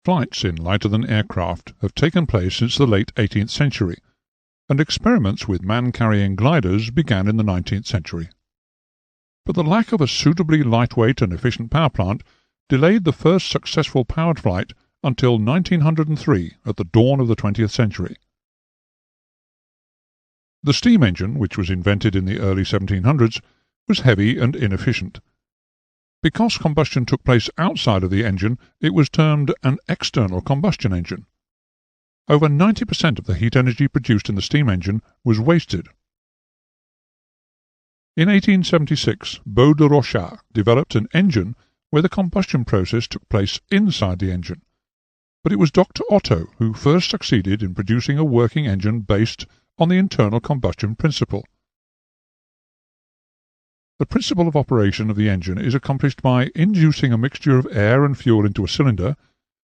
Flights in lighter-than aircraft have taken place since the late 18th century, and experiments with man-carrying gliders began in the 19th century. But the lack of a suitably lightweight and efficient power plant delayed the first successful powered flight until 1903, at the dawn of the 20th century. The steam engine, which was invented in the early 1700s, was heavy and inefficient. Because combustion took place outside of the engine, it was termed an external combustion engine. Over 90% of the heat energy produced in the steam engine was wasted. In 1876, Beau de Rochat developed an engine where the combustion process took place inside the engine, but it was Dr. Otto who first succeeded in producing a working engine based on the internal combustion principle. The principle of operation of the engine is accomplished by inducing a mixture of air and fuel into a cylinder,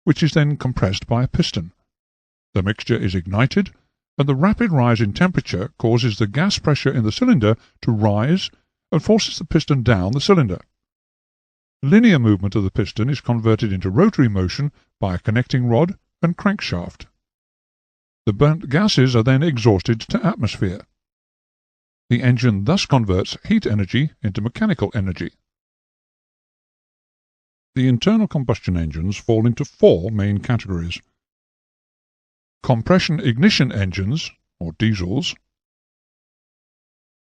which is then compressed by a piston. The mixture is ignited, and the rapid rise in temperature causes the gas pressure in the cylinder to rise and forces the piston down the cylinder. Linear movement of the piston is converted into rotary motion by a connecting rod and crankshaft. The burnt gases are then exhausted to atmosphere. The engine thus converts heat energy into mechanical energy. The internal combustion engines fall into four main categories: compression ignition engines, or diesels,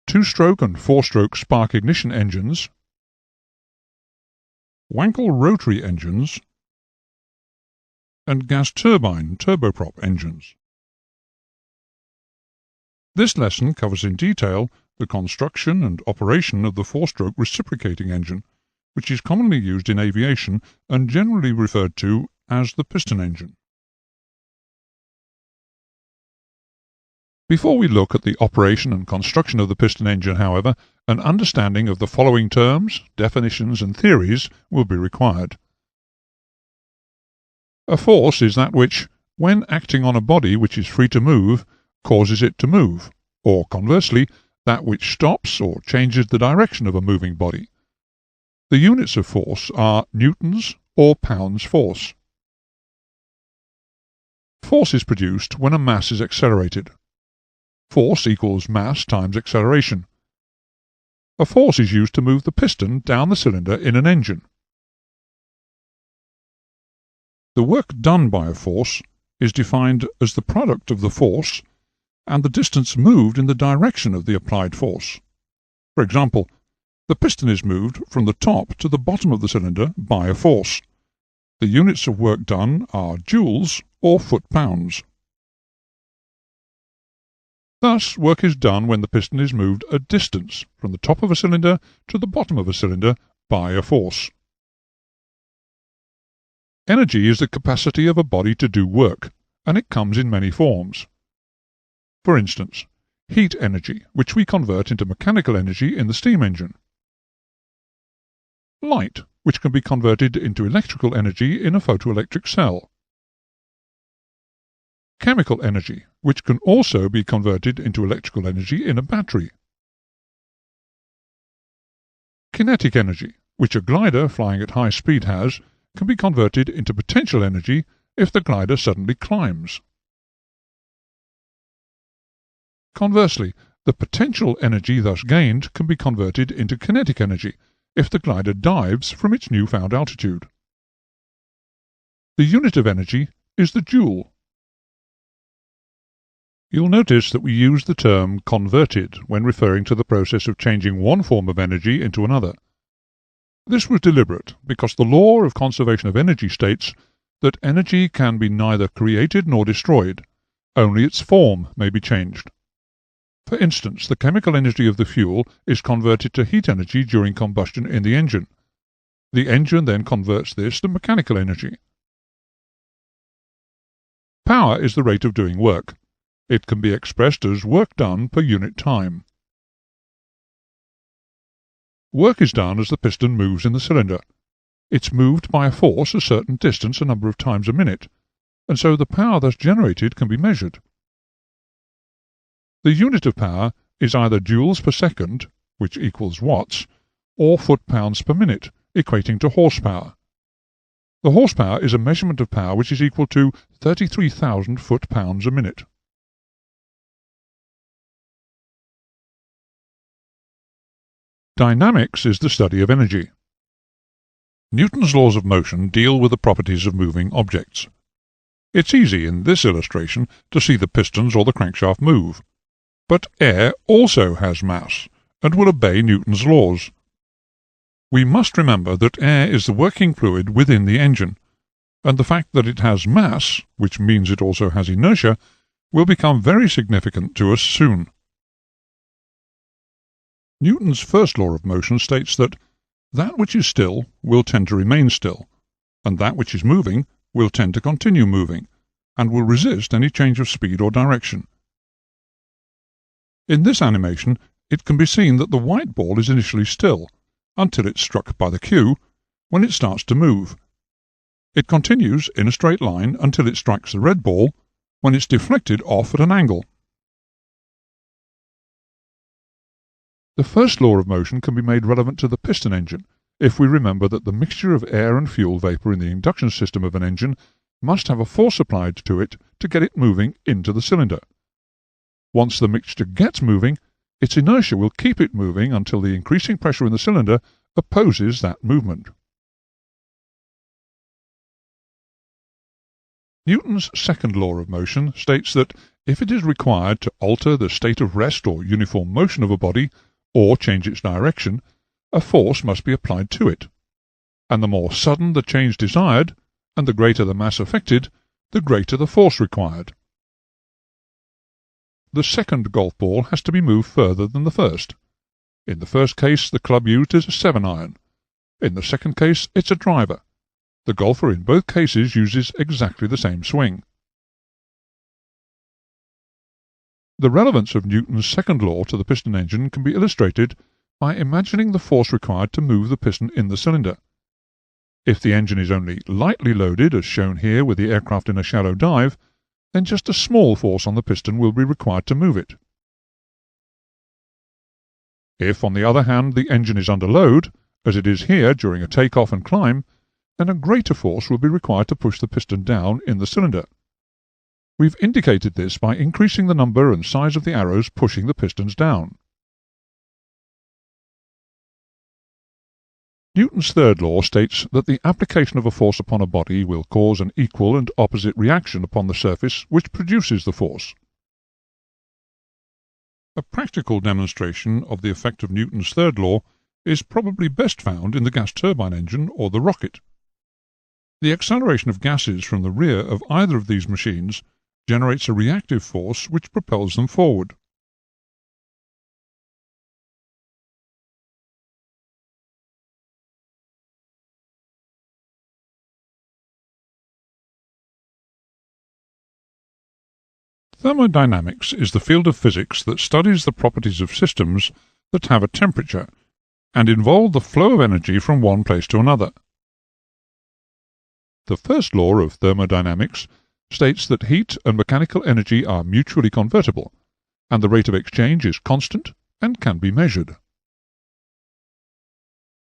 two-stroke and four-stroke spark ignition engines, Wankel rotary engines, and gas turbine turboprop engines. This lesson covers in detail the construction and operation of the four-stroke reciprocating engine, which is commonly used in aviation and generally referred to as the piston engine. Before we look at the operation and construction of the piston engine, however, an understanding of the following terms, definitions, and theories will be required. A force is that which, when acting on a body which is free to move, causes it to move, or conversely, that which stops or changes the direction of a moving body. The units of force are newtons or pounds force. Force is produced when a mass is accelerated. Force equals mass times acceleration. A force is used to move the piston down the cylinder in an engine. The work done by a force is defined as the product of the force and the distance moved in the direction of the applied force. For example, the piston is moved from the top to the bottom of the cylinder by a force. The units of work done are joules or foot-pounds. Thus, work is done when the piston is moved a distance from the top of a cylinder to the bottom of a cylinder by a force. Energy is the capacity of a body to do work, and it comes in many forms. For instance, heat energy, which we convert into mechanical energy in the steam engine. Light, which can be converted into electrical energy in a photoelectric cell. Chemical energy, which can also be converted into electrical energy in a battery. Kinetic energy, which a glider flying at high speed has, can be converted into potential energy if the glider suddenly climbs. Conversely, the potential energy thus gained can be converted into kinetic energy if the glider dives from its newfound altitude. The unit of energy is the joule. You'll notice that we use the term converted when referring to the process of changing one form of energy into another. This was deliberate because the law of conservation of energy states that energy can be neither created nor destroyed, only its form may be changed. For instance, the chemical energy of the fuel is converted to heat energy during combustion in the engine. The engine then converts this to mechanical energy. Power is the rate of doing work. It can be expressed as work done per unit time. Work is done as the piston moves in the cylinder. It's moved by a force a certain distance a number of times a minute, and so the power thus generated can be measured. The unit of power is either joules per second, which equals watts, or foot-pounds per minute, equating to horsepower. The horsepower is a measurement of power which is equal to 33,000 foot-pounds a minute. Dynamics is the study of energy. Newton's laws of motion deal with the properties of moving objects. It's easy in this illustration to see the pistons or the crankshaft move. But air also has mass, and will obey Newton's laws. We must remember that air is the working fluid within the engine, and the fact that it has mass, which means it also has inertia, will become very significant to us soon. Newton's first law of motion states that which is still will tend to remain still, and that which is moving will tend to continue moving, and will resist any change of speed or direction. In this animation, it can be seen that the white ball is initially still, until it's struck by the cue, when it starts to move. It continues in a straight line until it strikes the red ball, when it's deflected off at an angle. The first law of motion can be made relevant to the piston engine, if we remember that the mixture of air and fuel vapour in the induction system of an engine must have a force applied to it to get it moving into the cylinder. Once the mixture gets moving, its inertia will keep it moving until the increasing pressure in the cylinder opposes that movement. Newton's second law of motion states that if it is required to alter the state of rest or uniform motion of a body, or change its direction, a force must be applied to it, and the more sudden the change desired, and the greater the mass affected, the greater the force required. The second golf ball has to be moved further than the first. In the first case, the club used is a 7-iron. In the second case, it's a driver. The golfer in both cases uses exactly the same swing. The relevance of Newton's second law to the piston engine can be illustrated by imagining the force required to move the piston in the cylinder. If the engine is only lightly loaded, as shown here with the aircraft in a shallow dive, then just a small force on the piston will be required to move it. If, on the other hand, the engine is under load, as it is here during a take-off and climb, then a greater force will be required to push the piston down in the cylinder. We've indicated this by increasing the number and size of the arrows pushing the pistons down. Newton's third law states that the application of a force upon a body will cause an equal and opposite reaction upon the surface which produces the force. A practical demonstration of the effect of Newton's third law is probably best found in the gas turbine engine or the rocket. The acceleration of gases from the rear of either of these machines generates a reactive force which propels them forward. Thermodynamics is the field of physics that studies the properties of systems that have a temperature and involve the flow of energy from one place to another. The first law of thermodynamics states that heat and mechanical energy are mutually convertible, and the rate of exchange is constant and can be measured.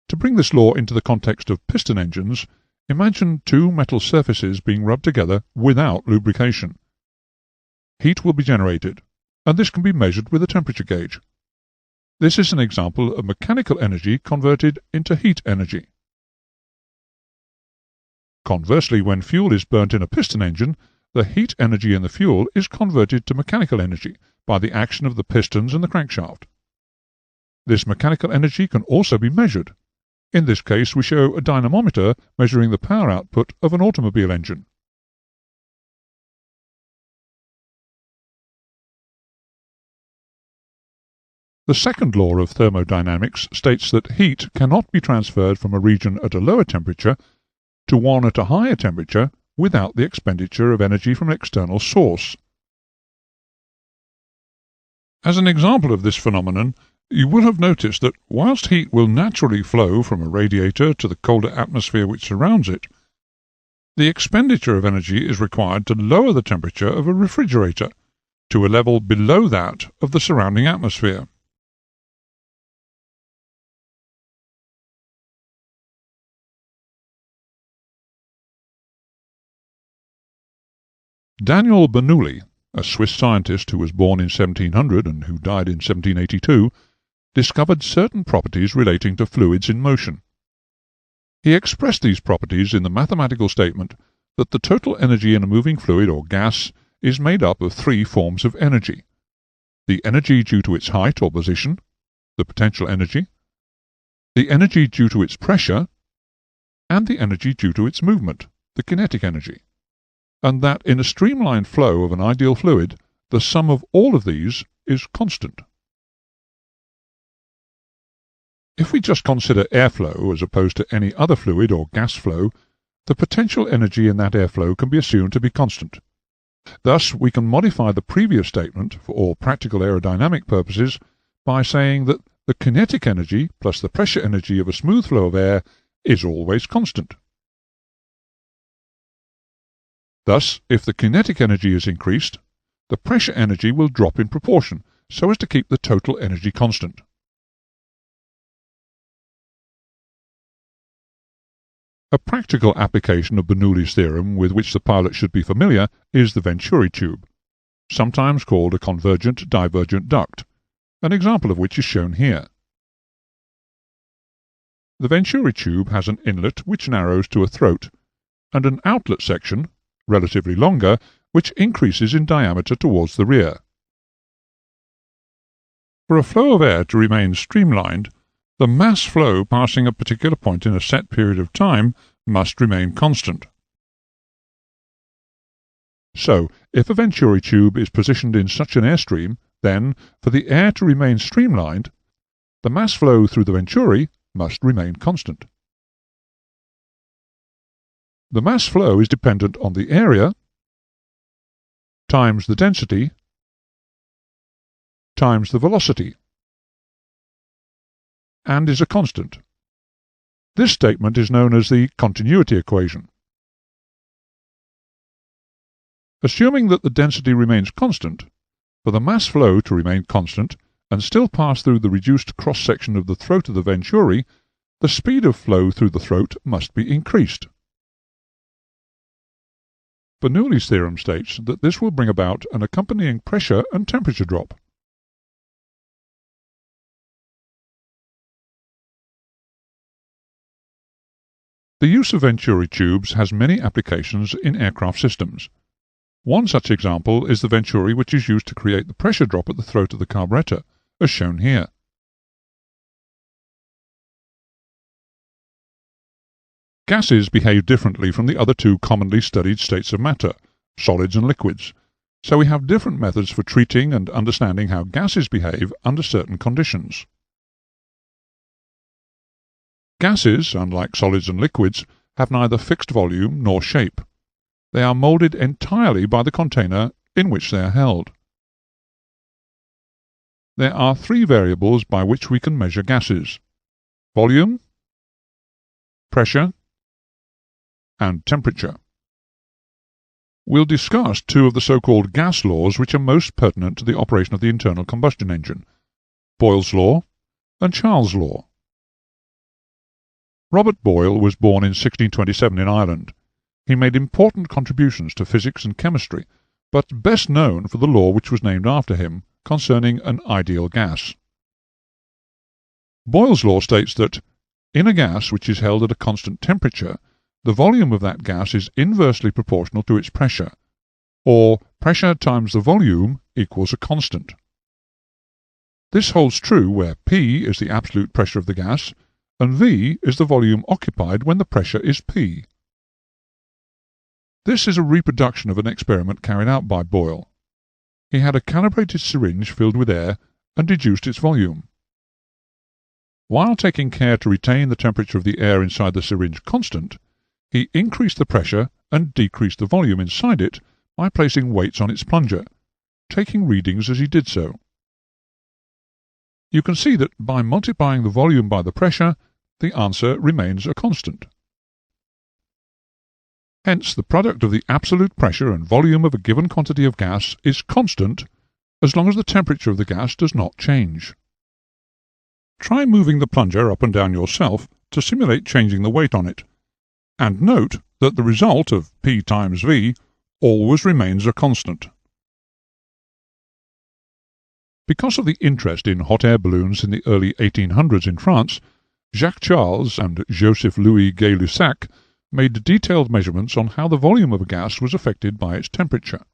To bring this law into the context of piston engines, imagine two metal surfaces being rubbed together without lubrication. Heat will be generated, and this can be measured with a temperature gauge. This is an example of mechanical energy converted into heat energy. Conversely, when fuel is burnt in a piston engine, the heat energy in the fuel is converted to mechanical energy by the action of the pistons and the crankshaft. This mechanical energy can also be measured. In this case, we show a dynamometer measuring the power output of an automobile engine. The second law of thermodynamics states that heat cannot be transferred from a region at a lower temperature to one at a higher temperature without the expenditure of energy from an external source. As an example of this phenomenon, you will have noticed that whilst heat will naturally flow from a radiator to the colder atmosphere which surrounds it, the expenditure of energy is required to lower the temperature of a refrigerator to a level below that of the surrounding atmosphere. Daniel Bernoulli, a Swiss scientist who was born in 1700 and who died in 1782, discovered certain properties relating to fluids in motion. He expressed these properties in the mathematical statement that the total energy in a moving fluid or gas is made up of three forms of energy: the energy due to its height or position, the potential energy, the energy due to its pressure, and the energy due to its movement, the kinetic energy, and that in a streamlined flow of an ideal fluid, the sum of all of these is constant. If we just consider airflow as opposed to any other fluid or gas flow, the potential energy in that airflow can be assumed to be constant. Thus, we can modify the previous statement for all practical aerodynamic purposes by saying that the kinetic energy plus the pressure energy of a smooth flow of air is always constant. Thus, if the kinetic energy is increased, the pressure energy will drop in proportion so as to keep the total energy constant. A practical application of Bernoulli's theorem with which the pilot should be familiar is the Venturi tube, sometimes called a convergent-divergent duct, an example of which is shown here. The Venturi tube has an inlet which narrows to a throat, and an outlet section, relatively longer, which increases in diameter towards the rear. For a flow of air to remain streamlined, the mass flow passing a particular point in a set period of time must remain constant. So, if a Venturi tube is positioned in such an airstream, then, for the air to remain streamlined, the mass flow through the Venturi must remain constant. The mass flow is dependent on the area times the density times the velocity, and is a constant. This statement is known as the continuity equation. Assuming that the density remains constant, for the mass flow to remain constant and still pass through the reduced cross-section of the throat of the Venturi, the speed of flow through the throat must be increased. Bernoulli's theorem states that this will bring about an accompanying pressure and temperature drop. The use of Venturi tubes has many applications in aircraft systems. One such example is the Venturi which is used to create the pressure drop at the throat of the carburetor, as shown here. Gases behave differently from the other two commonly studied states of matter, solids and liquids, so we have different methods for treating and understanding how gases behave under certain conditions. Gases, unlike solids and liquids, have neither fixed volume nor shape. They are moulded entirely by the container in which they are held. There are three variables by which we can measure gases: volume, pressure, and temperature. We'll discuss two of the so-called gas laws which are most pertinent to the operation of the internal combustion engine: Boyle's law and Charles' law. Robert Boyle was born in 1627 in Ireland. He made important contributions to physics and chemistry, but best known for the law which was named after him concerning an ideal gas. Boyle's law states that, in a gas which is held at a constant temperature, the volume of that gas is inversely proportional to its pressure, or pressure times the volume equals a constant. This holds true where P is the absolute pressure of the gas, and V is the volume occupied when the pressure is P. This is a reproduction of an experiment carried out by Boyle. He had a calibrated syringe filled with air and deduced its volume. While taking care to retain the temperature of the air inside the syringe constant, he increased the pressure and decreased the volume inside it by placing weights on its plunger, taking readings as he did so. You can see that by multiplying the volume by the pressure, the answer remains a constant. Hence, the product of the absolute pressure and volume of a given quantity of gas is constant as long as the temperature of the gas does not change. Try moving the plunger up and down yourself to simulate changing the weight on it, and note that the result of P times V always remains a constant. Because of the interest in hot air balloons in the early 1800s in France, Jacques Charles and Joseph-Louis Gay-Lussac made detailed measurements on how the volume of a gas was affected by its temperature.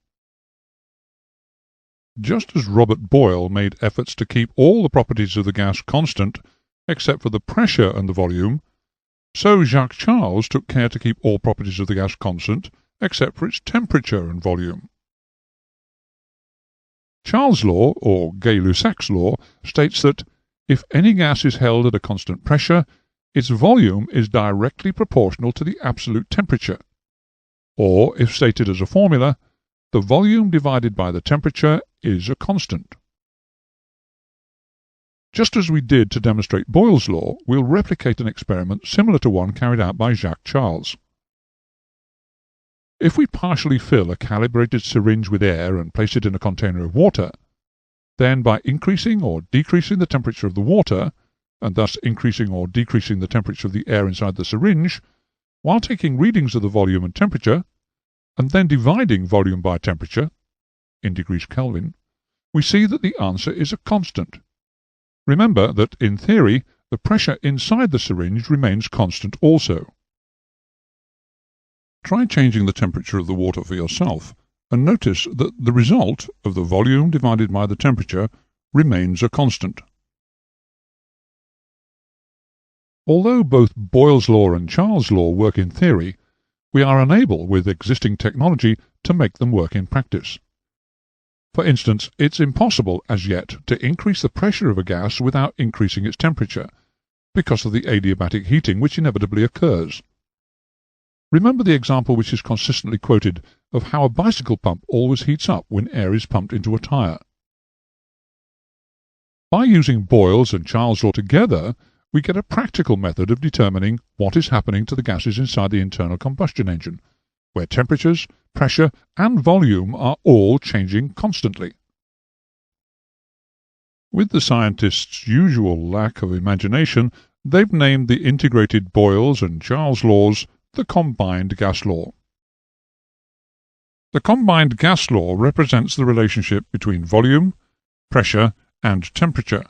Just as Robert Boyle made efforts to keep all the properties of the gas constant except for the pressure and the volume, so Jacques Charles took care to keep all properties of the gas constant except for its temperature and volume. Charles' law, or Gay-Lussac's law, states that if any gas is held at a constant pressure, its volume is directly proportional to the absolute temperature, or, if stated as a formula, the volume divided by the temperature is a constant. Just as we did to demonstrate Boyle's law, we'll replicate an experiment similar to one carried out by Jacques Charles. If we partially fill a calibrated syringe with air and place it in a container of water, then by increasing or decreasing the temperature of the water, and thus increasing or decreasing the temperature of the air inside the syringe, while taking readings of the volume and temperature, and then dividing volume by temperature, in degrees Kelvin, we see that the answer is a constant. Remember that, in theory, the pressure inside the syringe remains constant also. Try changing the temperature of the water for yourself, and notice that the result of the volume divided by the temperature remains a constant. Although both Boyle's law and Charles' law work in theory, we are unable, with existing technology, to make them work in practice. For instance, it's impossible, as yet, to increase the pressure of a gas without increasing its temperature, because of the adiabatic heating which inevitably occurs. Remember the example which is consistently quoted of how a bicycle pump always heats up when air is pumped into a tire. By using Boyle's and Charles' law together, we get a practical method of determining what is happening to the gases inside the internal combustion engine, where temperatures, pressure, and volume are all changing constantly. With the scientists' usual lack of imagination, they've named the integrated Boyle's and Charles' laws the combined gas law. The combined gas law represents the relationship between volume, pressure, and temperature.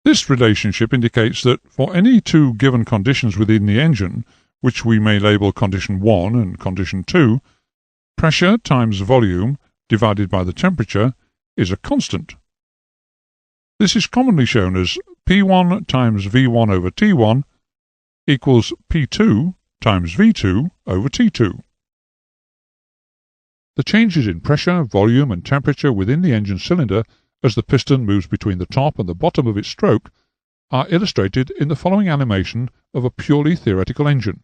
This relationship indicates that for any two given conditions within the engine, which we may label condition 1 and condition 2, pressure times volume divided by the temperature is a constant. This is commonly shown as P1 times V1 over T1 equals P2 times V2 over T2. The changes in pressure, volume, and temperature within the engine cylinder as the piston moves between the top and the bottom of its stroke are illustrated in the following animation of a purely theoretical engine.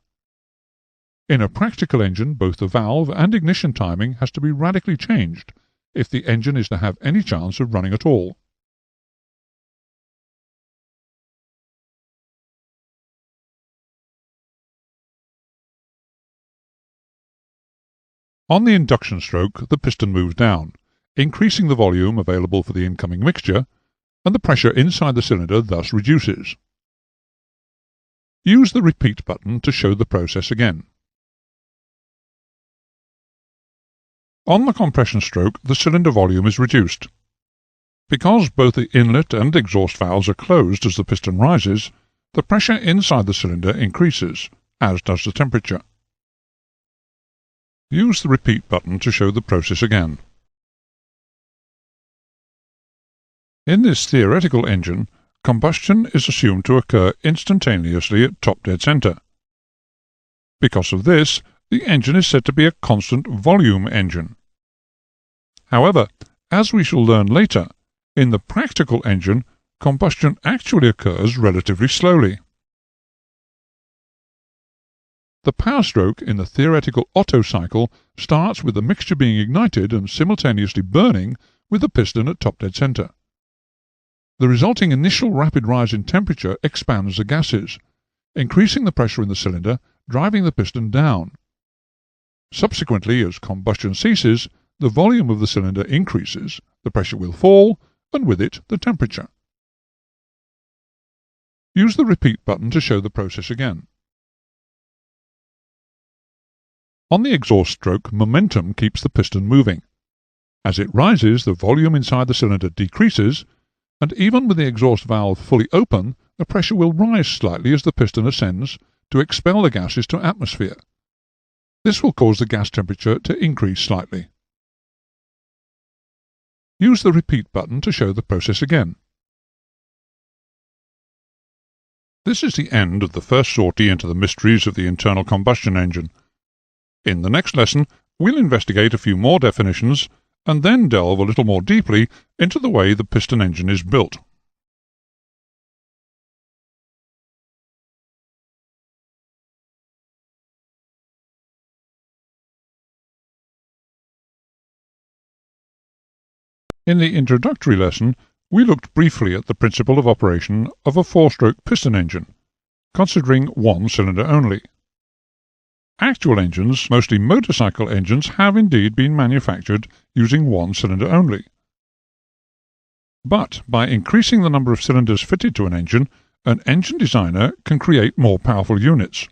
In a practical engine, both the valve and ignition timing has to be radically changed if the engine is to have any chance of running at all. On the induction stroke, the piston moves down, increasing the volume available for the incoming mixture, and the pressure inside the cylinder thus reduces. Use the repeat button to show the process again. On the compression stroke, the cylinder volume is reduced. Because both the inlet and exhaust valves are closed as the piston rises, the pressure inside the cylinder increases, as does the temperature. Use the repeat button to show the process again. In this theoretical engine, combustion is assumed to occur instantaneously at top dead center. Because of this, the engine is said to be a constant volume engine. However, as we shall learn later, in the practical engine, combustion actually occurs relatively slowly. The power stroke in the theoretical Otto cycle starts with the mixture being ignited and simultaneously burning with the piston at top dead center. The resulting initial rapid rise in temperature expands the gases, increasing the pressure in the cylinder, driving the piston down. Subsequently, as combustion ceases, the volume of the cylinder increases, the pressure will fall, and with it the temperature. Use the repeat button to show the process again. On the exhaust stroke, momentum keeps the piston moving. As it rises, the volume inside the cylinder decreases, and even with the exhaust valve fully open, the pressure will rise slightly as the piston ascends to expel the gases to atmosphere. This will cause the gas temperature to increase slightly. Use the repeat button to show the process again. This is the end of the first sortie into the mysteries of the internal combustion engine. In the next lesson, we'll investigate a few more definitions and then delve a little more deeply into the way the piston engine is built. In the introductory lesson, we looked briefly at the principle of operation of a four-stroke piston engine, considering one cylinder only. Actual engines, mostly motorcycle engines, have indeed been manufactured using one cylinder only. But by increasing the number of cylinders fitted to an engine designer can create more powerful units.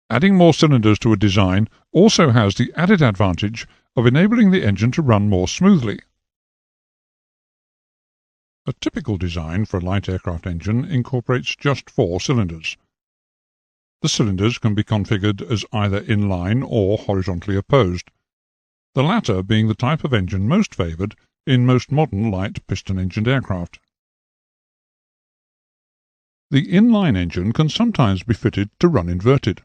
Adding more cylinders to a design also has the added advantage of enabling the engine to run more smoothly. A typical design for a light aircraft engine incorporates just 4 cylinders. The cylinders can be configured as either inline or horizontally opposed, the latter being the type of engine most favoured in most modern light piston-engined aircraft. The inline engine can sometimes be fitted to run inverted.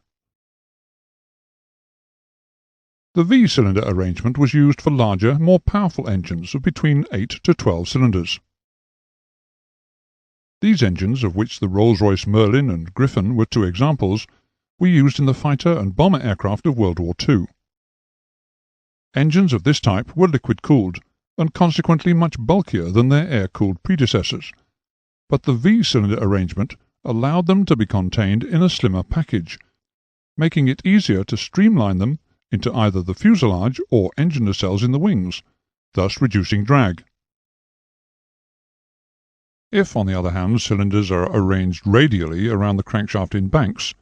The V-cylinder arrangement was used for larger, more powerful engines of between 8 to 12 cylinders. These engines, of which the Rolls-Royce Merlin and Griffon were 2 examples, were used in the fighter and bomber aircraft of World War II. Engines of this type were liquid-cooled, and consequently much bulkier than their air-cooled predecessors, but the V-cylinder arrangement allowed them to be contained in a slimmer package, making it easier to streamline them into either the fuselage or engine nacelles in the wings, thus reducing drag. If, on the other hand, cylinders are arranged radially around the crankshaft in banks,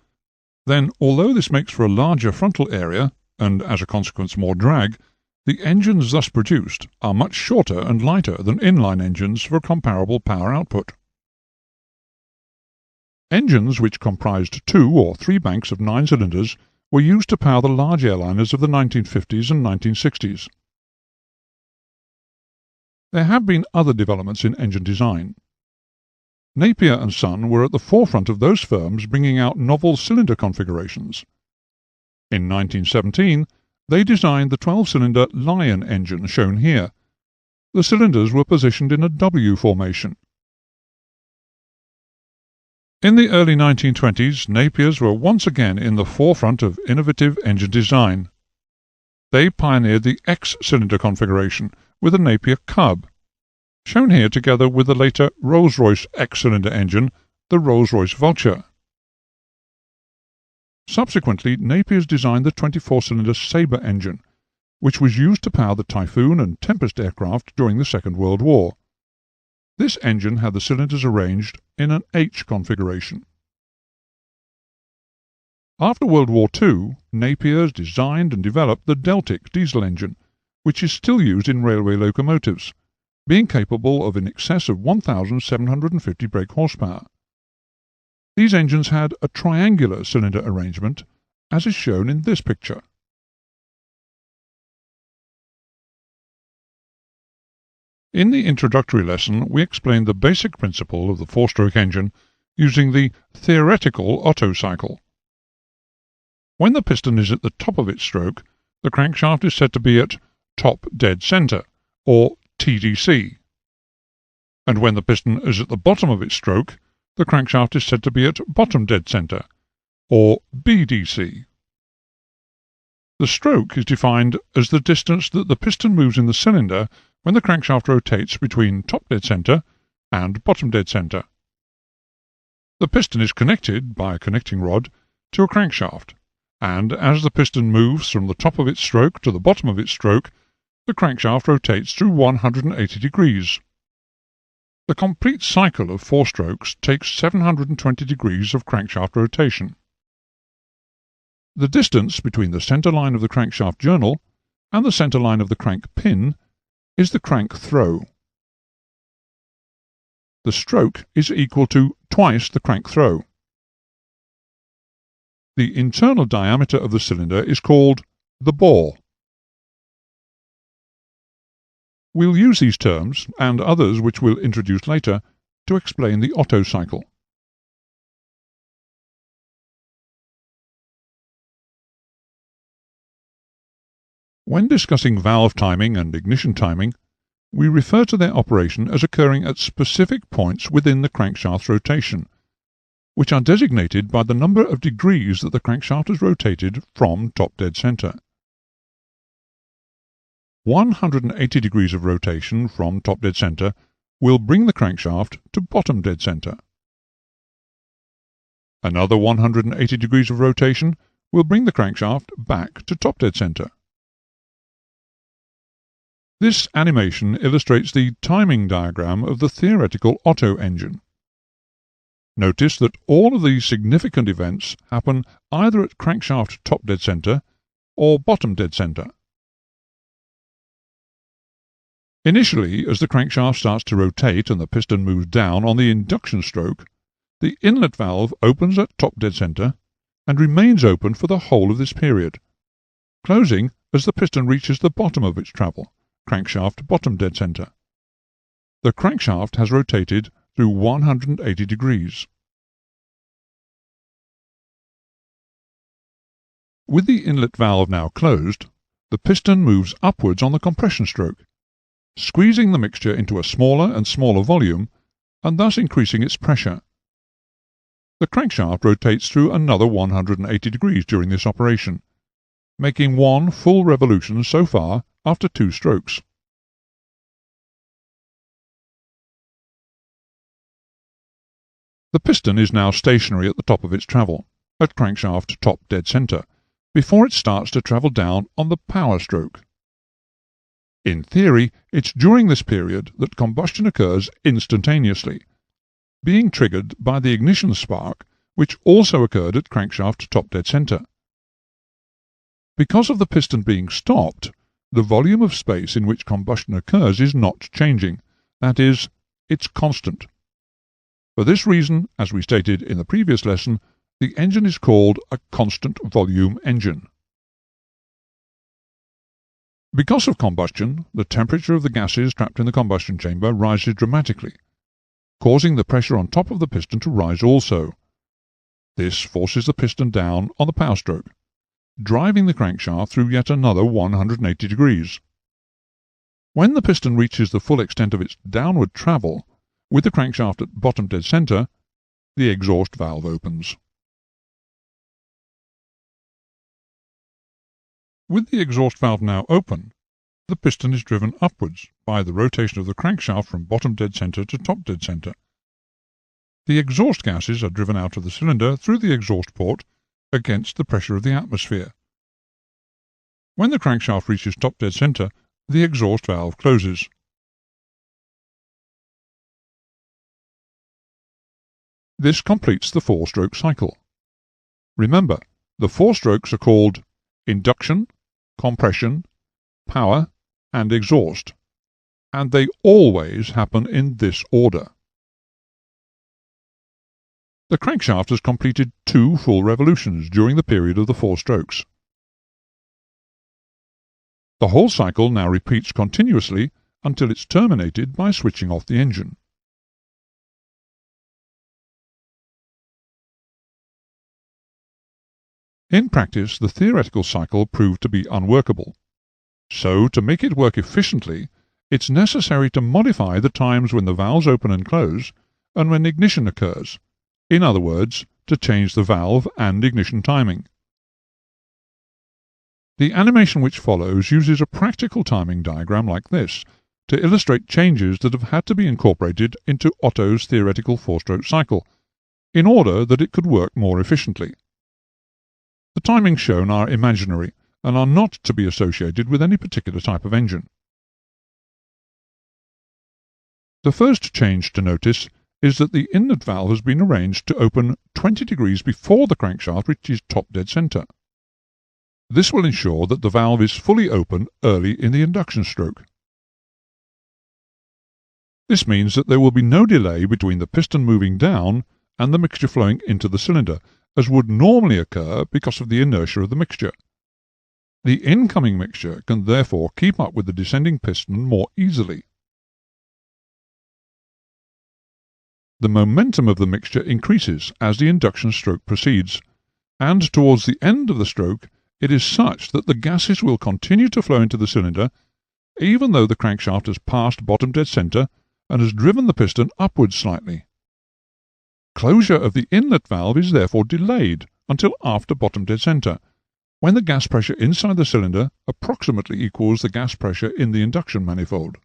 then, although this makes for a larger frontal area, and as a consequence more drag, the engines thus produced are much shorter and lighter than inline engines for comparable power output. Engines which comprised 2 or 3 banks of 9 cylinders were used to power the large airliners of the 1950s and 1960s. There have been other developments in engine design. Napier and Son were at the forefront of those firms bringing out novel cylinder configurations. In 1917, they designed the 12-cylinder Lion engine shown here. The cylinders were positioned in a W formation. In the early 1920s, Napiers were once again in the forefront of innovative engine design. They pioneered the X-cylinder configuration with a Napier Cub, shown here together with the later Rolls-Royce X-cylinder engine, the Rolls-Royce Vulture. Subsequently, Napiers designed the 24-cylinder Sabre engine, which was used to power the Typhoon and Tempest aircraft during the Second World War. This engine had the cylinders arranged in an H configuration. After World War II, Napiers designed and developed the Deltic diesel engine, which is still used in railway locomotives, being capable of in excess of 1,750 brake horsepower. These engines had a triangular cylinder arrangement, as is shown in this picture. In the introductory lesson, we explained the basic principle of the four-stroke engine using the theoretical Otto cycle. When the piston is at the top of its stroke, the crankshaft is said to be at top dead center, or TDC. And when the piston is at the bottom of its stroke, the crankshaft is said to be at bottom dead center, or BDC. The stroke is defined as the distance that the piston moves in the cylinder when the crankshaft rotates between top dead center and bottom dead center. The piston is connected by a connecting rod to a crankshaft, and as the piston moves from the top of its stroke to the bottom of its stroke, the crankshaft rotates through 180 degrees. The complete cycle of 4 strokes takes 720 degrees of crankshaft rotation. The distance between the centre line of the crankshaft journal and the centre line of the crank pin is the crank throw. The stroke is equal to twice the crank throw. The internal diameter of the cylinder is called the bore. We'll use these terms, and others which we'll introduce later, to explain the Otto cycle. When discussing valve timing and ignition timing, we refer to their operation as occurring at specific points within the crankshaft's rotation, which are designated by the number of degrees that the crankshaft has rotated from top dead center. 180 degrees of rotation from top dead center will bring the crankshaft to bottom dead center. Another 180 degrees of rotation will bring the crankshaft back to top dead center. This animation illustrates the timing diagram of the theoretical Otto engine. Notice that all of these significant events happen either at crankshaft top dead center or bottom dead center. Initially, as the crankshaft starts to rotate and the piston moves down on the induction stroke, the inlet valve opens at top dead center and remains open for the whole of this period, closing as the piston reaches the bottom of its travel, crankshaft bottom dead center. The crankshaft has rotated through 180 degrees. With the inlet valve now closed, the piston moves upwards on the compression stroke, squeezing the mixture into a smaller and smaller volume and thus increasing its pressure. The crankshaft rotates through another 180 degrees during this operation, making one full revolution so far after 2 strokes. The piston is now stationary at the top of its travel, at crankshaft top dead center, before it starts to travel down on the power stroke. In theory, it's during this period that combustion occurs instantaneously, being triggered by the ignition spark, which also occurred at crankshaft top dead center. Because of the piston being stopped, the volume of space in which combustion occurs is not changing. That is, it's constant. For this reason, as we stated in the previous lesson, the engine is called a constant volume engine. Because of combustion, the temperature of the gases trapped in the combustion chamber rises dramatically, causing the pressure on top of the piston to rise also. This forces the piston down on the power stroke, driving the crankshaft through yet another 180 degrees. When the piston reaches the full extent of its downward travel, with the crankshaft at bottom dead center, the exhaust valve opens. With the exhaust valve now open, the piston is driven upwards by the rotation of the crankshaft from bottom dead center to top dead center. The exhaust gases are driven out of the cylinder through the exhaust port against the pressure of the atmosphere. When the crankshaft reaches top dead center, the exhaust valve closes. This completes the 4-stroke cycle. Remember, the 4 strokes are called induction, compression, power, and exhaust, and they always happen in this order. The crankshaft has completed 2 full revolutions during the period of the 4 strokes. The whole cycle now repeats continuously until it's terminated by switching off the engine. In practice, the theoretical cycle proved to be unworkable. So, to make it work efficiently, it's necessary to modify the times when the valves open and close, and when ignition occurs. In other words, to change the valve and ignition timing. The animation which follows uses a practical timing diagram like this to illustrate changes that have had to be incorporated into Otto's theoretical 4-stroke cycle, in order that it could work more efficiently. The timings shown are imaginary and are not to be associated with any particular type of engine. The first change to notice is that the inlet valve has been arranged to open 20 degrees before the crankshaft reaches top dead center. This will ensure that the valve is fully open early in the induction stroke. This means that there will be no delay between the piston moving down and the mixture flowing into the cylinder, as would normally occur because of the inertia of the mixture. The incoming mixture can therefore keep up with the descending piston more easily. The momentum of the mixture increases as the induction stroke proceeds, and towards the end of the stroke it is such that the gases will continue to flow into the cylinder even though the crankshaft has passed bottom dead center and has driven the piston upwards slightly. Closure of the inlet valve is therefore delayed until after bottom dead center, when the gas pressure inside the cylinder approximately equals the gas pressure in the induction manifold.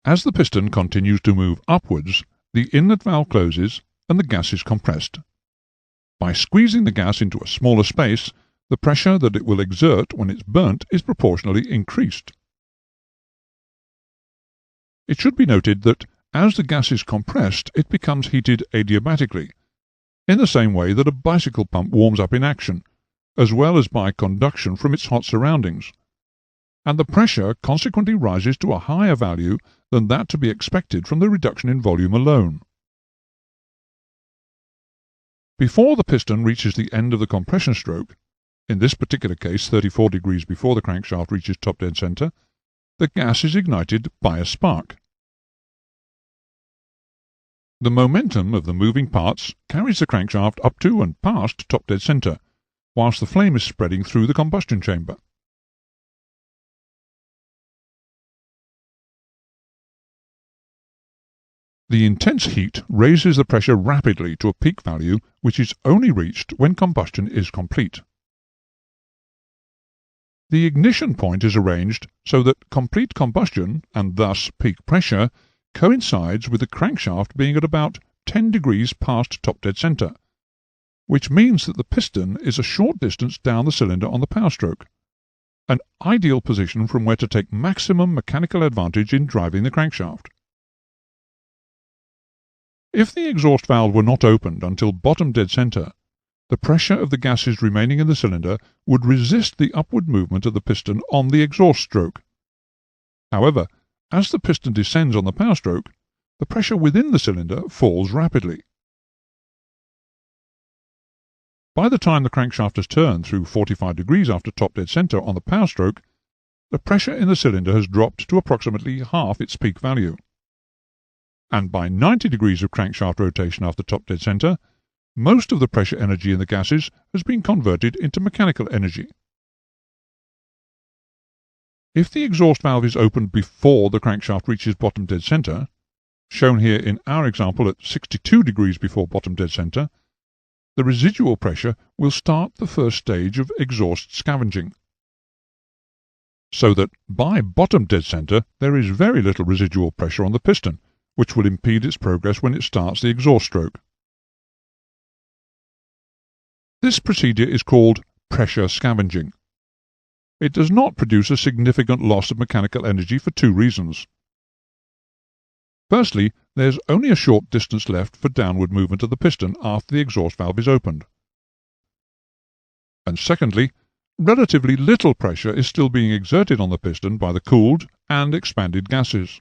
As the piston continues to move upwards, the inlet valve closes and the gas is compressed. By squeezing the gas into a smaller space, the pressure that it will exert when it's burnt is proportionally increased. It should be noted that as the gas is compressed, it becomes heated adiabatically, in the same way that a bicycle pump warms up in action, as well as by conduction from its hot surroundings, and the pressure consequently rises to a higher value than that to be expected from the reduction in volume alone. Before the piston reaches the end of the compression stroke, in this particular case 34 degrees before the crankshaft reaches top dead center, the gas is ignited by a spark. The momentum of the moving parts carries the crankshaft up to and past top dead center, whilst the flame is spreading through the combustion chamber. The intense heat raises the pressure rapidly to a peak value which is only reached when combustion is complete. The ignition point is arranged so that complete combustion, and thus peak pressure, coincides with the crankshaft being at about 10 degrees past top dead center, which means that the piston is a short distance down the cylinder on the power stroke, an ideal position from where to take maximum mechanical advantage in driving the crankshaft. If the exhaust valve were not opened until bottom dead center, the pressure of the gases remaining in the cylinder would resist the upward movement of the piston on the exhaust stroke. However, as the piston descends on the power stroke, the pressure within the cylinder falls rapidly. By the time the crankshaft has turned through 45 degrees after top dead center on the power stroke, the pressure in the cylinder has dropped to approximately half its peak value. And by 90 degrees of crankshaft rotation after top dead center, most of the pressure energy in the gases has been converted into mechanical energy. If the exhaust valve is opened before the crankshaft reaches bottom dead center, shown here in our example at 62 degrees before bottom dead center, the residual pressure will start the first stage of exhaust scavenging, so that by bottom dead center there is very little residual pressure on the piston, which will impede its progress when it starts the exhaust stroke. This procedure is called pressure scavenging. It does not produce a significant loss of mechanical energy for two reasons. Firstly, there is only a short distance left for downward movement of the piston after the exhaust valve is opened. And secondly, relatively little pressure is still being exerted on the piston by the cooled and expanded gases.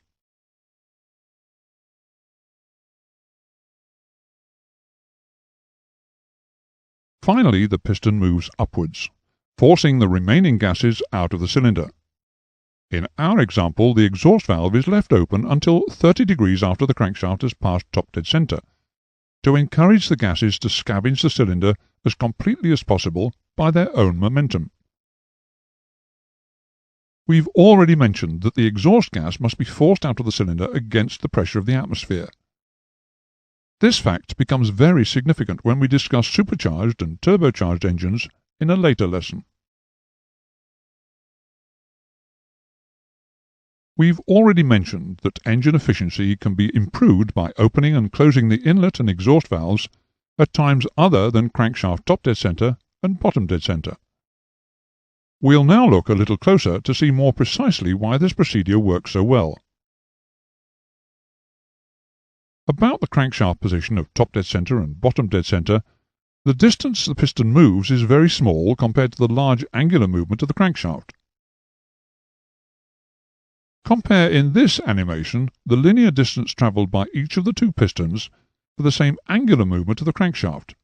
Finally, the piston moves upwards, forcing the remaining gases out of the cylinder. In our example, the exhaust valve is left open until 30 degrees after the crankshaft has passed top dead center, to encourage the gases to scavenge the cylinder as completely as possible by their own momentum. We've already mentioned that the exhaust gas must be forced out of the cylinder against the pressure of the atmosphere. This fact becomes very significant when we discuss supercharged and turbocharged engines in a later lesson. We've already mentioned that engine efficiency can be improved by opening and closing the inlet and exhaust valves at times other than crankshaft top dead center and bottom dead center. We'll now look a little closer to see more precisely why this procedure works so well. About the crankshaft position of top dead center and bottom dead center, The distance the piston moves is very small compared to the large angular movement of the crankshaft. Compare in this animation the linear distance travelled by each of the two pistons for the same angular movement of the crankshaft.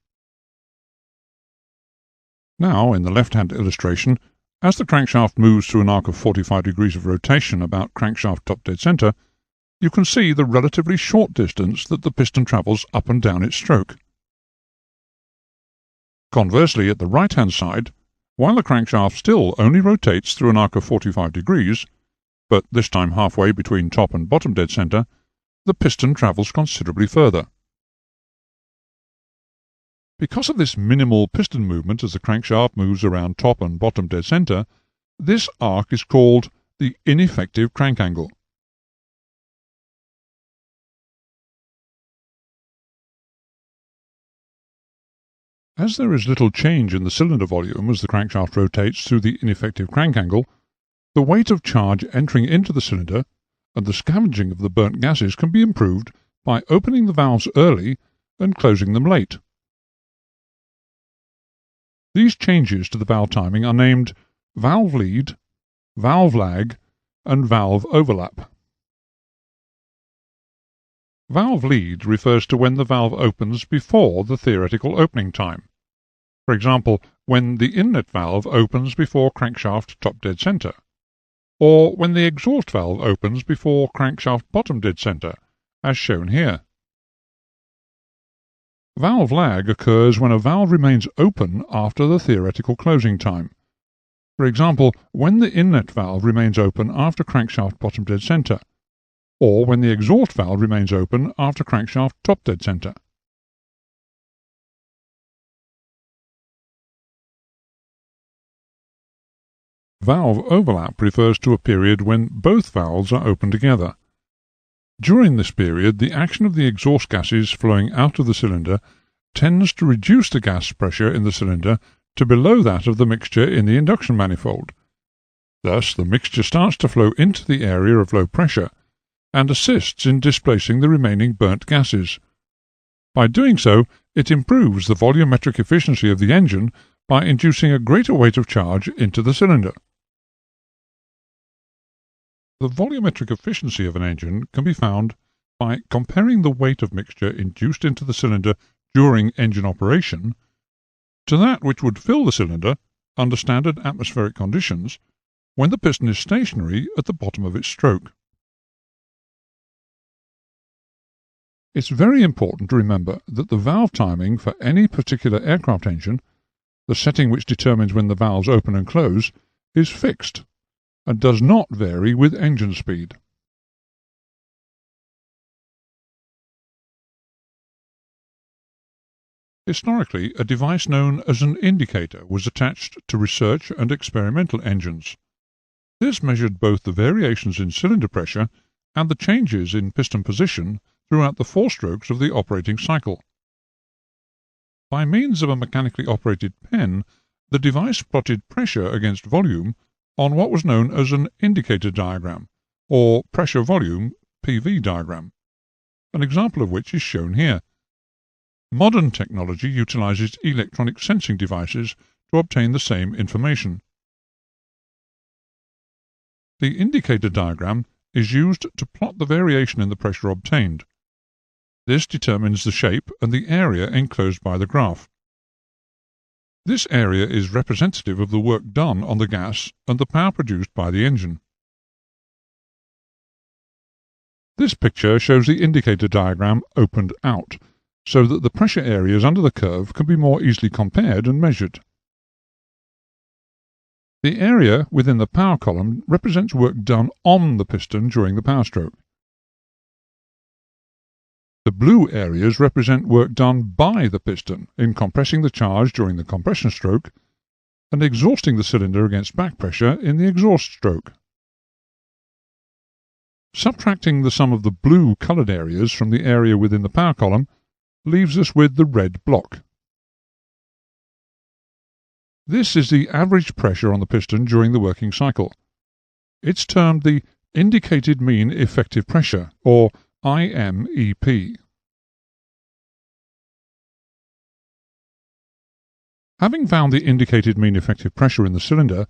Now, in the left-hand illustration, as the crankshaft moves through an arc of 45 degrees of rotation about crankshaft top dead centre, you can see the relatively short distance that the piston travels up and down its stroke. Conversely, at the right-hand side, while the crankshaft still only rotates through an arc of 45 degrees, but this time halfway between top and bottom dead centre, the piston travels considerably further. Because of this minimal piston movement as the crankshaft moves around top and bottom dead centre, this arc is called the ineffective crank angle. As there is little change in the cylinder volume as the crankshaft rotates through the ineffective crank angle, the weight of charge entering into the cylinder and the scavenging of the burnt gases can be improved by opening the valves early and closing them late. These changes to the valve timing are named valve lead, valve lag, and valve overlap. Valve lead refers to when the valve opens before the theoretical opening time. For example, when the inlet valve opens before crankshaft top dead centre, or when the exhaust valve opens before crankshaft bottom dead centre, as shown here. Valve lag occurs when a valve remains open after the theoretical closing time. For example, when the inlet valve remains open after crankshaft bottom dead centre, or when the exhaust valve remains open after crankshaft top dead centre. Valve overlap refers to a period when both valves are open together. During this period, the action of the exhaust gases flowing out of the cylinder tends to reduce the gas pressure in the cylinder to below that of the mixture in the induction manifold. Thus, the mixture starts to flow into the area of low pressure and assists in displacing the remaining burnt gases. By doing so, it improves the volumetric efficiency of the engine by inducing a greater weight of charge into the cylinder. The volumetric efficiency of an engine can be found by comparing the weight of mixture induced into the cylinder during engine operation to that which would fill the cylinder under standard atmospheric conditions when the piston is stationary at the bottom of its stroke. It's very important to remember that the valve timing for any particular aircraft engine, the setting which determines when the valves open and close, is fixed and does not vary with engine speed. Historically, a device known as an indicator was attached to research and experimental engines. This measured both the variations in cylinder pressure and the changes in piston position throughout the 4 strokes of the operating cycle. By means of a mechanically operated pen, the device plotted pressure against volume on what was known as an indicator diagram, or pressure-volume PV diagram, an example of which is shown here. Modern technology utilizes electronic sensing devices to obtain the same information. The indicator diagram is used to plot the variation in the pressure obtained. This determines the shape and the area enclosed by the graph. This area is representative of the work done on the gas and the power produced by the engine. This picture shows the indicator diagram opened out, so that the pressure areas under the curve can be more easily compared and measured. The area within the power column represents work done on the piston during the power stroke. The blue areas represent work done by the piston in compressing the charge during the compression stroke and exhausting the cylinder against back pressure in the exhaust stroke. Subtracting the sum of the blue coloured areas from the area within the power column leaves us with the red block. This is the average pressure on the piston during the working cycle. It's termed the indicated mean effective pressure, or IMEP. Having found the indicated mean effective pressure in the cylinder,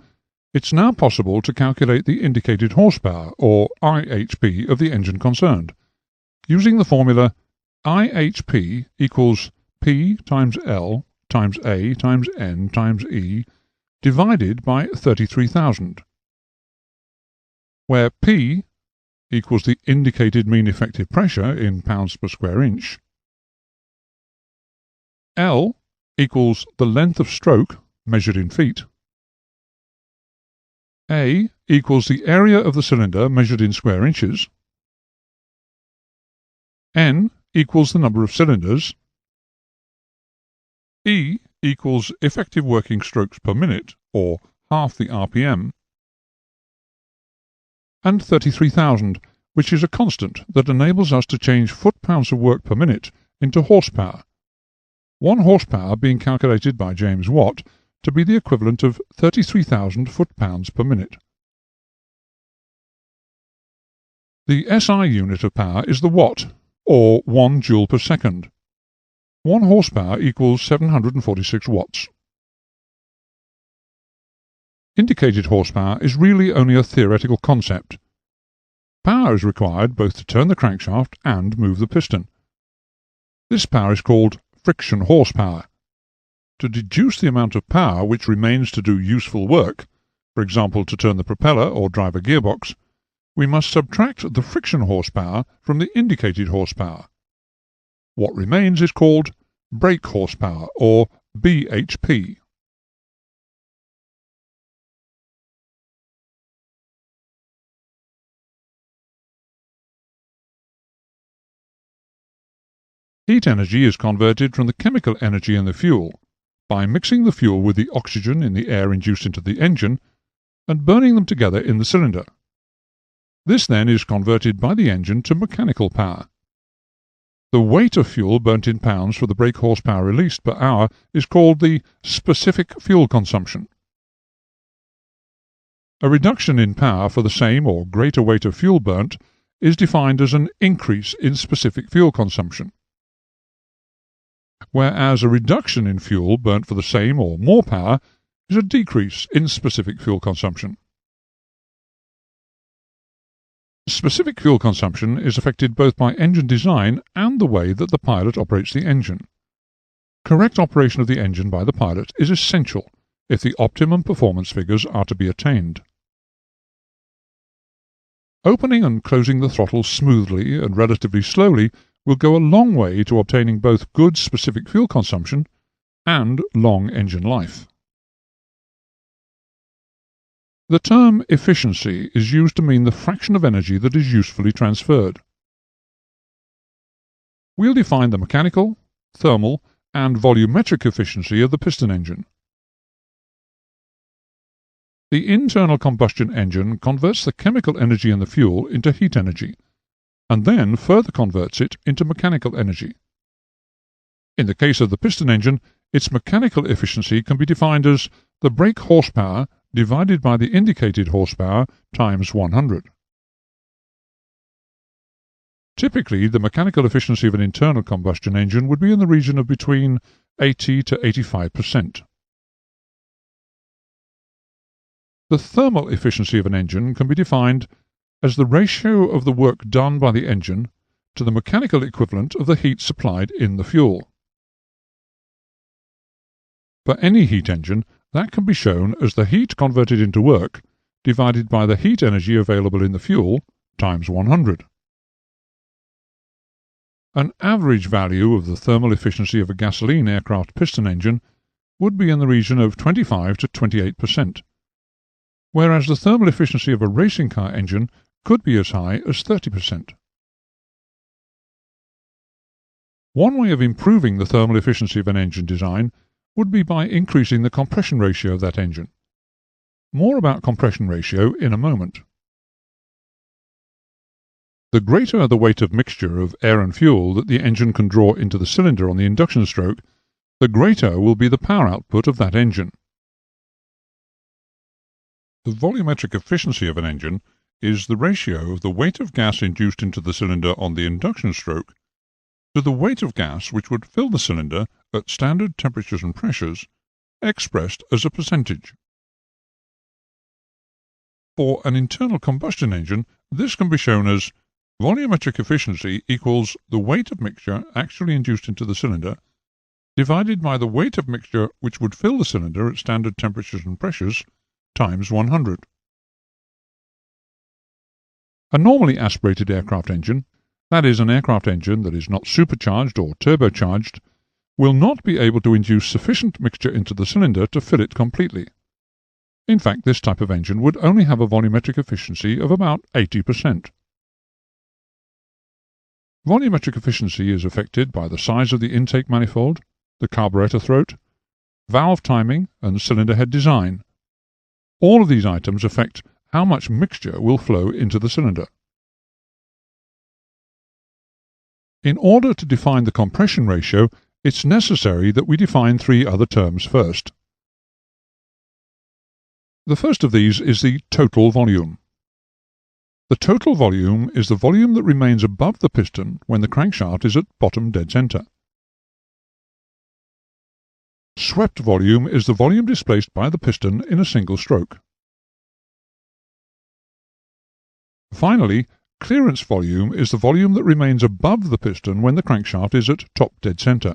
it's now possible to calculate the indicated horsepower, or IHP, of the engine concerned, using the formula IHP equals P times L times A times N times E divided by 33,000, where P equals the indicated mean effective pressure in pounds per square inch, L equals the length of stroke measured in feet, A equals the area of the cylinder measured in square inches, N equals the number of cylinders, E equals effective working strokes per minute, or half the RPM, and 33,000, which is a constant that enables us to change foot-pounds of work per minute into horsepower, 1 horsepower being calculated by James Watt to be the equivalent of 33,000 foot-pounds per minute. The SI unit of power is the watt, or 1 joule per second. 1 horsepower equals 746 watts. Indicated horsepower is really only a theoretical concept. Power is required both to turn the crankshaft and move the piston. This power is called friction horsepower. To deduce the amount of power which remains to do useful work, for example to turn the propeller or drive a gearbox, we must subtract the friction horsepower from the indicated horsepower. What remains is called brake horsepower, or BHP. Heat energy is converted from the chemical energy in the fuel by mixing the fuel with the oxygen in the air induced into the engine and burning them together in the cylinder. This then is converted by the engine to mechanical power. The weight of fuel burnt in pounds for the brake horsepower released per hour is called the specific fuel consumption. A reduction in power for the same or greater weight of fuel burnt is defined as an increase in specific fuel consumption, whereas a reduction in fuel burnt for the same or more power is a decrease in specific fuel consumption. Specific fuel consumption is affected both by engine design and the way that the pilot operates the engine. Correct operation of the engine by the pilot is essential if the optimum performance figures are to be attained. Opening and closing the throttle smoothly and relatively slowly will go a long way to obtaining both good specific fuel consumption and long engine life. The term efficiency is used to mean the fraction of energy that is usefully transferred. We'll define the mechanical, thermal, and volumetric efficiency of the piston engine. The internal combustion engine converts the chemical energy in the fuel into heat energy, and then further converts it into mechanical energy. In the case of the piston engine, its mechanical efficiency can be defined as the brake horsepower divided by the indicated horsepower times 100. Typically, the mechanical efficiency of an internal combustion engine would be in the region of between 80 to 85%. The thermal efficiency of an engine can be defined as the ratio of the work done by the engine to the mechanical equivalent of the heat supplied in the fuel. For any heat engine, that can be shown as the heat converted into work divided by the heat energy available in the fuel times 100. An average value of the thermal efficiency of a gasoline aircraft piston engine would be in the region of 25 to 28%, whereas the thermal efficiency of a racing car engine could be as high as 30%. One way of improving the thermal efficiency of an engine design would be by increasing the compression ratio of that engine. More about compression ratio in a moment. The greater the weight of mixture of air and fuel that the engine can draw into the cylinder on the induction stroke, the greater will be the power output of that engine. The volumetric efficiency of an engine is the ratio of the weight of gas induced into the cylinder on the induction stroke to the weight of gas which would fill the cylinder at standard temperatures and pressures expressed as a percentage. For an internal combustion engine, this can be shown as volumetric efficiency equals the weight of mixture actually induced into the cylinder divided by the weight of mixture which would fill the cylinder at standard temperatures and pressures times 100. A normally aspirated aircraft engine, that is, an aircraft engine that is not supercharged or turbocharged, will not be able to induce sufficient mixture into the cylinder to fill it completely. In fact, this type of engine would only have a volumetric efficiency of about 80%. Volumetric efficiency is affected by the size of the intake manifold, the carburetor throat, valve timing, and cylinder head design. All of these items affect how much mixture will flow into the cylinder. In order to define the compression ratio, it's necessary that we define three other terms first. The first of these is the total volume. The total volume is the volume that remains above the piston when the crankshaft is at bottom dead center. Swept volume is the volume displaced by the piston in a single stroke. Finally, clearance volume is the volume that remains above the piston when the crankshaft is at top dead center.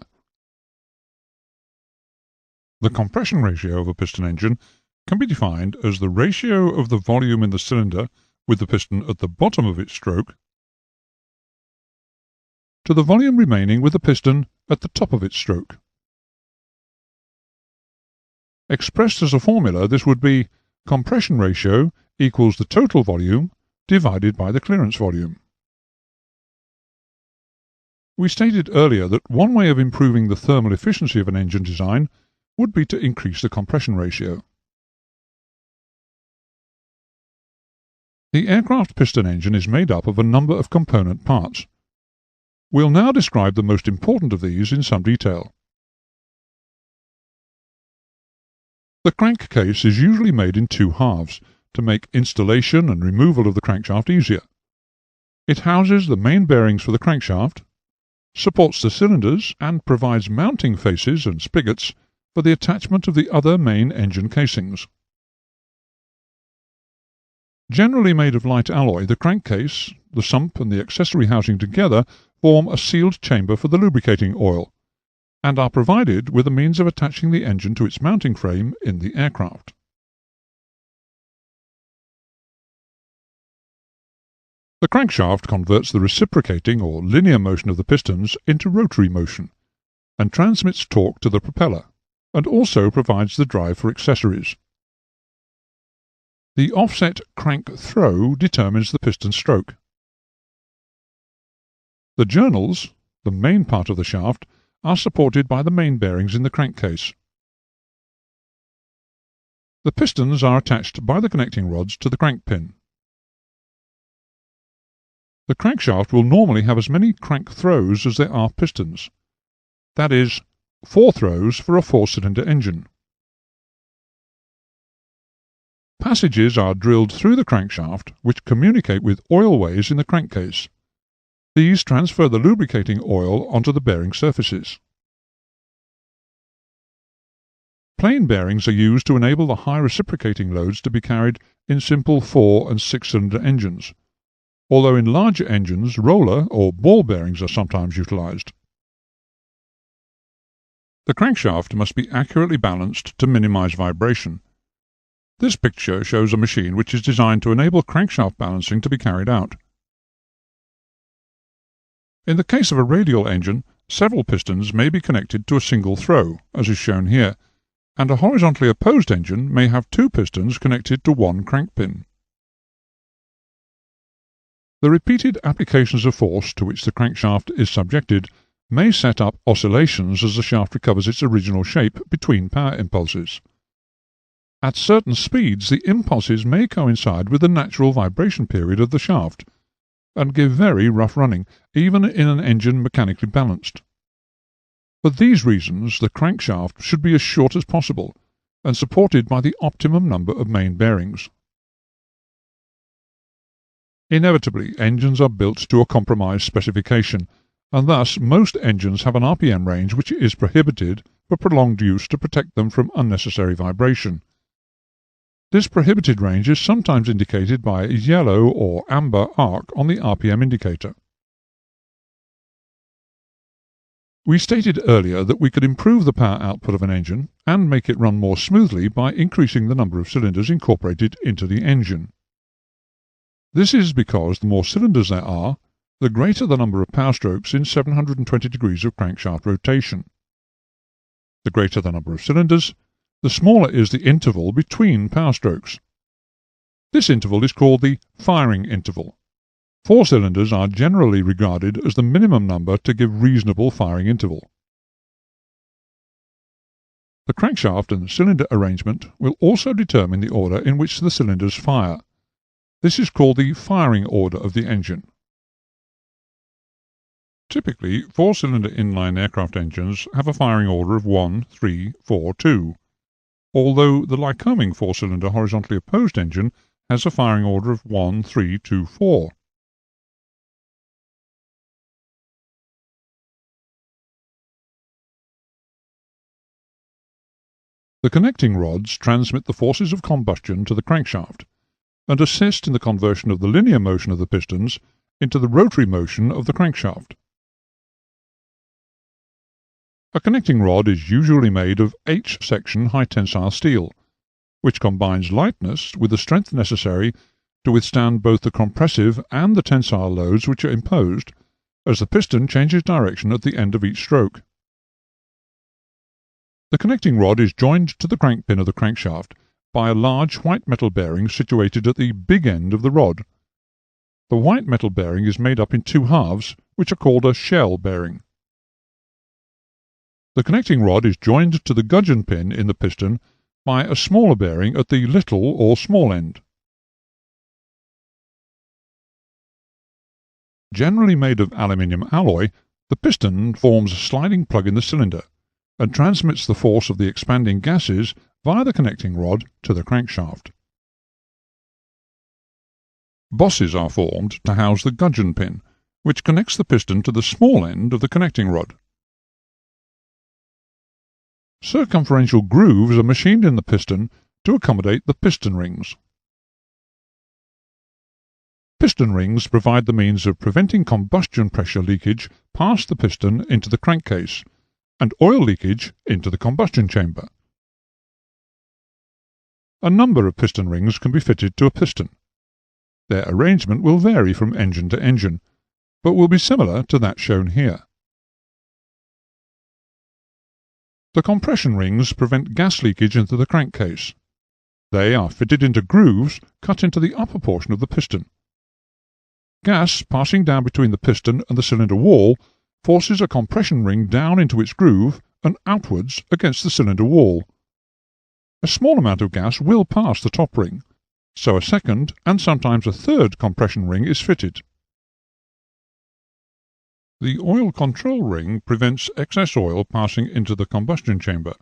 The compression ratio of a piston engine can be defined as the ratio of the volume in the cylinder with the piston at the bottom of its stroke to the volume remaining with the piston at the top of its stroke. Expressed as a formula, this would be compression ratio equals the total volume divided by the clearance volume. We stated earlier that one way of improving the thermal efficiency of an engine design would be to increase the compression ratio. The aircraft piston engine is made up of a number of component parts. We'll now describe the most important of these in some detail. The crankcase is usually made in two halves to make installation and removal of the crankshaft easier. It houses the main bearings for the crankshaft, supports the cylinders, and provides mounting faces and spigots for the attachment of the other main engine casings. Generally made of light alloy, the crankcase, the sump and the accessory housing together form a sealed chamber for the lubricating oil, and are provided with a means of attaching the engine to its mounting frame in the aircraft. The crankshaft converts the reciprocating or linear motion of the pistons into rotary motion, and transmits torque to the propeller, and also provides the drive for accessories. The offset crank throw determines the piston stroke. The journals, the main part of the shaft, are supported by the main bearings in the crankcase. The pistons are attached by the connecting rods to the crank pin. The crankshaft will normally have as many crank throws as there are pistons. That is, 4 throws for a 4-cylinder engine. Passages are drilled through the crankshaft which communicate with oil ways in the crankcase. These transfer the lubricating oil onto the bearing surfaces. Plain bearings are used to enable the high reciprocating loads to be carried in simple 4- and 6-cylinder engines, although in larger engines roller or ball bearings are sometimes utilized. The crankshaft must be accurately balanced to minimize vibration. This picture shows a machine which is designed to enable crankshaft balancing to be carried out. In the case of a radial engine, several pistons may be connected to a single throw, as is shown here, and a horizontally opposed engine may have 2 pistons connected to one crank pin. The repeated applications of force to which the crankshaft is subjected may set up oscillations as the shaft recovers its original shape between power impulses. At certain speeds, the impulses may coincide with the natural vibration period of the shaft, and give very rough running, even in an engine mechanically balanced. For these reasons, the crankshaft should be as short as possible, and supported by the optimum number of main bearings. Inevitably, engines are built to a compromised specification, and thus most engines have an RPM range which is prohibited for prolonged use to protect them from unnecessary vibration. This prohibited range is sometimes indicated by a yellow or amber arc on the RPM indicator. We stated earlier that we could improve the power output of an engine and make it run more smoothly by increasing the number of cylinders incorporated into the engine. This is because the more cylinders there are, the greater the number of power strokes in 720 degrees of crankshaft rotation. The greater the number of cylinders, the smaller is the interval between power strokes. This interval is called the firing interval. 4 cylinders are generally regarded as the minimum number to give reasonable firing interval. The crankshaft and cylinder arrangement will also determine the order in which the cylinders fire. This is called the firing order of the engine. Typically, 4-cylinder inline aircraft engines have a firing order of 1, 3, 4, 2, although the Lycoming 4-cylinder horizontally opposed engine has a firing order of 1, 3, 2, 4. The connecting rods transmit the forces of combustion to the crankshaft and assist in the conversion of the linear motion of the pistons into the rotary motion of the crankshaft. A connecting rod is usually made of H-section high-tensile steel, which combines lightness with the strength necessary to withstand both the compressive and the tensile loads which are imposed as the piston changes direction at the end of each stroke. The connecting rod is joined to the crankpin of the crankshaft by a large white metal bearing situated at the big end of the rod. The white metal bearing is made up in 2 halves, which are called a shell bearing. The connecting rod is joined to the gudgeon pin in the piston by a smaller bearing at the little or small end. Generally made of aluminium alloy, the piston forms a sliding plug in the cylinder and transmits the force of the expanding gases via the connecting rod to the crankshaft. Bosses are formed to house the gudgeon pin, which connects the piston to the small end of the connecting rod. Circumferential grooves are machined in the piston to accommodate the piston rings. Piston rings provide the means of preventing combustion pressure leakage past the piston into the crankcase, and oil leakage into the combustion chamber. A number of piston rings can be fitted to a piston. Their arrangement will vary from engine to engine, but will be similar to that shown here. The compression rings prevent gas leakage into the crankcase. They are fitted into grooves cut into the upper portion of the piston. Gas passing down between the piston and the cylinder wall forces a compression ring down into its groove and outwards against the cylinder wall. A small amount of gas will pass the top ring, so a second and sometimes a third compression ring is fitted. The oil control ring prevents excess oil passing into the combustion chamber,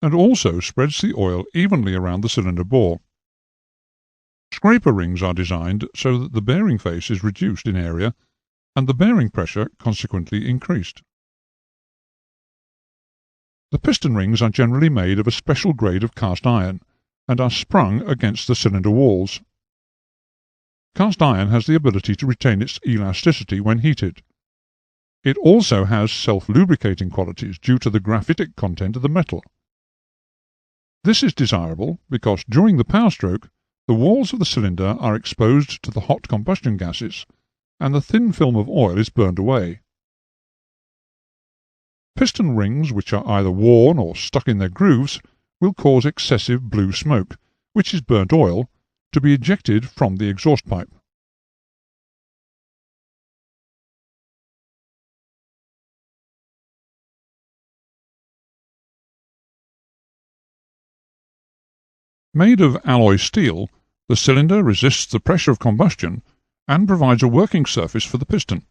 and also spreads the oil evenly around the cylinder bore. Scraper rings are designed so that the bearing face is reduced in area and the bearing pressure consequently increased. The piston rings are generally made of a special grade of cast iron and are sprung against the cylinder walls. Cast iron has the ability to retain its elasticity when heated. It also has self-lubricating qualities due to the graphitic content of the metal. This is desirable because during the power stroke, the walls of the cylinder are exposed to the hot combustion gases, and the thin film of oil is burned away. Piston rings which are either worn or stuck in their grooves will cause excessive blue smoke, which is burnt oil, to be ejected from the exhaust pipe. Made of alloy steel, the cylinder resists the pressure of combustion and provides a working surface for the piston.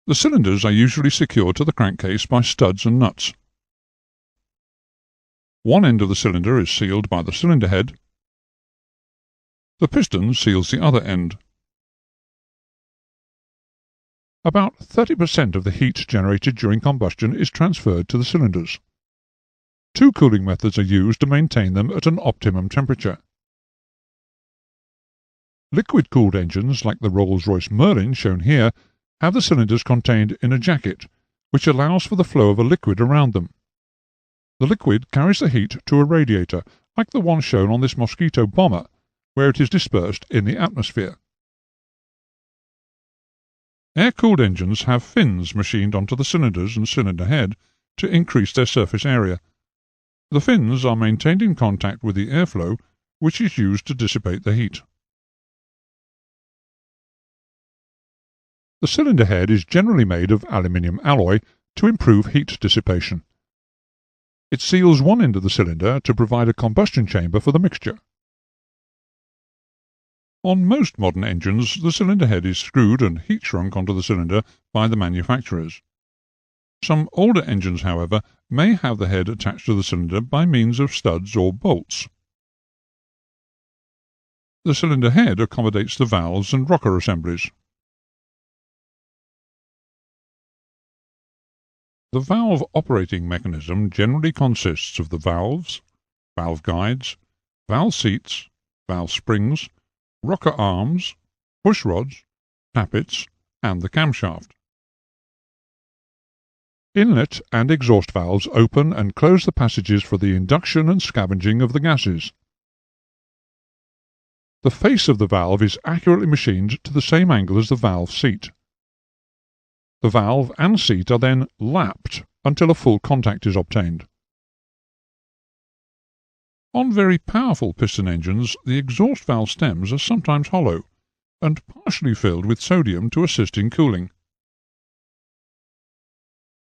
The cylinders are usually secured to the crankcase by studs and nuts. One end of the cylinder is sealed by the cylinder head. The piston seals the other end. About 30% of the heat generated during combustion is transferred to the cylinders. Two cooling methods are used to maintain them at an optimum temperature. Liquid-cooled engines, like the Rolls-Royce Merlin shown here, have the cylinders contained in a jacket, which allows for the flow of a liquid around them. The liquid carries the heat to a radiator, like the one shown on this Mosquito bomber, where it is dispersed in the atmosphere. Air-cooled engines have fins machined onto the cylinders and cylinder head to increase their surface area. The fins are maintained in contact with the airflow, which is used to dissipate the heat. The cylinder head is generally made of aluminium alloy to improve heat dissipation. It seals one end of the cylinder to provide a combustion chamber for the mixture. On most modern engines, the cylinder head is screwed and heat shrunk onto the cylinder by the manufacturers. Some older engines, however, may have the head attached to the cylinder by means of studs or bolts. The cylinder head accommodates the valves and rocker assemblies. The valve operating mechanism generally consists of the valves, valve guides, valve seats, valve springs, rocker arms, push rods, tappets, and the camshaft. Inlet and exhaust valves open and close the passages for the induction and scavenging of the gases. The face of the valve is accurately machined to the same angle as the valve seat. The valve and seat are then lapped until a full contact is obtained. On very powerful piston engines, the exhaust valve stems are sometimes hollow and partially filled with sodium to assist in cooling.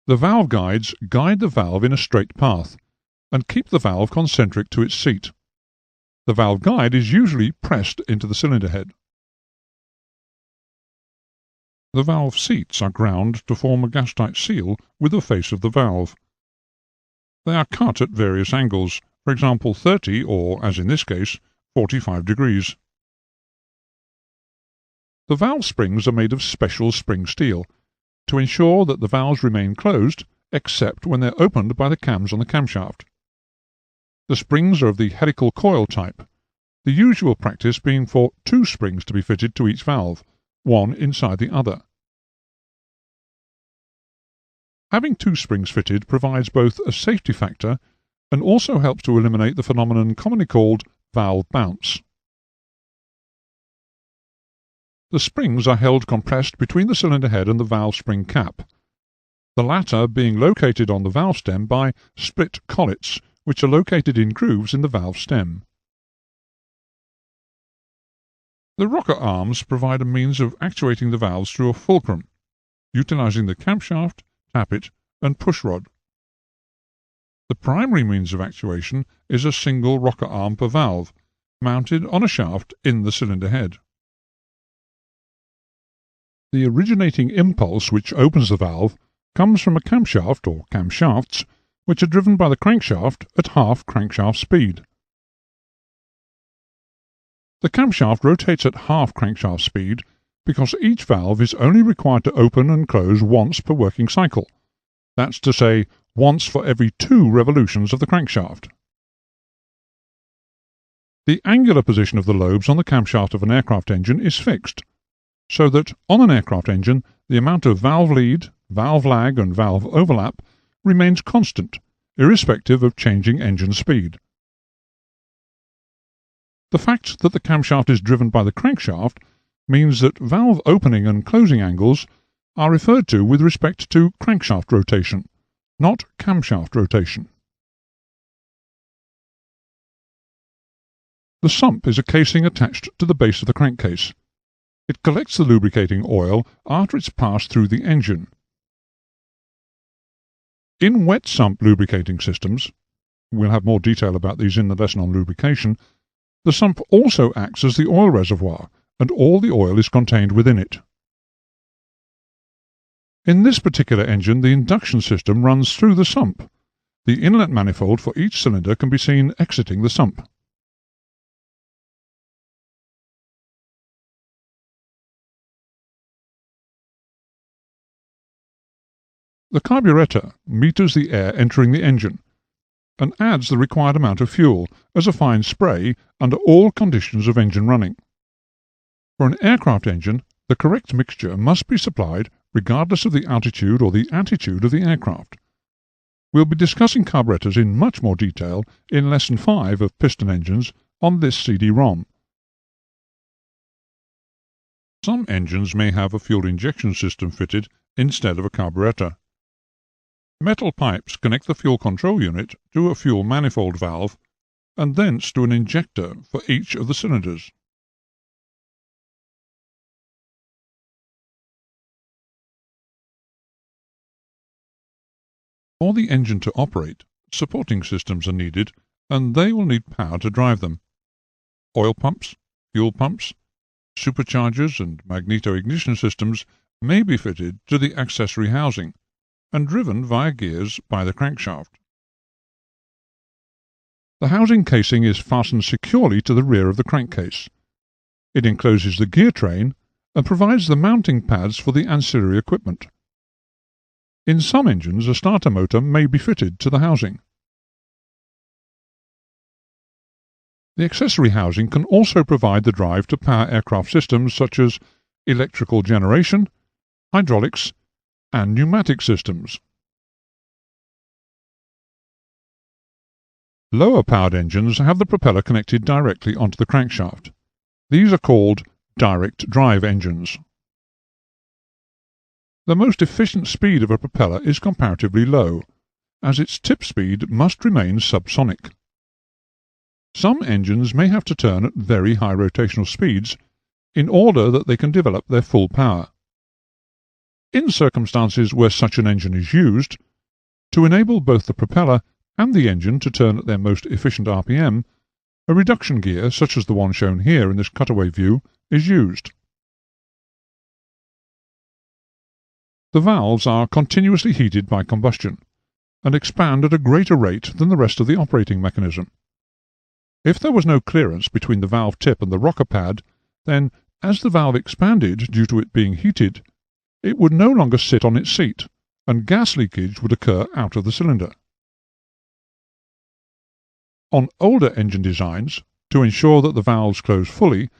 The valve guides guide the valve in a straight path and keep the valve concentric to its seat. The valve guide is usually pressed into the cylinder head. The valve seats are ground to form a gas-tight seal with the face of the valve. They are cut at various angles, for example 30 or, as in this case, 45 degrees. The valve springs are made of special spring steel to ensure that the valves remain closed except when they are opened by the cams on the camshaft. The springs are of the helical coil type, the usual practice being for 2 springs to be fitted to each valve, one inside the other. Having 2 springs fitted provides both a safety factor and also helps to eliminate the phenomenon commonly called valve bounce. The springs are held compressed between the cylinder head and the valve spring cap, the latter being located on the valve stem by split collets, which are located in grooves in the valve stem. The rocker arms provide a means of actuating the valves through a fulcrum, utilizing the camshaft, tappet, and push rod. The primary means of actuation is a single rocker arm per valve, mounted on a shaft in the cylinder head. The originating impulse which opens the valve comes from a camshaft or camshafts, which are driven by the crankshaft at half crankshaft speed. The camshaft rotates at half crankshaft speed because each valve is only required to open and close once per working cycle. That's to say, once for every 2 revolutions of the crankshaft. The angular position of the lobes on the camshaft of an aircraft engine is fixed, so that on an aircraft engine the amount of valve lead, valve lag and valve overlap remains constant, irrespective of changing engine speed. The fact that the camshaft is driven by the crankshaft means that valve opening and closing angles are referred to with respect to crankshaft rotation, not camshaft rotation. The sump is a casing attached to the base of the crankcase. It collects the lubricating oil after it's passed through the engine. In wet sump lubricating systems, we'll have more detail about these in the lesson on lubrication, the sump also acts as the oil reservoir, and all the oil is contained within it. In this particular engine, the induction system runs through the sump. The inlet manifold for each cylinder can be seen exiting the sump. The carburetor meters the air entering the engine and adds the required amount of fuel as a fine spray under all conditions of engine running. For an aircraft engine, the correct mixture must be supplied regardless of the altitude or the attitude of the aircraft. We'll be discussing carburetors in much more detail in Lesson 5 of piston engines on this CD-ROM. Some engines may have a fuel injection system fitted instead of a carburetor. Metal pipes connect the fuel control unit to a fuel manifold valve and thence to an injector for each of the cylinders. For the engine to operate, supporting systems are needed, and they will need power to drive them. Oil pumps, fuel pumps, superchargers and magneto-ignition systems may be fitted to the accessory housing and driven via gears by the crankshaft. The housing casing is fastened securely to the rear of the crankcase. It encloses the gear train and provides the mounting pads for the ancillary equipment. In some engines, a starter motor may be fitted to the housing. The accessory housing can also provide the drive to power aircraft systems such as electrical generation, hydraulics, and pneumatic systems. Lower-powered engines have the propeller connected directly onto the crankshaft. These are called direct drive engines. The most efficient speed of a propeller is comparatively low, as its tip speed must remain subsonic. Some engines may have to turn at very high rotational speeds in order that they can develop their full power. In circumstances where such an engine is used, to enable both the propeller and the engine to turn at their most efficient RPM, a reduction gear, such as the one shown here in this cutaway view, is used. The valves are continuously heated by combustion and expand at a greater rate than the rest of the operating mechanism. If there was no clearance between the valve tip and the rocker pad, then, as the valve expanded due to it being heated, it would no longer sit on its seat, and gas leakage would occur out of the cylinder. On older engine designs, to ensure that the valves close fully,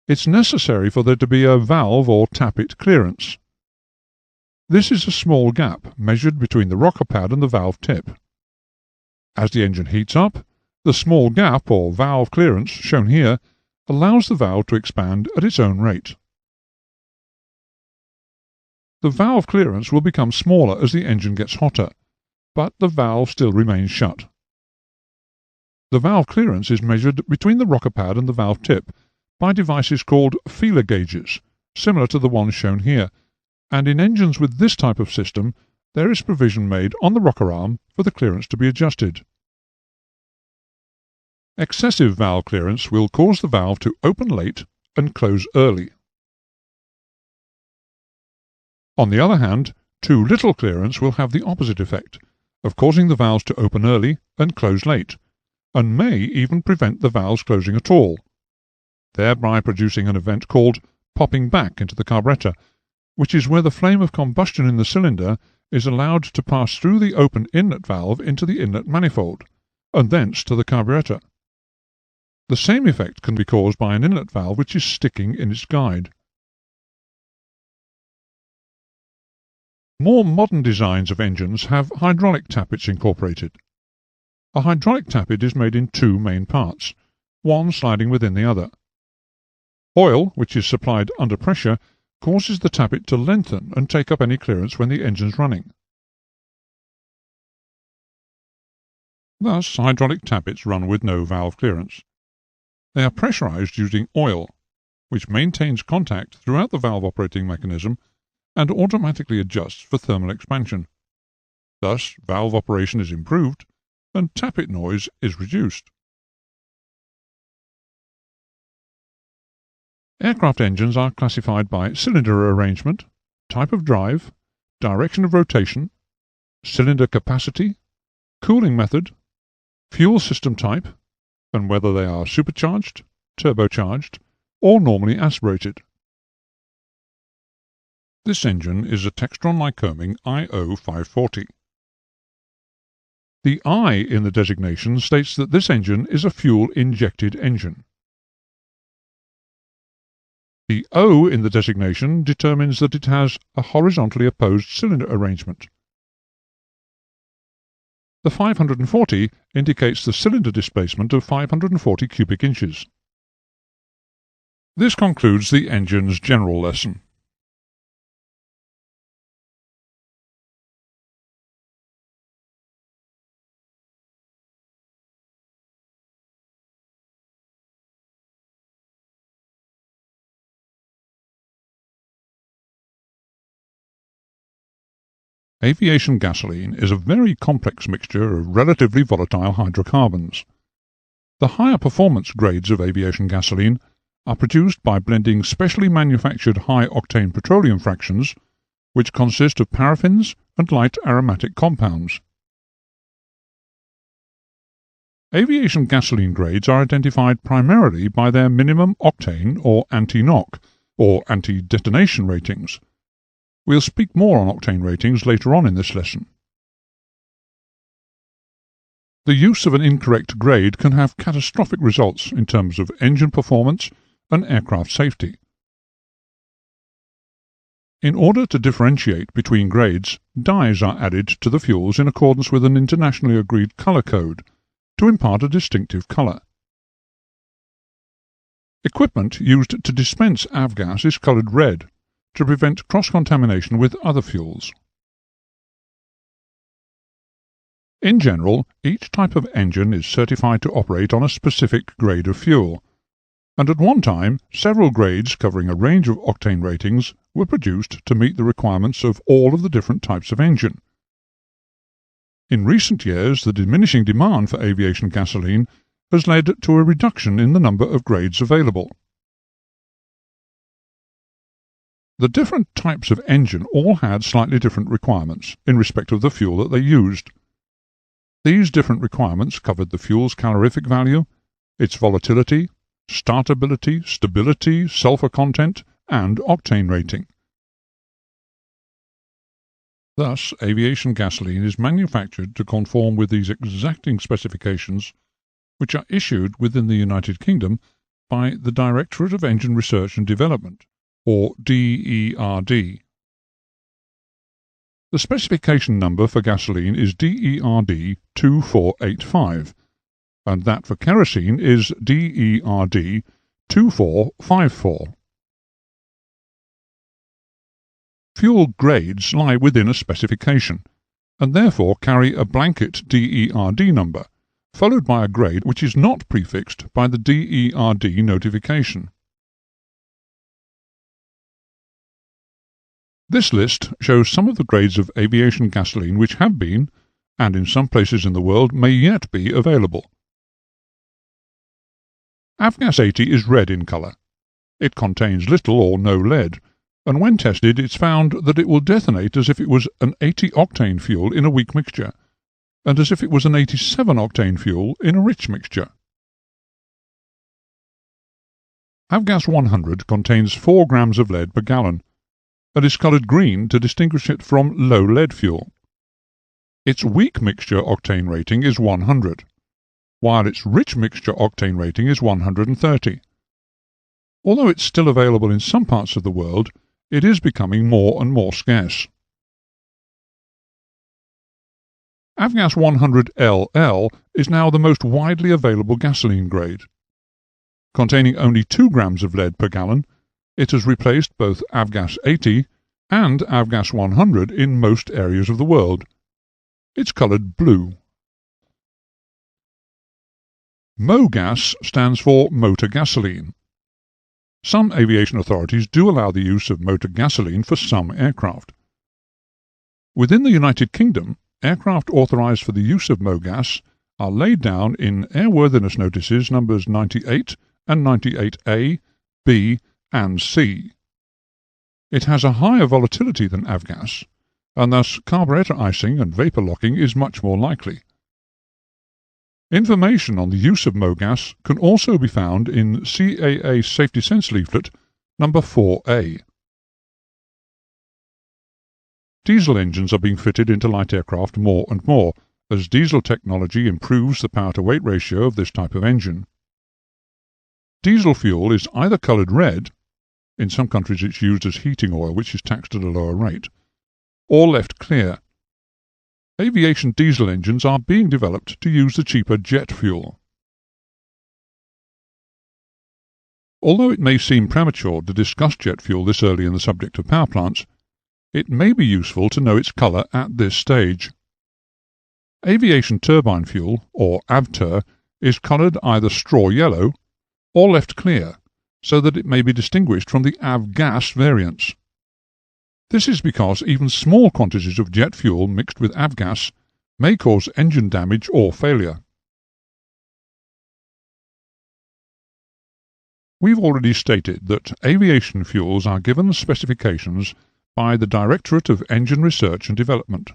it's necessary for there to be a valve or tappet clearance. This is a small gap measured between the rocker pad and the valve tip. As the engine heats up, the small gap or valve clearance shown here allows the valve to expand at its own rate. The valve clearance will become smaller as the engine gets hotter, but the valve still remains shut. The valve clearance is measured between the rocker pad and the valve tip by devices called feeler gauges, similar to the ones shown here, and in engines with this type of system there is provision made on the rocker arm for the clearance to be adjusted. Excessive valve clearance will cause the valve to open late and close early. On the other hand, too little clearance will have the opposite effect of causing the valves to open early and close late, and may even prevent the valves closing at all, thereby producing an event called popping back into the carburetor, which is where the flame of combustion in the cylinder is allowed to pass through the open inlet valve into the inlet manifold, and thence to the carburetor. The same effect can be caused by an inlet valve which is sticking in its guide. More modern designs of engines have hydraulic tappets incorporated. A hydraulic tappet is made in two main parts, one sliding within the other. Oil, which is supplied under pressure, causes the tappet to lengthen and take up any clearance when the engine is running. Thus, hydraulic tappets run with no valve clearance. They are pressurized using oil, which maintains contact throughout the valve operating mechanism and automatically adjusts for thermal expansion. Thus, valve operation is improved and tappet noise is reduced. Aircraft engines are classified by cylinder arrangement, type of drive, direction of rotation, cylinder capacity, cooling method, fuel system type, and whether they are supercharged, turbocharged, or normally aspirated. This engine is a Textron-Lycoming IO540. The I in the designation states that this engine is a fuel-injected engine. The O in the designation determines that it has a horizontally opposed cylinder arrangement. The 540 indicates the cylinder displacement of 540 cubic inches. This concludes the engine's general lesson. Aviation gasoline is a very complex mixture of relatively volatile hydrocarbons. The higher performance grades of aviation gasoline are produced by blending specially manufactured high-octane petroleum fractions, which consist of paraffins and light aromatic compounds. Aviation gasoline grades are identified primarily by their minimum octane or anti-knock or anti-detonation ratings. We'll speak more on octane ratings later on in this lesson. The use of an incorrect grade can have catastrophic results in terms of engine performance and aircraft safety. In order to differentiate between grades, dyes are added to the fuels in accordance with an internationally agreed colour code to impart a distinctive colour. Equipment used to dispense avgas is coloured red to prevent cross-contamination with other fuels. In general, each type of engine is certified to operate on a specific grade of fuel, and at one time several grades covering a range of octane ratings were produced to meet the requirements of all of the different types of engine. In recent years, the diminishing demand for aviation gasoline has led to a reduction in the number of grades available. The different types of engine all had slightly different requirements in respect of the fuel that they used. These different requirements covered the fuel's calorific value, its volatility, startability, stability, sulfur content, and octane rating. Thus, aviation gasoline is manufactured to conform with these exacting specifications, which are issued within the United Kingdom by the Directorate of Engine Research and Development, or DERD. The specification number for gasoline is DERD 2485, and that for kerosene is DERD 2454. Fuel grades lie within a specification, and therefore carry a blanket DERD number, followed by a grade which is not prefixed by the DERD notification. This list shows some of the grades of aviation gasoline which have been, and in some places in the world may yet be, available. Avgas 80 is red in colour. It contains little or no lead, and when tested it's found that it will detonate as if it was an 80-octane fuel in a weak mixture, and as if it was an 87-octane fuel in a rich mixture. Avgas 100 contains 4 grams of lead per gallon, and is coloured green to distinguish it from low-lead fuel. Its weak mixture octane rating is 100, while its rich mixture octane rating is 130. Although it's still available in some parts of the world, it is becoming more and more scarce. Avgas 100LL is now the most widely available gasoline grade. Containing only 2 grams of lead per gallon, it has replaced both Avgas 80 and Avgas 100 in most areas of the world. It's coloured blue. MoGas stands for motor gasoline. Some aviation authorities do allow the use of motor gasoline for some aircraft. Within the United Kingdom, aircraft authorised for the use of MoGas are laid down in airworthiness notices numbers 98 and 98A, B, and C. It has a higher volatility than avgas, and thus carburetor icing and vapour locking is much more likely. Information on the use of MoGas can also be found in CAA Safety Sense Leaflet number 4A. Diesel engines are being fitted into light aircraft more and more, as diesel technology improves the power-to-weight ratio of this type of engine. Diesel fuel is either coloured red, in some countries it's used as heating oil which is taxed at a lower rate, or left clear. Aviation diesel engines are being developed to use the cheaper jet fuel. Although it may seem premature to discuss jet fuel this early in the subject of power plants, it may be useful to know its colour at this stage. Aviation turbine fuel, or AVTUR, is coloured either straw yellow or left clear, so that it may be distinguished from the avgas variants. This is because even small quantities of jet fuel mixed with avgas may cause engine damage or failure. We've already stated that aviation fuels are given specifications by the Directorate of Engine Research and Development.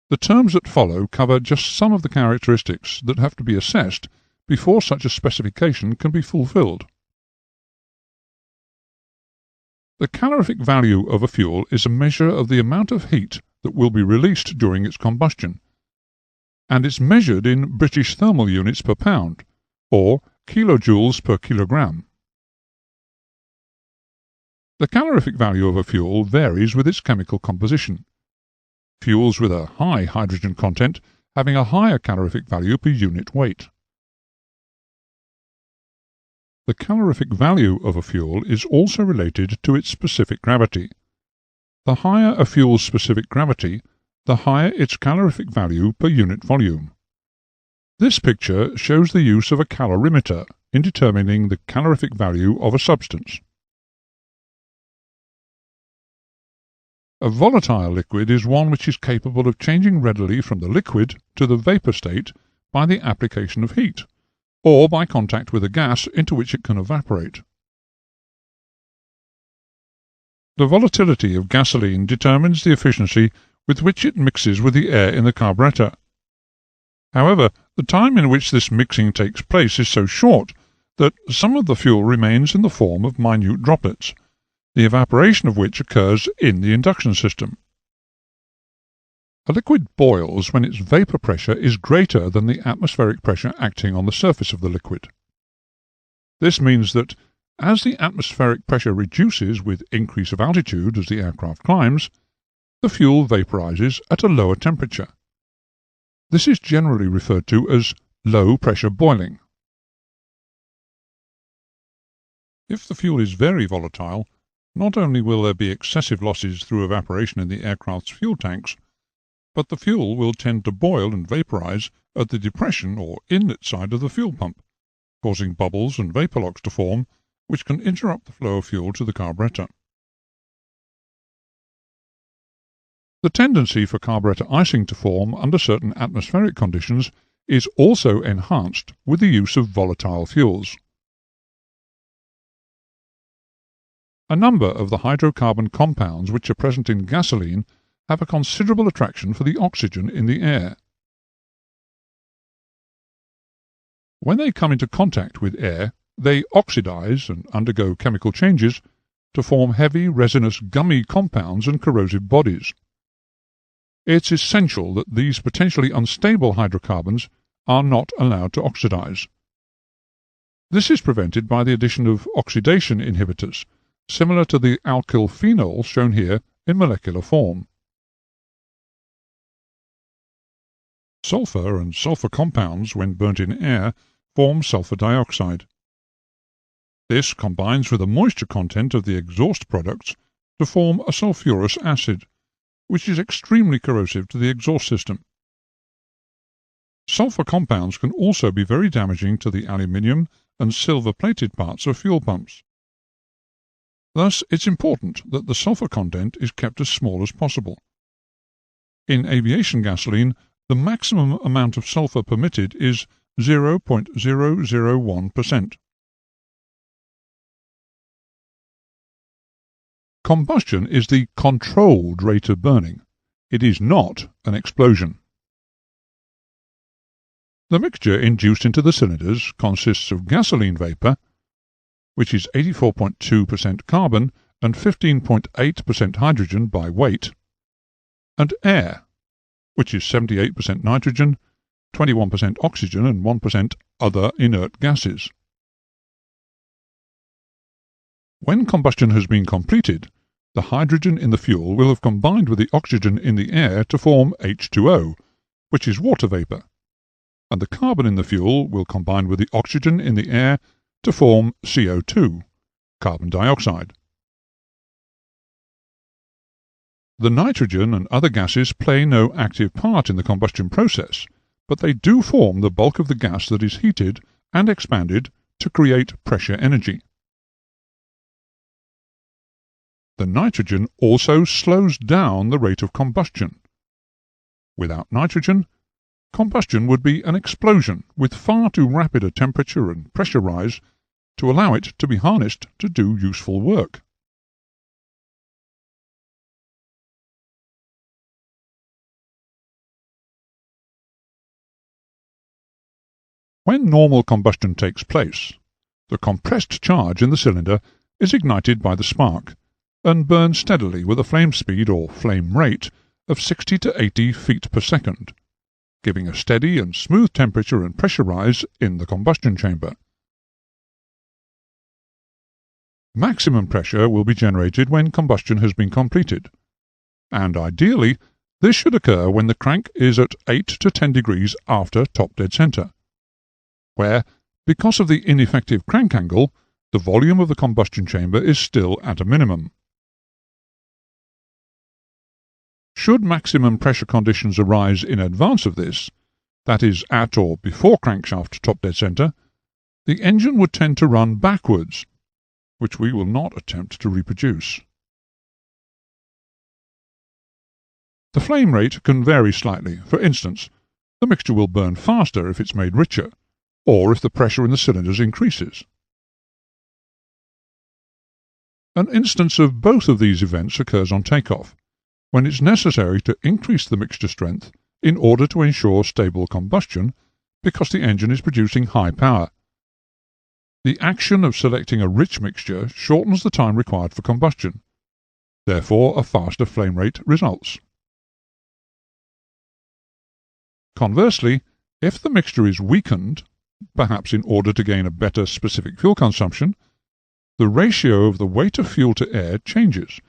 The terms that follow cover just some of the characteristics that have to be assessed before such a specification can be fulfilled. The calorific value of a fuel is a measure of the amount of heat that will be released during its combustion, and it's measured in British thermal units per pound, or kilojoules per kilogram. The calorific value of a fuel varies with its chemical composition. Fuels with a high hydrogen content having a higher calorific value per unit weight. The calorific value of a fuel is also related to its specific gravity. The higher a fuel's specific gravity, the higher its calorific value per unit volume. This picture shows the use of a calorimeter in determining the calorific value of a substance. A volatile liquid is one which is capable of changing readily from the liquid to the vapour state by the application of heat, or by contact with a gas into which it can evaporate. The volatility of gasoline determines the efficiency with which it mixes with the air in the carburetor. However, the time in which this mixing takes place is so short that some of the fuel remains in the form of minute droplets, the evaporation of which occurs in the induction system. A liquid boils when its vapour pressure is greater than the atmospheric pressure acting on the surface of the liquid. This means that as the atmospheric pressure reduces with increase of altitude as the aircraft climbs, the fuel vaporizes at a lower temperature. This is generally referred to as low-pressure boiling. If the fuel is very volatile, not only will there be excessive losses through evaporation in the aircraft's fuel tanks, but the fuel will tend to boil and vaporize at the depression or inlet side of the fuel pump, causing bubbles and vapor locks to form, which can interrupt the flow of fuel to the carburetor. The tendency for carburetor icing to form under certain atmospheric conditions is also enhanced with the use of volatile fuels. A number of the hydrocarbon compounds which are present in gasoline have a considerable attraction for the oxygen in the air. When they come into contact with air, they oxidize and undergo chemical changes to form heavy, resinous, gummy compounds and corrosive bodies. It's essential that these potentially unstable hydrocarbons are not allowed to oxidize. This is prevented by the addition of oxidation inhibitors, similar to the alkyl phenol shown here in molecular form. Sulfur and sulfur compounds, when burnt in air, form sulfur dioxide. This combines with the moisture content of the exhaust products to form a sulfurous acid, which is extremely corrosive to the exhaust system. Sulfur compounds can also be very damaging to the aluminium and silver-plated parts of fuel pumps. Thus, it's important that the sulfur content is kept as small as possible. In aviation gasoline, the maximum amount of sulfur permitted is 0.001%. Combustion is the controlled rate of burning. It is not an explosion. The mixture induced into the cylinders consists of gasoline vapour, which is 84.2% carbon and 15.8% hydrogen by weight, and air, which is 78% nitrogen, 21% oxygen and 1% other inert gases. When combustion has been completed, the hydrogen in the fuel will have combined with the oxygen in the air to form H2O, which is water vapour, and the carbon in the fuel will combine with the oxygen in the air to form CO2, carbon dioxide. The nitrogen and other gases play no active part in the combustion process, but they do form the bulk of the gas that is heated and expanded to create pressure energy. The nitrogen also slows down the rate of combustion. Without nitrogen, combustion would be an explosion with far too rapid a temperature and pressure rise to allow it to be harnessed to do useful work. When normal combustion takes place, the compressed charge in the cylinder is ignited by the spark and burns steadily with a flame speed or flame rate of 60 to 80 feet per second, giving a steady and smooth temperature and pressure rise in the combustion chamber. Maximum pressure will be generated when combustion has been completed, and ideally this should occur when the crank is at 8 to 10 degrees after top dead center, where, because of the ineffective crank angle, the volume of the combustion chamber is still at a minimum. Should maximum pressure conditions arise in advance of this, that is, at or before crankshaft top dead center, the engine would tend to run backwards, which we will not attempt to reproduce. The flame rate can vary slightly. For instance, the mixture will burn faster if it's made richer, or if the pressure in the cylinders increases. An instance of both of these events occurs on takeoff, when it's necessary to increase the mixture strength in order to ensure stable combustion because the engine is producing high power. The action of selecting a rich mixture shortens the time required for combustion. Therefore, a faster flame rate results. Conversely, if the mixture is weakened, perhaps in order to gain a better specific fuel consumption, the ratio of the weight of fuel to air changes,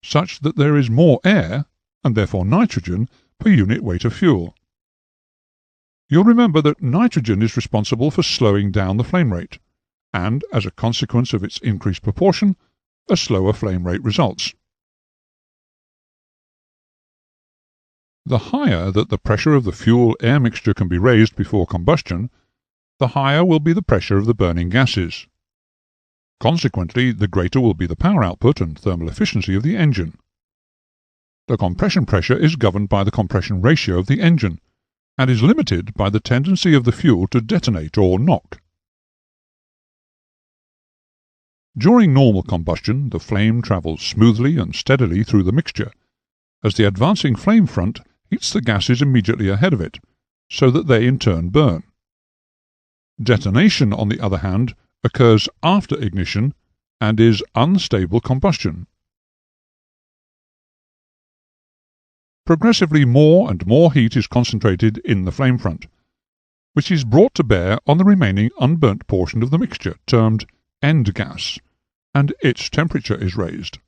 such that there is more air, and therefore nitrogen, per unit weight of fuel. You'll remember that nitrogen is responsible for slowing down the flame rate, and, as a consequence of its increased proportion, a slower flame rate results. The higher that the pressure of the fuel-air mixture can be raised before combustion, the higher will be the pressure of the burning gases. Consequently, the greater will be the power output and thermal efficiency of the engine. The compression pressure is governed by the compression ratio of the engine, and is limited by the tendency of the fuel to detonate or knock. During normal combustion, the flame travels smoothly and steadily through the mixture, as the advancing flame front heats the gases immediately ahead of it, so that they in turn burn. Detonation, on the other hand, occurs after ignition and is unstable combustion. Progressively more and more heat is concentrated in the flame front, which is brought to bear on the remaining unburnt portion of the mixture, termed end gas, and its temperature is raised.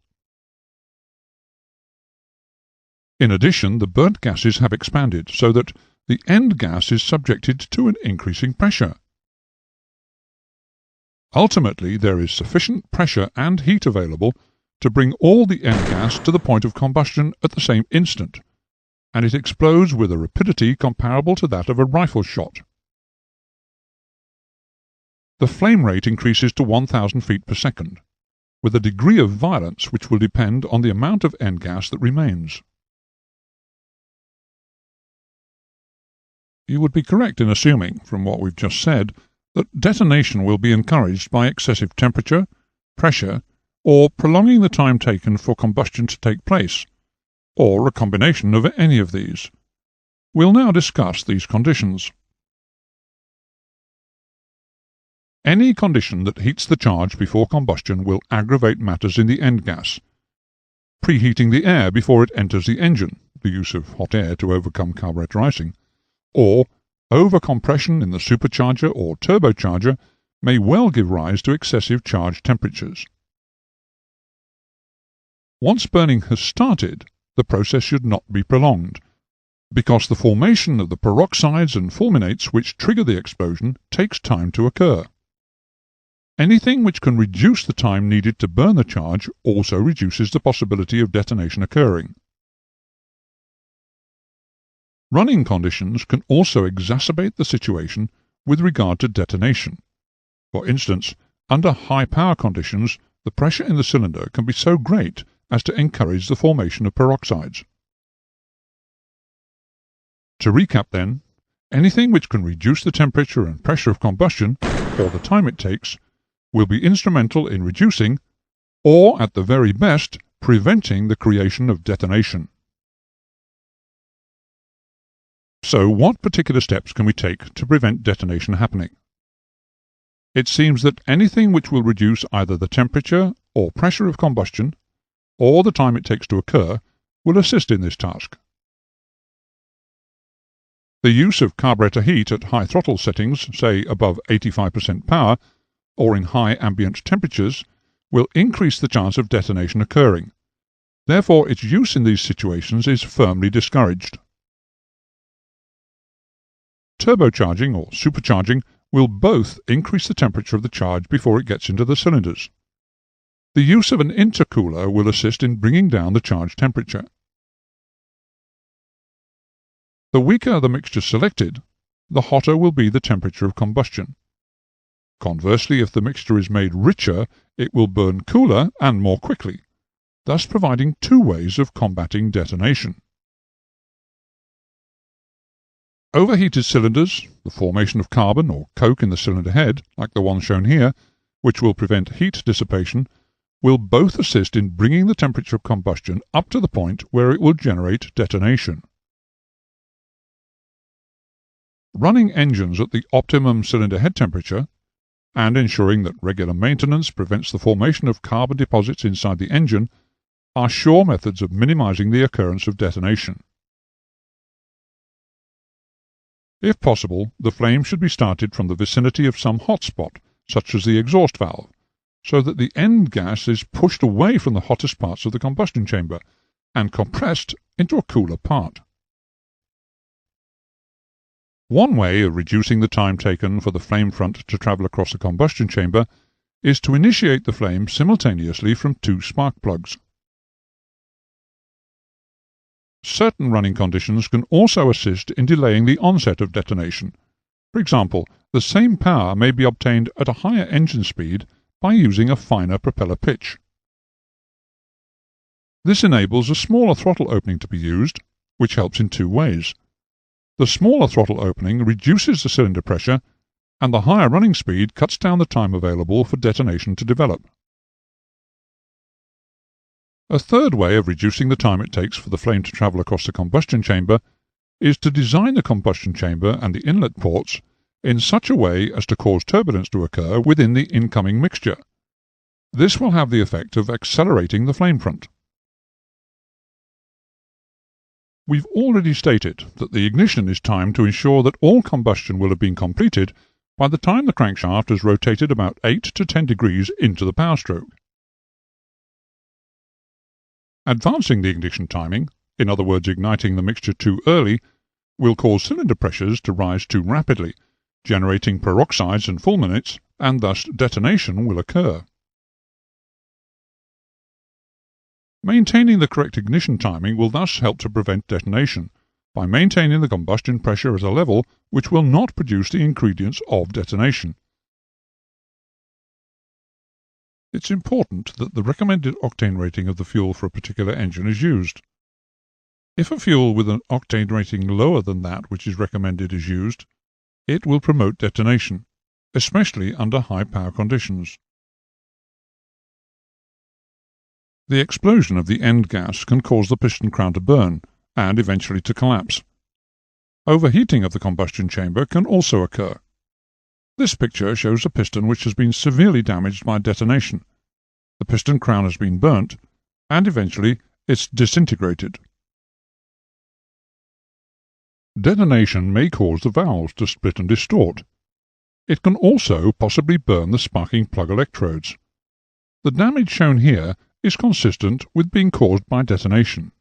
In addition, the burnt gases have expanded, so that the end gas is subjected to an increasing pressure. Ultimately, there is sufficient pressure and heat available to bring all the end gas to the point of combustion at the same instant, and it explodes with a rapidity comparable to that of a rifle shot. The flame rate increases to 1,000 feet per second, with a degree of violence which will depend on the amount of end gas that remains. You would be correct in assuming, from what we've just said, that detonation will be encouraged by excessive temperature, pressure, or prolonging the time taken for combustion to take place, or a combination of any of these. We'll now discuss these conditions. Any condition that heats the charge before combustion will aggravate matters in the end gas, preheating the air before it enters the engine, the use of hot air to overcome carburetor icing, or overcompression in the supercharger or turbocharger may well give rise to excessive charge temperatures. Once burning has started, the process should not be prolonged, because the formation of the peroxides and fulminates which trigger the explosion takes time to occur. Anything which can reduce the time needed to burn the charge also reduces the possibility of detonation occurring. Running conditions can also exacerbate the situation with regard to detonation. For instance, under high power conditions, the pressure in the cylinder can be so great as to encourage the formation of peroxides. To recap then, anything which can reduce the temperature and pressure of combustion, or the time it takes, will be instrumental in reducing, or at the very best, preventing the creation of detonation. So what particular steps can we take to prevent detonation happening? It seems that anything which will reduce either the temperature or pressure of combustion, or the time it takes to occur, will assist in this task. The use of carburetor heat at high throttle settings, say above 85% power, or in high ambient temperatures, will increase the chance of detonation occurring. Therefore, its use in these situations is firmly discouraged. Turbocharging or supercharging will both increase the temperature of the charge before it gets into the cylinders. The use of an intercooler will assist in bringing down the charge temperature. The weaker the mixture selected, the hotter will be the temperature of combustion. Conversely, if the mixture is made richer, it will burn cooler and more quickly, thus providing two ways of combating detonation. Overheated cylinders, the formation of carbon or coke in the cylinder head, like the one shown here, which will prevent heat dissipation, will both assist in bringing the temperature of combustion up to the point where it will generate detonation. Running engines at the optimum cylinder head temperature, and ensuring that regular maintenance prevents the formation of carbon deposits inside the engine, are sure methods of minimizing the occurrence of detonation. If possible, the flame should be started from the vicinity of some hot spot, such as the exhaust valve, so that the end gas is pushed away from the hottest parts of the combustion chamber and compressed into a cooler part. One way of reducing the time taken for the flame front to travel across the combustion chamber is to initiate the flame simultaneously from two spark plugs. Certain running conditions can also assist in delaying the onset of detonation. For example, the same power may be obtained at a higher engine speed by using a finer propeller pitch. This enables a smaller throttle opening to be used, which helps in two ways. The smaller throttle opening reduces the cylinder pressure, and the higher running speed cuts down the time available for detonation to develop. A third way of reducing the time it takes for the flame to travel across the combustion chamber is to design the combustion chamber and the inlet ports in such a way as to cause turbulence to occur within the incoming mixture. This will have the effect of accelerating the flame front. We've already stated that the ignition is timed to ensure that all combustion will have been completed by the time the crankshaft has rotated about 8 to 10 degrees into the power stroke. Advancing the ignition timing, in other words igniting the mixture too early, will cause cylinder pressures to rise too rapidly, generating peroxides and fulminates, and thus detonation will occur. Maintaining the correct ignition timing will thus help to prevent detonation, by maintaining the combustion pressure at a level which will not produce the ingredients of detonation. It's important that the recommended octane rating of the fuel for a particular engine is used. If a fuel with an octane rating lower than that which is recommended is used, it will promote detonation, especially under high power conditions. The explosion of the end gas can cause the piston crown to burn, and eventually to collapse. Overheating of the combustion chamber can also occur. This picture shows a piston which has been severely damaged by detonation. The piston crown has been burnt, and eventually it's disintegrated. Detonation may cause the valves to split and distort. It can also possibly burn the sparking plug electrodes. The damage shown here is consistent with being caused by detonation.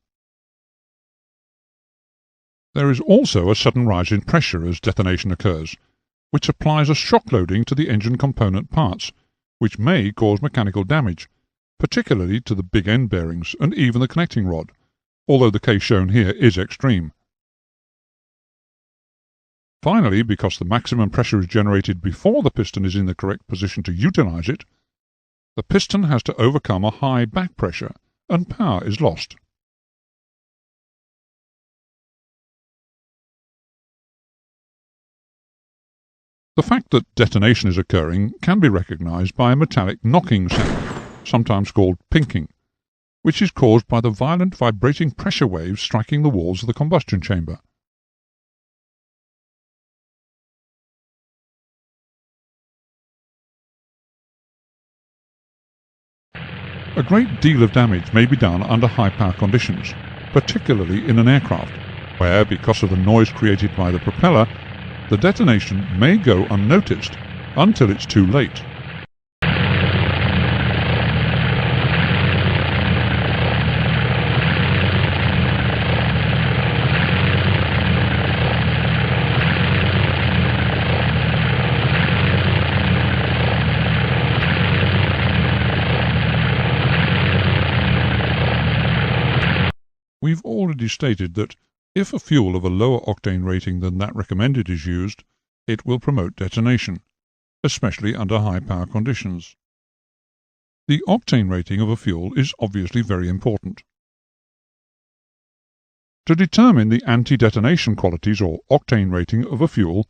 There is also a sudden rise in pressure as detonation occurs, which applies a shock loading to the engine component parts, which may cause mechanical damage, particularly to the big end bearings and even the connecting rod, although the case shown here is extreme. Finally, because the maximum pressure is generated before the piston is in the correct position to utilize it, the piston has to overcome a high back pressure and power is lost. The fact that detonation is occurring can be recognized by a metallic knocking sound, sometimes called pinking, which is caused by the violent vibrating pressure waves striking the walls of the combustion chamber. A great deal of damage may be done under high power conditions, particularly in an aircraft, where, because of the noise created by the propeller, the detonation may go unnoticed until it's too late. We've already stated that if a fuel of a lower octane rating than that recommended is used, it will promote detonation, especially under high power conditions. The octane rating of a fuel is obviously very important. To determine the anti-detonation qualities or octane rating of a fuel,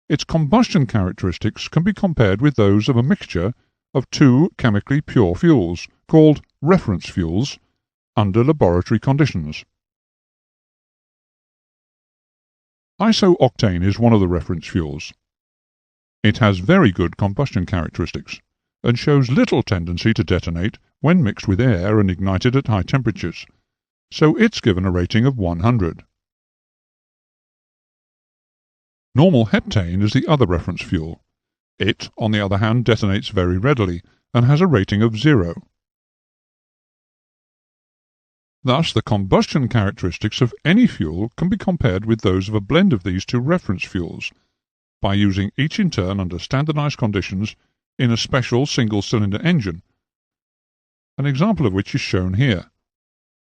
its combustion characteristics can be compared with those of a mixture of two chemically pure fuels, called reference fuels, under laboratory conditions. Isooctane is one of the reference fuels. It has very good combustion characteristics and shows little tendency to detonate when mixed with air and ignited at high temperatures, so it's given a rating of 100. Normal heptane is the other reference fuel. It, on the other hand, detonates very readily and has a rating of 0. Thus, the combustion characteristics of any fuel can be compared with those of a blend of these two reference fuels, by using each in turn under standardized conditions in a special single-cylinder engine, an example of which is shown here.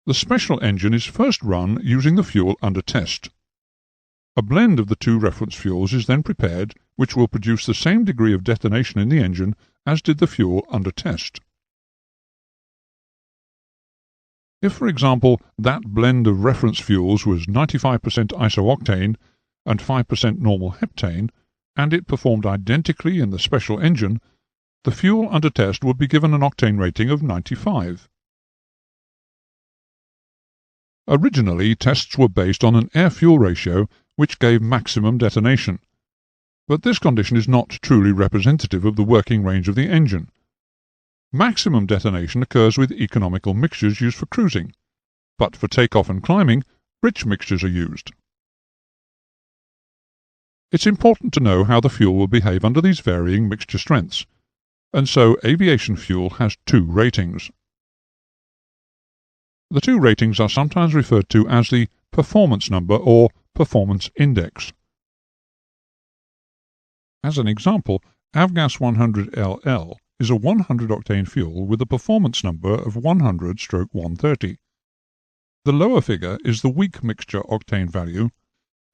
The special engine is first run using the fuel under test. A blend of the two reference fuels is then prepared, which will produce the same degree of detonation in the engine as did the fuel under test. If, for example, that blend of reference fuels was 95% isooctane and 5% normal heptane, and it performed identically in the special engine, the fuel under test would be given an octane rating of 95. Originally, tests were based on an air-fuel ratio which gave maximum detonation, but this condition is not truly representative of the working range of the engine. Maximum detonation occurs with economical mixtures used for cruising, but for takeoff and climbing, rich mixtures are used. It's important to know how the fuel will behave under these varying mixture strengths, and so aviation fuel has two ratings. The two ratings are sometimes referred to as the performance number or performance index. As an example, Avgas 100LL is a 100-octane fuel with a performance number of 100/130. The lower figure is the weak mixture octane value,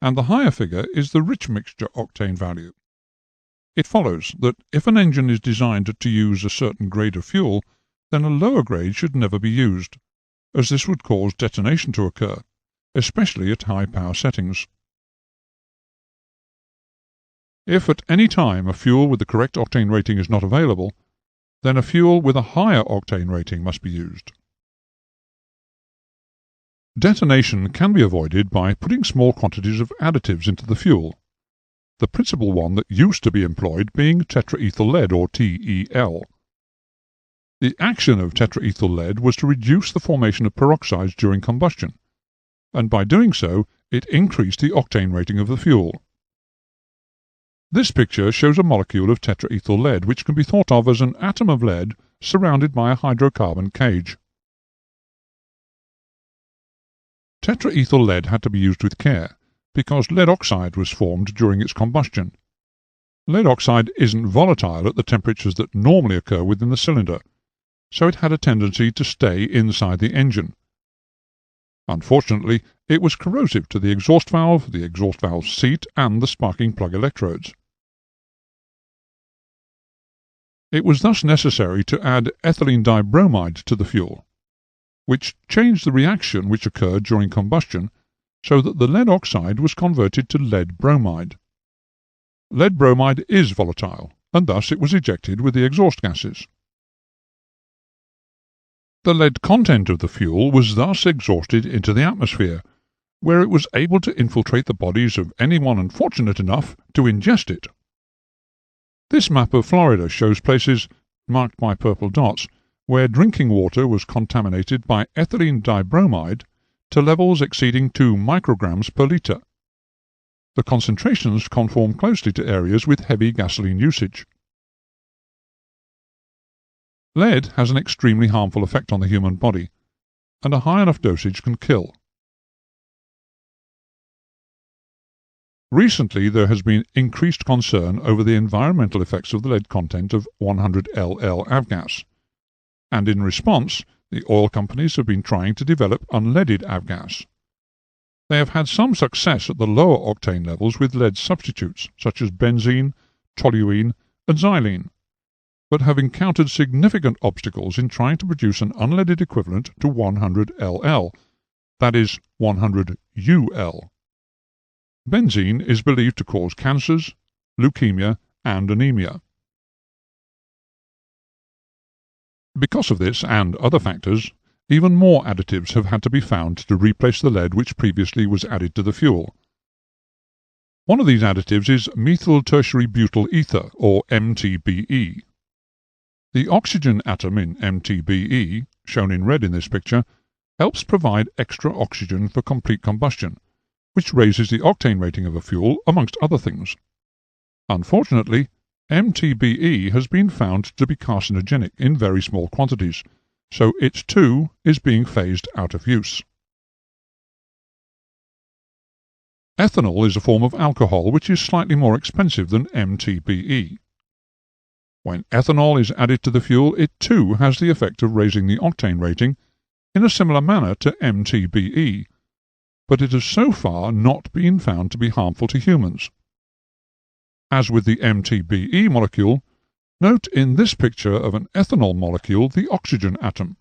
and the higher figure is the rich mixture octane value. It follows that if an engine is designed to use a certain grade of fuel, then a lower grade should never be used, as this would cause detonation to occur, especially at high power settings. If at any time a fuel with the correct octane rating is not available, then a fuel with a higher octane rating must be used. Detonation can be avoided by putting small quantities of additives into the fuel, the principal one that used to be employed being tetraethyl lead or TEL. The action of tetraethyl lead was to reduce the formation of peroxides during combustion, and by doing so, it increased the octane rating of the fuel. This picture shows a molecule of tetraethyl lead, which can be thought of as an atom of lead surrounded by a hydrocarbon cage. Tetraethyl lead had to be used with care, because lead oxide was formed during its combustion. Lead oxide isn't volatile at the temperatures that normally occur within the cylinder, so it had a tendency to stay inside the engine. Unfortunately, it was corrosive to the exhaust valve seat, and the sparking plug electrodes. It was thus necessary to add ethylene dibromide to the fuel, which changed the reaction which occurred during combustion so that the lead oxide was converted to lead bromide. Lead bromide is volatile, and thus it was ejected with the exhaust gases. The lead content of the fuel was thus exhausted into the atmosphere, where it was able to infiltrate the bodies of anyone unfortunate enough to ingest it. This map of Florida shows places, marked by purple dots, where drinking water was contaminated by ethylene dibromide to levels exceeding 2 micrograms per litre. The concentrations conform closely to areas with heavy gasoline usage. Lead has an extremely harmful effect on the human body, and a high enough dosage can kill. Recently there has been increased concern over the environmental effects of the lead content of 100LL avgas, and in response the oil companies have been trying to develop unleaded avgas. They have had some success at the lower octane levels with lead substitutes such as benzene, toluene, and xylene, but have encountered significant obstacles in trying to produce an unleaded equivalent to 100LL, that is 100UL. Benzene is believed to cause cancers, leukemia, and anemia. Because of this and other factors, even more additives have had to be found to replace the lead which previously was added to the fuel. One of these additives is methyl tertiary butyl ether, or MTBE. The oxygen atom in MTBE, shown in red in this picture, helps provide extra oxygen for complete combustion, which raises the octane rating of a fuel, amongst other things. Unfortunately, MTBE has been found to be carcinogenic in very small quantities, so it too is being phased out of use. Ethanol is a form of alcohol which is slightly more expensive than MTBE. When ethanol is added to the fuel, it too has the effect of raising the octane rating in a similar manner to MTBE, but it has so far not been found to be harmful to humans. As with the MTBE molecule, note in this picture of an ethanol molecule the oxygen atom.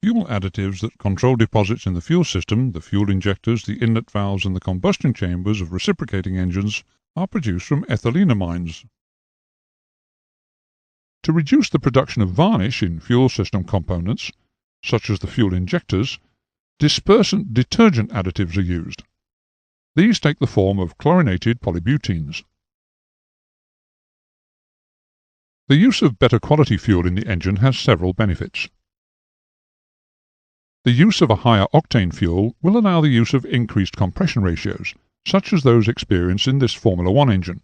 Fuel additives that control deposits in the fuel system, the fuel injectors, the inlet valves, and the combustion chambers of reciprocating engines are produced from ethylenamines. To reduce the production of varnish in fuel system components, such as the fuel injectors, dispersant detergent additives are used. These take the form of chlorinated polybutenes. The use of better quality fuel in the engine has several benefits. The use of a higher octane fuel will allow the use of increased compression ratios, such as those experienced in this Formula One engine.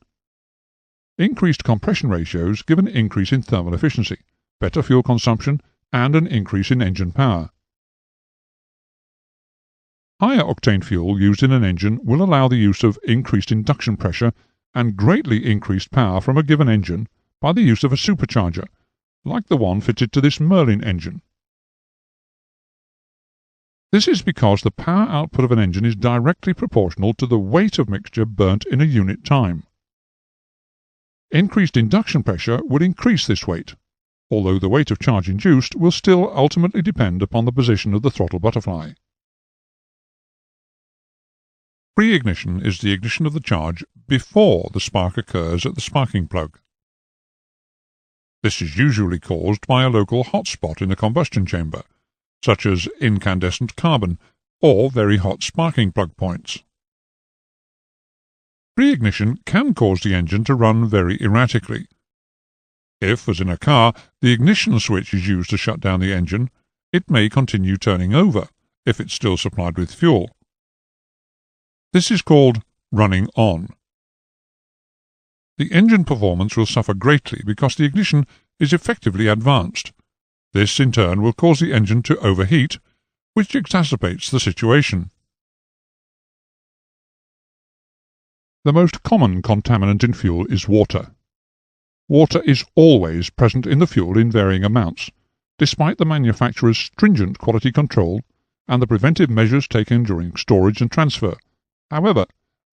Increased compression ratios give an increase in thermal efficiency, better fuel consumption, and an increase in engine power. Higher octane fuel used in an engine will allow the use of increased induction pressure and greatly increased power from a given engine by the use of a supercharger, like the one fitted to this Merlin engine. This is because the power output of an engine is directly proportional to the weight of mixture burnt in a unit time. Increased induction pressure would increase this weight, although the weight of charge induced will still ultimately depend upon the position of the throttle butterfly. Pre-ignition is the ignition of the charge before the spark occurs at the sparking plug. This is usually caused by a local hot spot in the combustion chamber, such as incandescent carbon or very hot sparking plug points. Pre-ignition can cause the engine to run very erratically. If, as in a car, the ignition switch is used to shut down the engine, it may continue turning over if it's still supplied with fuel. This is called running on. The engine performance will suffer greatly because the ignition is effectively advanced. This, in turn, will cause the engine to overheat, which exacerbates the situation. The most common contaminant in fuel is water. Water is always present in the fuel in varying amounts, despite the manufacturer's stringent quality control and the preventive measures taken during storage and transfer. However,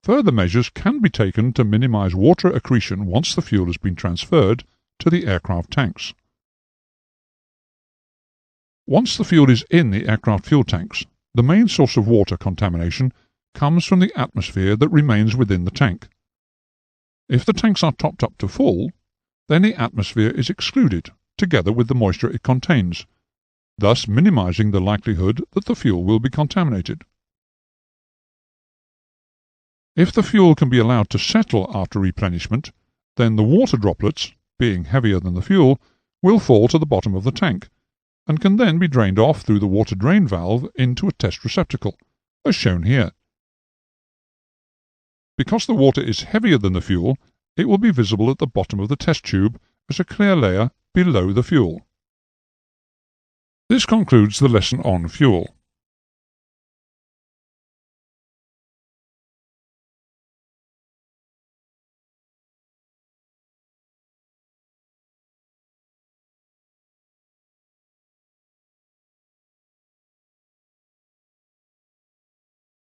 further measures can be taken to minimize water accretion once the fuel has been transferred to the aircraft tanks. Once the fuel is in the aircraft fuel tanks, the main source of water contamination comes from the atmosphere that remains within the tank. If the tanks are topped up to full, then the atmosphere is excluded, together with the moisture it contains, thus minimizing the likelihood that the fuel will be contaminated. If the fuel can be allowed to settle after replenishment, then the water droplets, being heavier than the fuel, will fall to the bottom of the tank, and can then be drained off through the water drain valve into a test receptacle, as shown here. Because the water is heavier than the fuel, it will be visible at the bottom of the test tube as a clear layer below the fuel. This concludes the lesson on fuel.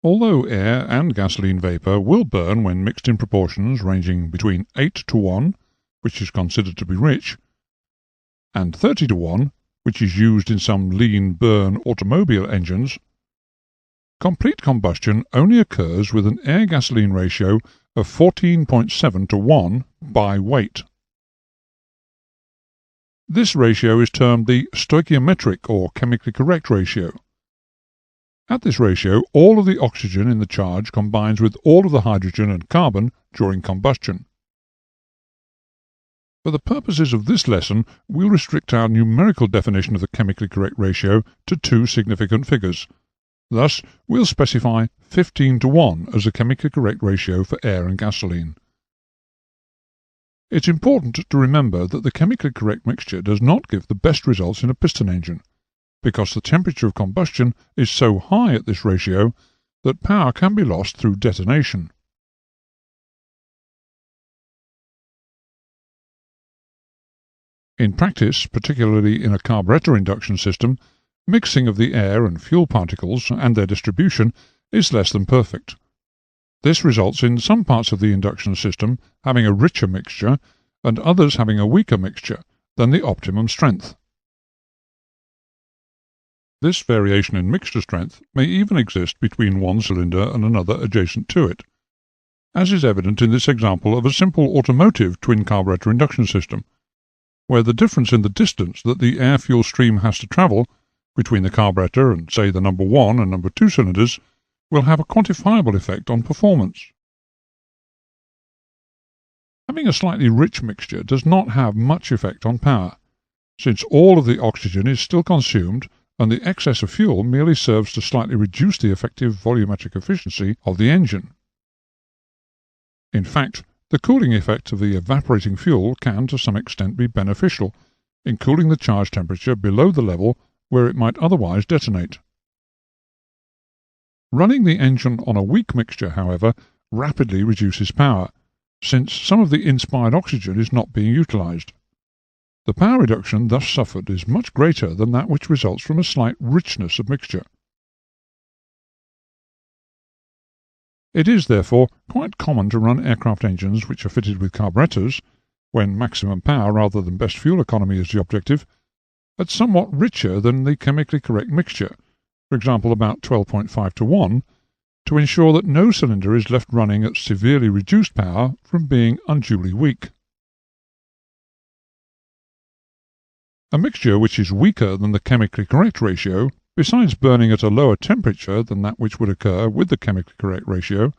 Although air and gasoline vapour will burn when mixed in proportions ranging between 8:1, which is considered to be rich, and 30:1, which is used in some lean burn automobile engines, complete combustion only occurs with an air-gasoline ratio of 14.7:1 by weight. This ratio is termed the stoichiometric or chemically correct ratio. At this ratio, all of the oxygen in the charge combines with all of the hydrogen and carbon during combustion. For the purposes of this lesson, we'll restrict our numerical definition of the chemically correct ratio to two significant figures. Thus, we'll specify 15:1 as the chemically correct ratio for air and gasoline. It's important to remember that the chemically correct mixture does not give the best results in a piston engine, because the temperature of combustion is so high at this ratio that power can be lost through detonation. In practice, particularly in a carburetor induction system, mixing of the air and fuel particles and their distribution is less than perfect. This results in some parts of the induction system having a richer mixture and others having a weaker mixture than the optimum strength. This variation in mixture strength may even exist between one cylinder and another adjacent to it, as is evident in this example of a simple automotive twin-carburetor induction system, where the difference in the distance that the air-fuel stream has to travel between the carburetor and, say, the number 1 and number 2 cylinders will have a quantifiable effect on performance. Having a slightly rich mixture does not have much effect on power, since all of the oxygen is still consumed and the excess of fuel merely serves to slightly reduce the effective volumetric efficiency of the engine. In fact, the cooling effect of the evaporating fuel can to some extent be beneficial in cooling the charge temperature below the level where it might otherwise detonate. Running the engine on a weak mixture, however, rapidly reduces power, since some of the inspired oxygen is not being utilized. The power reduction thus suffered is much greater than that which results from a slight richness of mixture. It is, therefore, quite common to run aircraft engines which are fitted with carburetors, when maximum power rather than best fuel economy is the objective, at somewhat richer than the chemically correct mixture, for example about 12.5:1, to ensure that no cylinder is left running at severely reduced power from being unduly weak. A mixture which is weaker than the chemically correct ratio, besides burning at a lower temperature than that which would occur with the chemically correct ratio,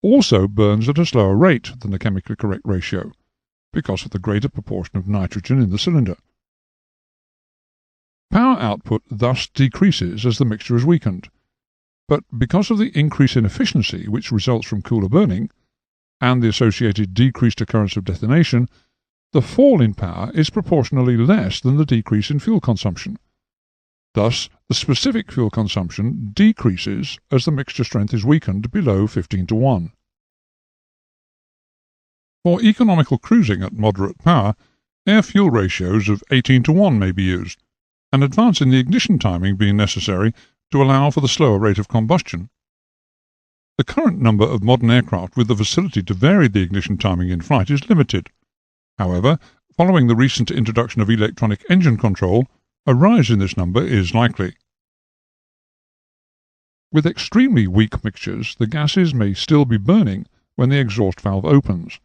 also burns at a slower rate than the chemically correct ratio, because of the greater proportion of nitrogen in the cylinder. Power power output thus decreases as the mixture is weakened, but because of the increase in efficiency which results from cooler burning, and the associated decreased occurrence of detonation, the fall in power is proportionally less than the decrease in fuel consumption. Thus, the specific fuel consumption decreases as the mixture strength is weakened below 15:1. For economical cruising at moderate power, air-fuel ratios of 18:1 may be used, an advance in the ignition timing being necessary to allow for the slower rate of combustion. The current number of modern aircraft with the facility to vary the ignition timing in flight is limited. However, following the recent introduction of electronic engine control, a rise in this number is likely. With extremely weak mixtures, the gases may still be burning when the exhaust valve opens,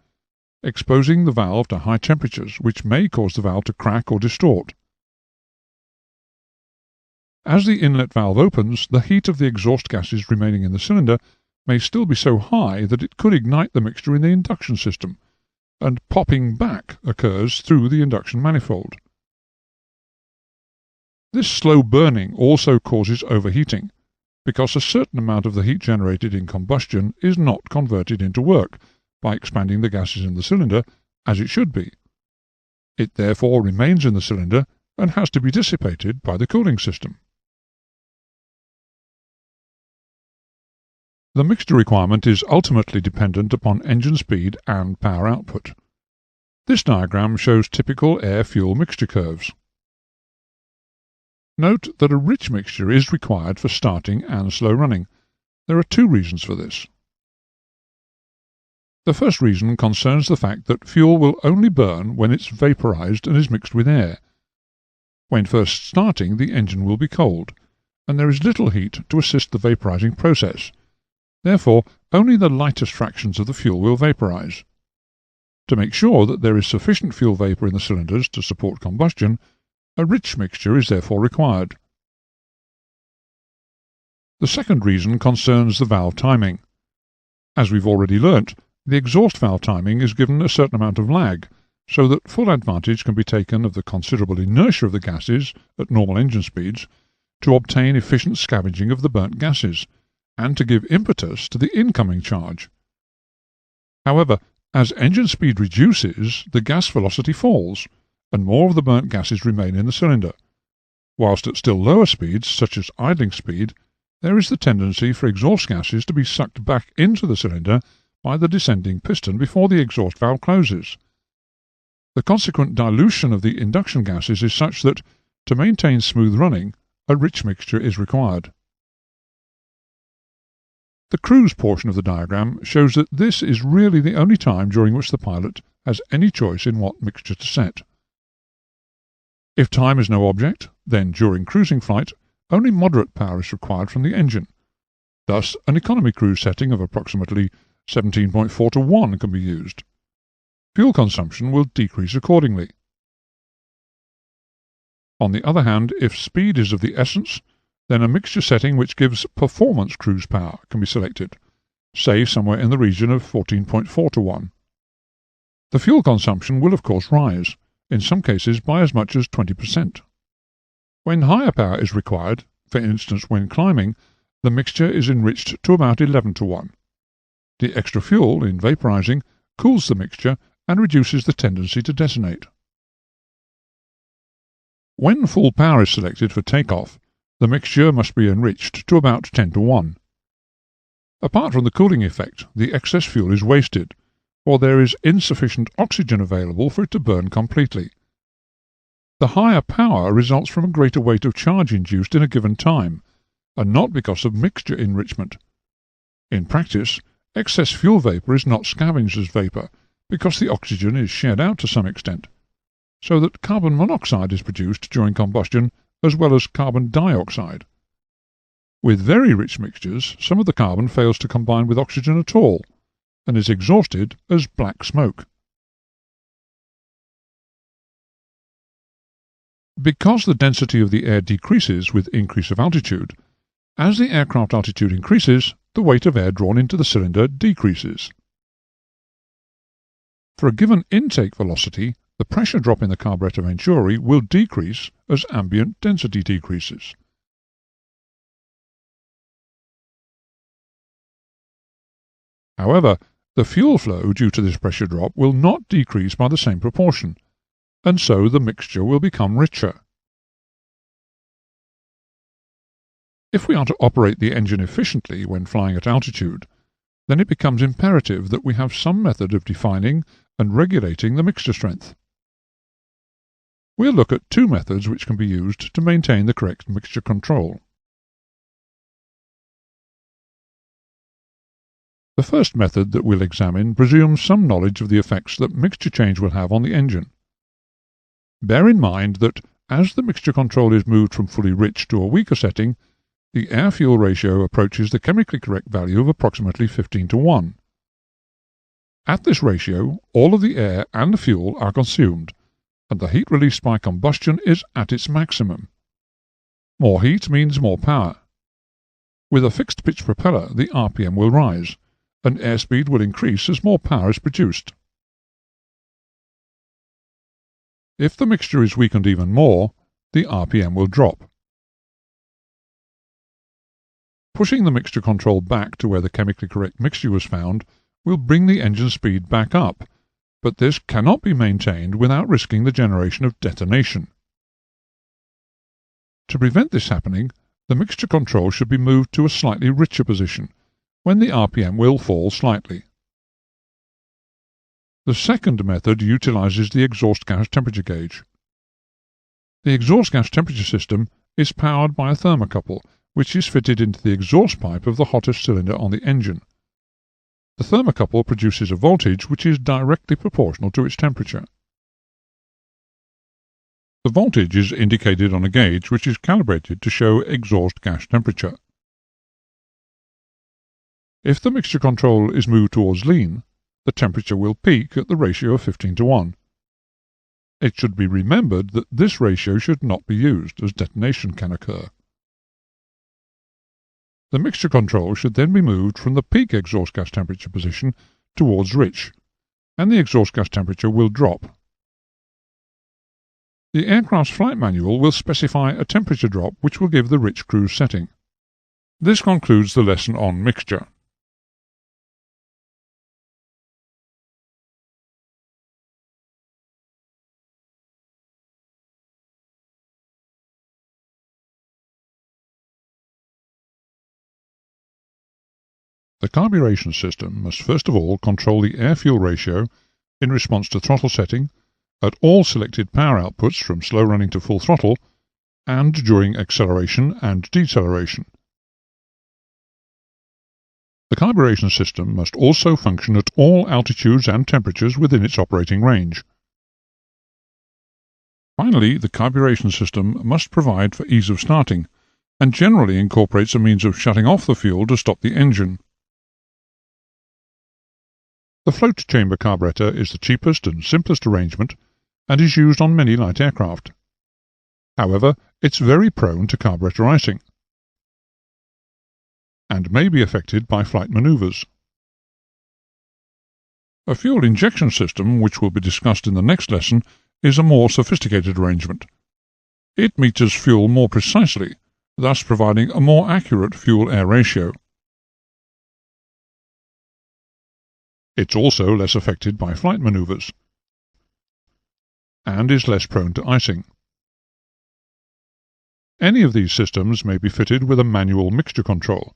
exposing the valve to high temperatures, which may cause the valve to crack or distort. As the inlet valve opens, the heat of the exhaust gases remaining in the cylinder may still be so high that it could ignite the mixture in the induction system, and popping back occurs through the induction manifold. This slow burning also causes overheating, because a certain amount of the heat generated in combustion is not converted into work by expanding the gases in the cylinder as it should be. It therefore remains in the cylinder and has to be dissipated by the cooling system. The mixture requirement is ultimately dependent upon engine speed and power output. This diagram shows typical air-fuel mixture curves. Note that a rich mixture is required for starting and slow running. There are two reasons for this. The first reason concerns the fact that fuel will only burn when it's vaporized and is mixed with air. When first starting, the engine will be cold, and there is little heat to assist the vaporizing process. Therefore, only the lightest fractions of the fuel will vaporize. To make sure that there is sufficient fuel vapor in the cylinders to support combustion, a rich mixture is therefore required. The second reason concerns the valve timing. As we've already learnt, the exhaust valve timing is given a certain amount of lag, so that full advantage can be taken of the considerable inertia of the gases at normal engine speeds to obtain efficient scavenging of the burnt gases, and to give impetus to the incoming charge. However, as engine speed reduces, the gas velocity falls, and more of the burnt gases remain in the cylinder, whilst at still lower speeds, such as idling speed, there is the tendency for exhaust gases to be sucked back into the cylinder by the descending piston before the exhaust valve closes. The consequent dilution of the induction gases is such that, to maintain smooth running, a rich mixture is required. The cruise portion of the diagram shows that this is really the only time during which the pilot has any choice in what mixture to set. If time is no object, then during cruising flight, only moderate power is required from the engine. Thus, an economy cruise setting of approximately 17.4:1 can be used. Fuel consumption will decrease accordingly. On the other hand, if speed is of the essence, then a mixture setting which gives performance cruise power can be selected, say somewhere in the region of 14.4:1. The fuel consumption will of course rise, in some cases by as much as 20%. When higher power is required, for instance when climbing, the mixture is enriched to about 11:1. The extra fuel, in vaporizing, cools the mixture and reduces the tendency to detonate. When full power is selected for takeoff, the mixture must be enriched to about 10:1. Apart from the cooling effect, the excess fuel is wasted, for there is insufficient oxygen available for it to burn completely. The higher power results from a greater weight of charge induced in a given time, and not because of mixture enrichment. In practice, excess fuel vapor is not scavenged as vapor, because the oxygen is shed out to some extent, so that carbon monoxide is produced during combustion as well as carbon dioxide. With very rich mixtures, some of the carbon fails to combine with oxygen at all, and is exhausted as black smoke. Because the density of the air decreases with increase of altitude, as the aircraft altitude increases, the weight of air drawn into the cylinder decreases. For a given intake velocity, The pressure drop in the carburetor venturi will decrease as ambient density decreases. However, the fuel flow due to this pressure drop will not decrease by the same proportion, and so the mixture will become richer. If we are to operate the engine efficiently when flying at altitude, then it becomes imperative that we have some method of defining and regulating the mixture strength. We'll look at two methods which can be used to maintain the correct mixture control. The first method that we'll examine presumes some knowledge of the effects that mixture change will have on the engine. Bear in mind that as the mixture control is moved from fully rich to a weaker setting, the air-fuel ratio approaches the chemically correct value of approximately 15:1. At this ratio, all of the air and the fuel are consumed, and the heat released by combustion is at its maximum. More heat means more power. With a fixed-pitch propeller, the RPM will rise, and airspeed will increase as more power is produced. If the mixture is weakened even more, the RPM will drop. Pushing the mixture control back to where the chemically correct mixture was found will bring the engine speed back up, but this cannot be maintained without risking the generation of detonation. To prevent this happening, the mixture control should be moved to a slightly richer position, when the RPM will fall slightly. The second method utilizes the exhaust gas temperature gauge. The exhaust gas temperature system is powered by a thermocouple, which is fitted into the exhaust pipe of the hottest cylinder on the engine. The thermocouple produces a voltage which is directly proportional to its temperature. The voltage is indicated on a gauge which is calibrated to show exhaust gas temperature. If the mixture control is moved towards lean, the temperature will peak at the ratio of 15:1. It should be remembered that this ratio should not be used, as detonation can occur. The mixture control should then be moved from the peak exhaust gas temperature position towards rich, and the exhaust gas temperature will drop. The aircraft's flight manual will specify a temperature drop which will give the rich cruise setting. This concludes the lesson on mixture. The carburation system must first of all control the air-fuel ratio in response to throttle setting, at all selected power outputs from slow running to full throttle, and during acceleration and deceleration. The carburation system must also function at all altitudes and temperatures within its operating range. Finally, the carburation system must provide for ease of starting, and generally incorporates a means of shutting off the fuel to stop the engine. The float chamber carburetor is the cheapest and simplest arrangement and is used on many light aircraft. However, it's very prone to carburetor icing and may be affected by flight maneuvers. A fuel injection system, which will be discussed in the next lesson, is a more sophisticated arrangement. It meters fuel more precisely, thus providing a more accurate fuel-air ratio. It's also less affected by flight maneuvers and is less prone to icing. Any of these systems may be fitted with a manual mixture control,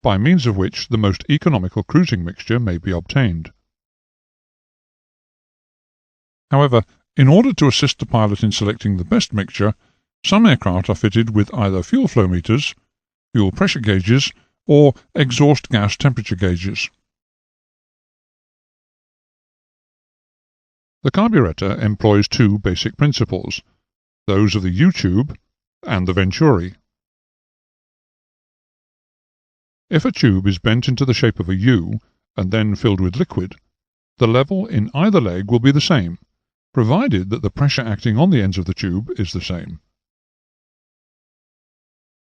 by means of which the most economical cruising mixture may be obtained. However, in order to assist the pilot in selecting the best mixture, some aircraft are fitted with either fuel flow meters, fuel pressure gauges, or exhaust gas temperature gauges. The carburetor employs two basic principles, those of the U-tube and the venturi. If a tube is bent into the shape of a U and then filled with liquid, the level in either leg will be the same, provided that the pressure acting on the ends of the tube is the same.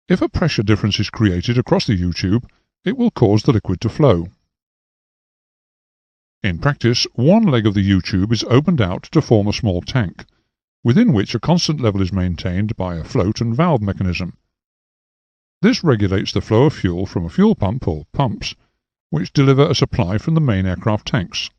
If a pressure difference is created across the U-tube, it will cause the liquid to flow. In practice, one leg of the U-tube is opened out to form a small tank, within which a constant level is maintained by a float and valve mechanism. This regulates the flow of fuel from a fuel pump or pumps, which deliver a supply from the main aircraft tanks.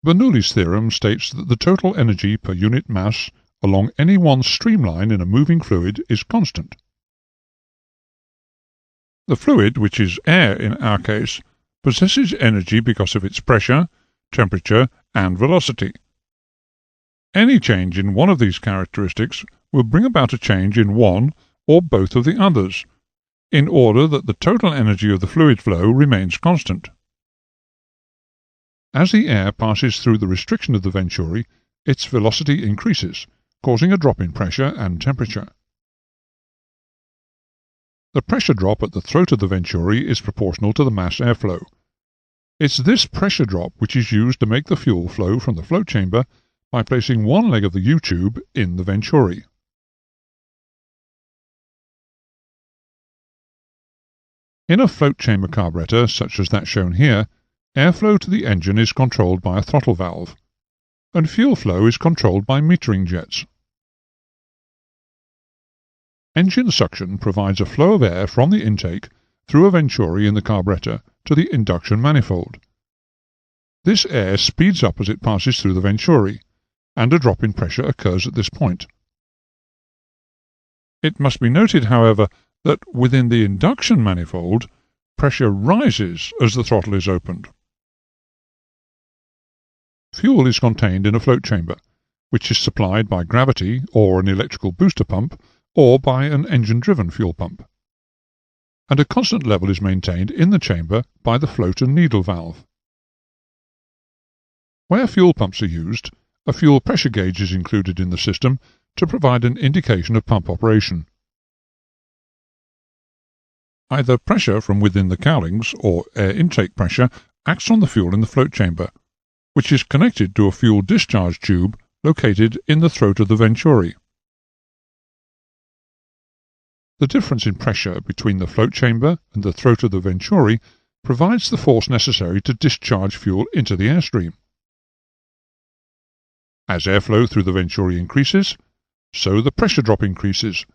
Bernoulli's theorem states that the total energy per unit mass along any one streamline in a moving fluid is constant. The fluid, which is air in our case, possesses energy because of its pressure, temperature, and velocity. Any change in one of these characteristics will bring about a change in one or both of the others, in order that the total energy of the fluid flow remains constant. As the air passes through the restriction of the venturi, its velocity increases, causing a drop in pressure and temperature. The pressure drop at the throat of the venturi is proportional to the mass airflow. It's this pressure drop which is used to make the fuel flow from the float chamber by placing one leg of the U-tube in the venturi. In a float chamber carburetor, such as that shown here, airflow to the engine is controlled by a throttle valve, and fuel flow is controlled by metering jets. Engine suction provides a flow of air from the intake through a venturi in the carburetor to the induction manifold. This air speeds up as it passes through the venturi, and a drop in pressure occurs at this point. It must be noted, however, that within the induction manifold, pressure rises as the throttle is opened. Fuel is contained in a float chamber, which is supplied by gravity or an electrical booster pump or by an engine-driven fuel pump, and a constant level is maintained in the chamber by the float and needle valve. Where fuel pumps are used, a fuel pressure gauge is included in the system to provide an indication of pump operation. Either pressure from within the cowlings or air intake pressure acts on the fuel in the float chamber, which is connected to a fuel discharge tube located in the throat of the venturi. The difference in pressure between the float chamber and the throat of the venturi provides the force necessary to discharge fuel into the airstream. As airflow through the venturi increases, so the pressure drop increases,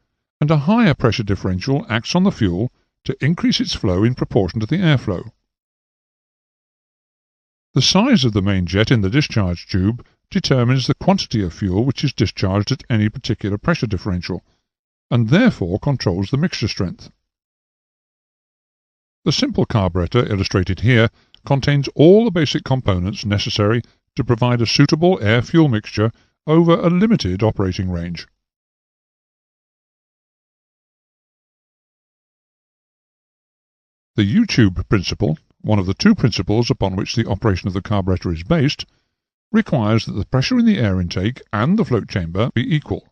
and a higher pressure differential acts on the fuel to increase its flow in proportion to the airflow. The size of the main jet in the discharge tube determines the quantity of fuel which is discharged at any particular pressure differential, and therefore controls the mixture strength. The simple carburetor illustrated here contains all the basic components necessary to provide a suitable air-fuel mixture over a limited operating range. The U-tube principle, one of the two principles upon which the operation of the carburetor is based, requires that the pressure in the air intake and the float chamber be equal.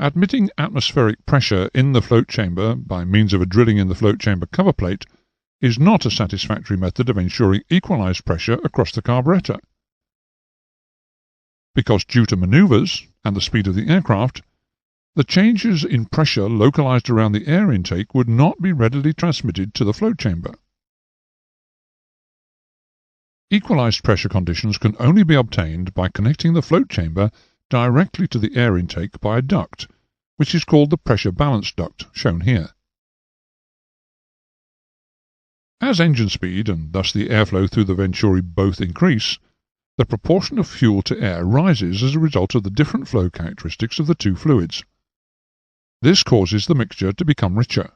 Admitting atmospheric pressure in the float chamber by means of a drilling in the float chamber cover plate is not a satisfactory method of ensuring equalized pressure across the carburetor, because due to maneuvers and the speed of the aircraft, the changes in pressure localized around the air intake would not be readily transmitted to the float chamber. Equalized pressure conditions can only be obtained by connecting the float chamber directly to the air intake by a duct, which is called the pressure balance duct, shown here. As engine speed and thus the airflow through the venturi both increase, the proportion of fuel to air rises as a result of the different flow characteristics of the two fluids. This causes the mixture to become richer.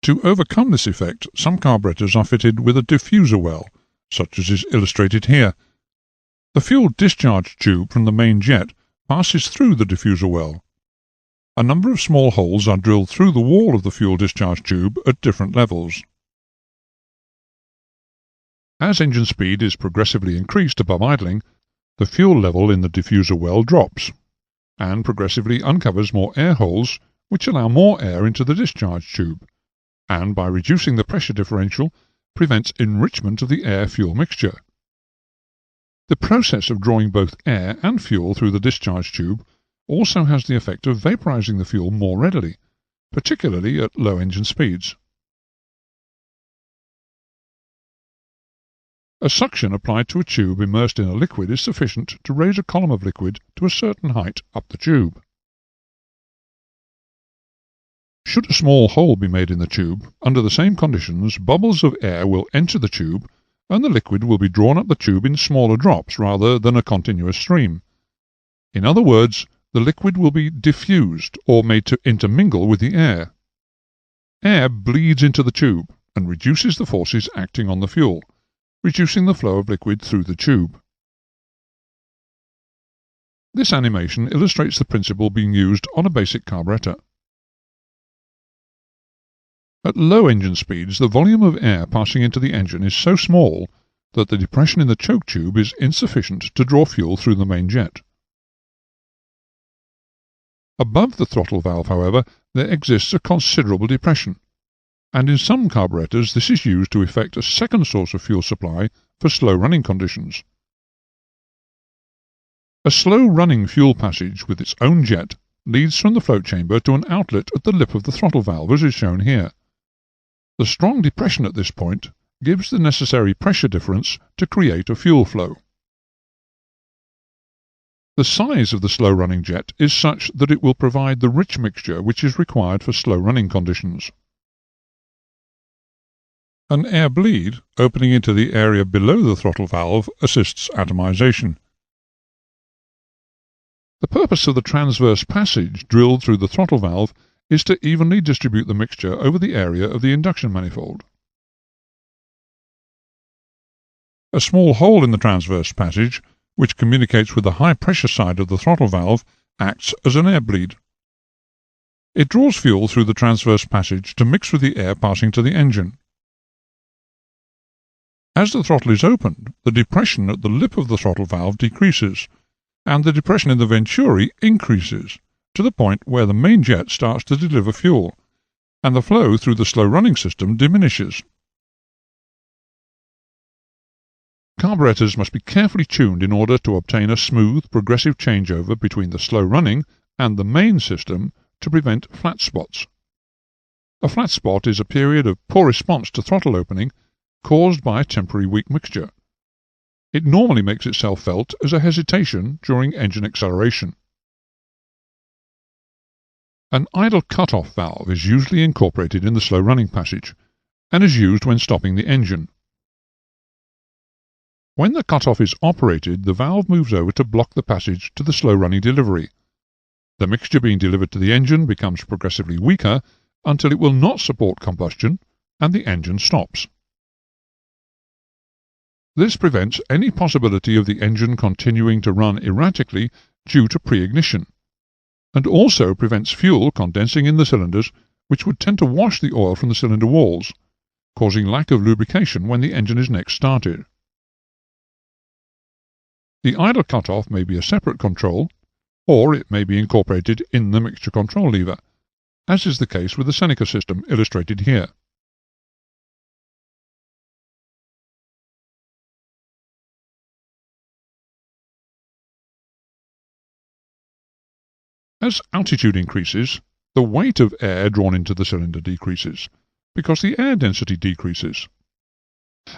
To overcome this effect, some carburetors are fitted with a diffuser well, such as is illustrated here. The fuel discharge tube from the main jet passes through the diffuser well. A number of small holes are drilled through the wall of the fuel discharge tube at different levels. As engine speed is progressively increased above idling, the fuel level in the diffuser well drops, and progressively uncovers more air holes which allow more air into the discharge tube, and by reducing the pressure differential prevents enrichment of the air-fuel mixture. The process of drawing both air and fuel through the discharge tube also has the effect of vaporizing the fuel more readily, particularly at low engine speeds. A suction applied to a tube immersed in a liquid is sufficient to raise a column of liquid to a certain height up the tube. Should a small hole be made in the tube, under the same conditions, bubbles of air will enter the tube and the liquid will be drawn up the tube in smaller drops rather than a continuous stream. In other words, the liquid will be diffused or made to intermingle with the air. Air bleeds into the tube and reduces the forces acting on the fuel, reducing the flow of liquid through the tube. This animation illustrates the principle being used on a basic carburetor. At low engine speeds, the volume of air passing into the engine is so small that the depression in the choke tube is insufficient to draw fuel through the main jet. Above the throttle valve, however, there exists a considerable depression, and in some carburetors this is used to effect a second source of fuel supply for slow-running conditions. A slow-running fuel passage with its own jet leads from the float chamber to an outlet at the lip of the throttle valve, as is shown here. The strong depression at this point gives the necessary pressure difference to create a fuel flow. The size of the slow-running jet is such that it will provide the rich mixture which is required for slow-running conditions. An air bleed opening into the area below the throttle valve assists atomization. The purpose of the transverse passage drilled through the throttle valve is to evenly distribute the mixture over the area of the induction manifold. A small hole in the transverse passage, which communicates with the high-pressure side of the throttle valve, acts as an air bleed. It draws fuel through the transverse passage to mix with the air passing to the engine. As the throttle is opened, the depression at the lip of the throttle valve decreases, and the depression in the venturi increases, to the point where the main jet starts to deliver fuel, and the flow through the slow-running system diminishes. Carburetors must be carefully tuned in order to obtain a smooth, progressive changeover between the slow-running and the main system to prevent flat spots. A flat spot is a period of poor response to throttle opening caused by a temporary weak mixture. It normally makes itself felt as a hesitation during engine acceleration. An idle cut-off valve is usually incorporated in the slow-running passage and is used when stopping the engine. When the cut-off is operated, the valve moves over to block the passage to the slow-running delivery. The mixture being delivered to the engine becomes progressively weaker until it will not support combustion and the engine stops. This prevents any possibility of the engine continuing to run erratically due to pre-ignition, and also prevents fuel condensing in the cylinders, which would tend to wash the oil from the cylinder walls, causing lack of lubrication when the engine is next started. The idle cutoff may be a separate control, or it may be incorporated in the mixture control lever, as is the case with the Seneca system illustrated here. As altitude increases, the weight of air drawn into the cylinder decreases, because the air density decreases.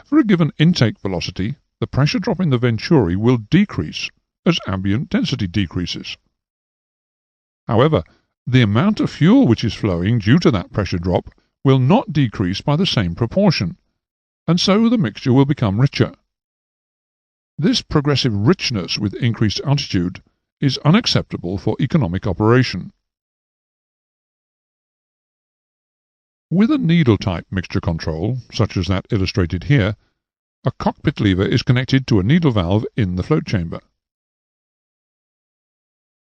For a given intake velocity, the pressure drop in the venturi will decrease as ambient density decreases. However, the amount of fuel which is flowing due to that pressure drop will not decrease by the same proportion, and so the mixture will become richer. This progressive richness with increased altitude is unacceptable for economic operation. With a needle-type mixture control, such as that illustrated here, a cockpit lever is connected to a needle valve in the float chamber.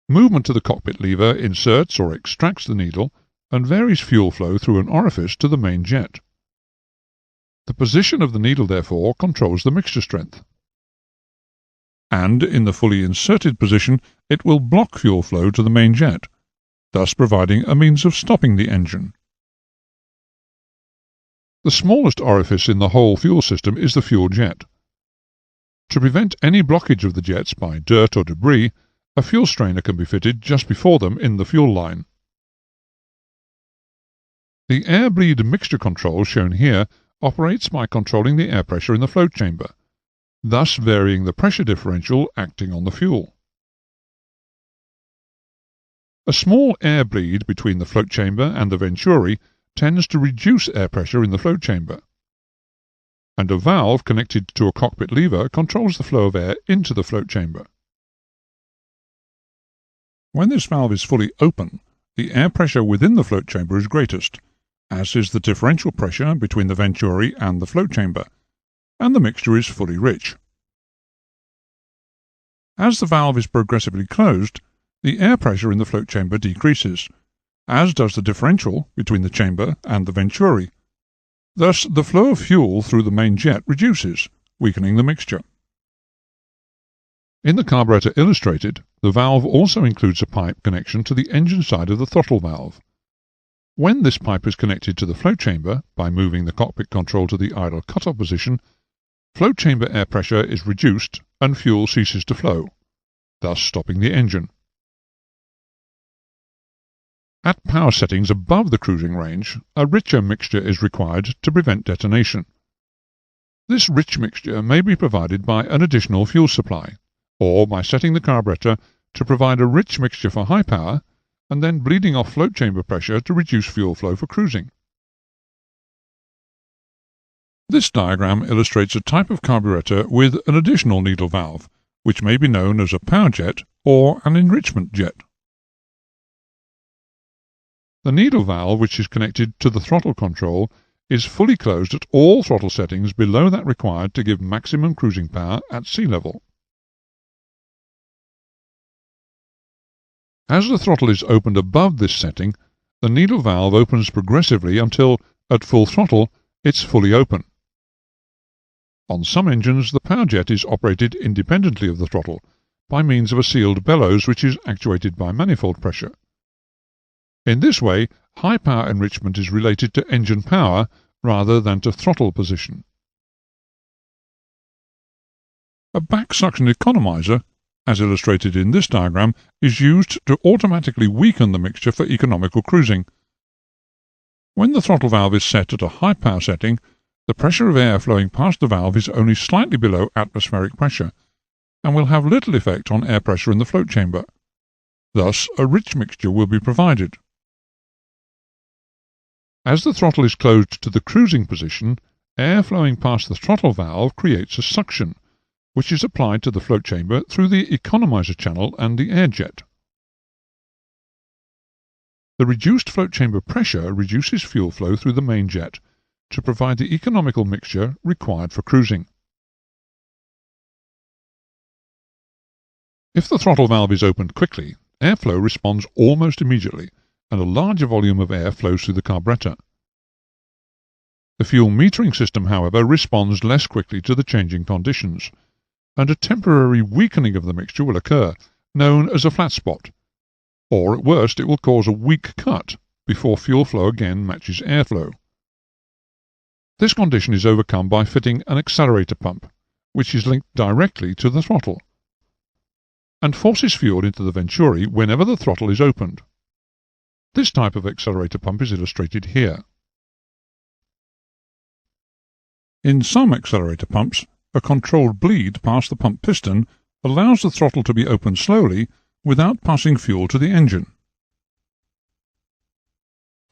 Movement to the cockpit lever inserts or extracts the needle and varies fuel flow through an orifice to the main jet. The position of the needle, therefore, controls the mixture strength. And in the fully inserted position it will block fuel flow to the main jet, thus providing a means of stopping the engine. The smallest orifice in the whole fuel system is the fuel jet. To prevent any blockage of the jets by dirt or debris, a fuel strainer can be fitted just before them in the fuel line. The air bleed mixture control shown here operates by controlling the air pressure in the float chamber, thus varying the pressure differential acting on the fuel. A small air bleed between the float chamber and the venturi tends to reduce air pressure in the float chamber, and a valve connected to a cockpit lever controls the flow of air into the float chamber. When this valve is fully open, the air pressure within the float chamber is greatest, as is the differential pressure between the venturi and the float chamber, and the mixture is fully rich. As the valve is progressively closed, the air pressure in the float chamber decreases, as does the differential between the chamber and the venturi. Thus, the flow of fuel through the main jet reduces, weakening the mixture. In the carburetor illustrated, the valve also includes a pipe connection to the engine side of the throttle valve. When this pipe is connected to the float chamber by moving the cockpit control to the idle cutoff position, float chamber air pressure is reduced and fuel ceases to flow, thus stopping the engine. At power settings above the cruising range, a richer mixture is required to prevent detonation. This rich mixture may be provided by an additional fuel supply, or by setting the carburetor to provide a rich mixture for high power and then bleeding off float chamber pressure to reduce fuel flow for cruising. This diagram illustrates a type of carburetor with an additional needle valve, which may be known as a power jet or an enrichment jet. The needle valve, which is connected to the throttle control, is fully closed at all throttle settings below that required to give maximum cruising power at sea level. As the throttle is opened above this setting, the needle valve opens progressively until, at full throttle, it's fully open. On some engines, the power jet is operated independently of the throttle, by means of a sealed bellows which is actuated by manifold pressure. In this way, high-power enrichment is related to engine power rather than to throttle position. A back-suction economizer, as illustrated in this diagram, is used to automatically weaken the mixture for economical cruising. When the throttle valve is set at a high-power setting, the pressure of air flowing past the valve is only slightly below atmospheric pressure, and will have little effect on air pressure in the float chamber. Thus, a rich mixture will be provided. As the throttle is closed to the cruising position, air flowing past the throttle valve creates a suction, which is applied to the float chamber through the economizer channel and the air jet. The reduced float chamber pressure reduces fuel flow through the main jet to provide the economical mixture required for cruising. If the throttle valve is opened quickly, airflow responds almost immediately, and a larger volume of air flows through the carburetor. The fuel metering system, however, responds less quickly to the changing conditions, and a temporary weakening of the mixture will occur, known as a flat spot, or at worst it will cause a weak cut before fuel flow again matches airflow. This condition is overcome by fitting an accelerator pump, which is linked directly to the throttle, and forces fuel into the venturi whenever the throttle is opened. This type of accelerator pump is illustrated here. In some accelerator pumps, a controlled bleed past the pump piston allows the throttle to be opened slowly without passing fuel to the engine.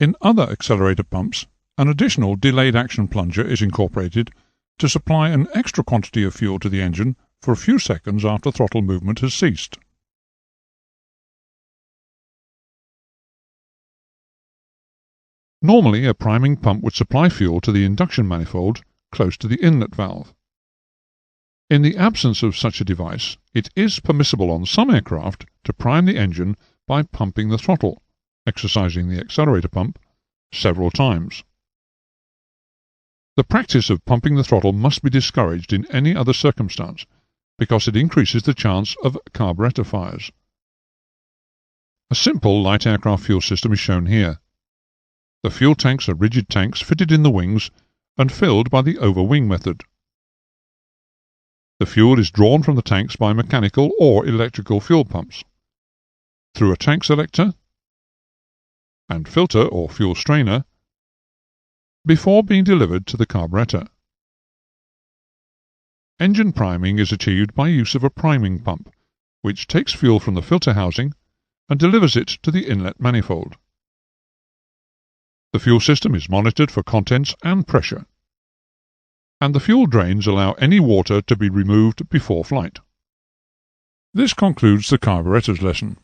In other accelerator pumps, an additional delayed action plunger is incorporated to supply an extra quantity of fuel to the engine for a few seconds after throttle movement has ceased. Normally, a priming pump would supply fuel to the induction manifold close to the inlet valve. In the absence of such a device, it is permissible on some aircraft to prime the engine by pumping the throttle, exercising the accelerator pump, several times. The practice of pumping the throttle must be discouraged in any other circumstance, because it increases the chance of carburetor fires. A simple light aircraft fuel system is shown here. The fuel tanks are rigid tanks fitted in the wings and filled by the over-wing method. The fuel is drawn from the tanks by mechanical or electrical fuel pumps, through a tank selector and filter or fuel strainer, before being delivered to the carburetor. Engine priming is achieved by use of a priming pump, which takes fuel from the filter housing and delivers it to the inlet manifold. The fuel system is monitored for contents and pressure, and the fuel drains allow any water to be removed before flight. This concludes the carburetors lesson.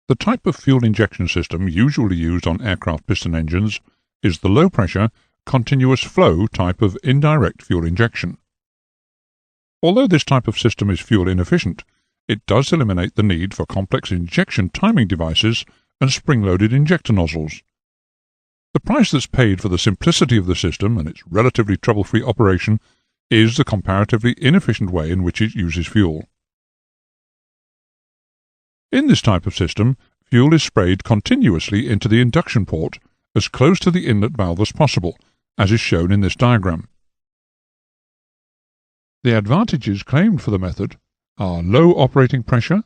The type of fuel injection system usually used on aircraft piston engines is the low-pressure, continuous flow type of indirect fuel injection. Although this type of system is fuel inefficient, it does eliminate the need for complex injection timing devices and spring-loaded injector nozzles. The price that's paid for the simplicity of the system and its relatively trouble-free operation is the comparatively inefficient way in which it uses fuel. In this type of system, fuel is sprayed continuously into the induction port as close to the inlet valve as possible, as is shown in this diagram. The advantages claimed for the method are low operating pressure,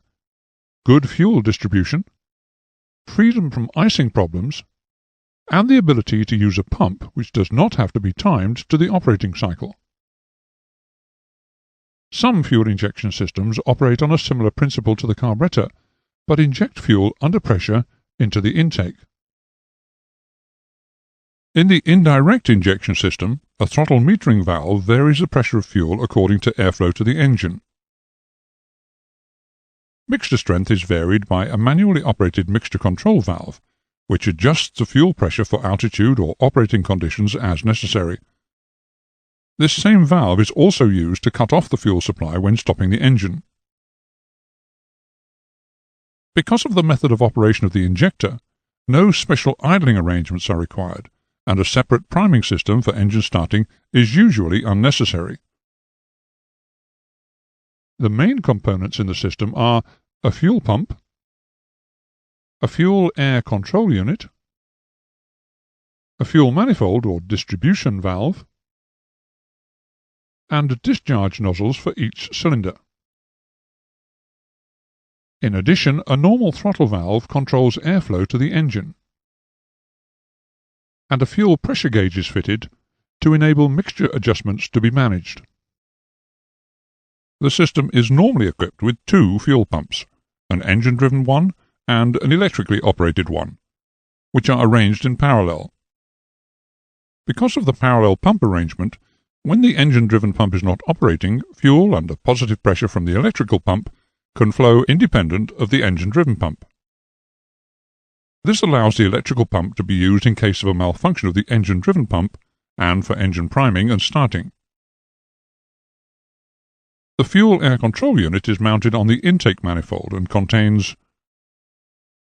good fuel distribution, freedom from icing problems, and the ability to use a pump which does not have to be timed to the operating cycle. Some fuel injection systems operate on a similar principle to the carburetor, but inject fuel under pressure into the intake. In the indirect injection system, a throttle metering valve varies the pressure of fuel according to airflow to the engine. Mixture strength is varied by a manually operated mixture control valve, which adjusts the fuel pressure for altitude or operating conditions as necessary. This same valve is also used to cut off the fuel supply when stopping the engine. Because of the method of operation of the injector, no special idling arrangements are required, and a separate priming system for engine starting is usually unnecessary. The main components in the system are a fuel pump, a fuel air control unit, a fuel manifold or distribution valve, and discharge nozzles for each cylinder. In addition, a normal throttle valve controls airflow to the engine, and a fuel pressure gauge is fitted to enable mixture adjustments to be managed. The system is normally equipped with two fuel pumps, an engine-driven one and an electrically operated one, which are arranged in parallel. Because of the parallel pump arrangement, when the engine-driven pump is not operating, fuel under positive pressure from the electrical pump can flow independent of the engine-driven pump. This allows the electrical pump to be used in case of a malfunction of the engine-driven pump and for engine priming and starting. The fuel air control unit is mounted on the intake manifold and contains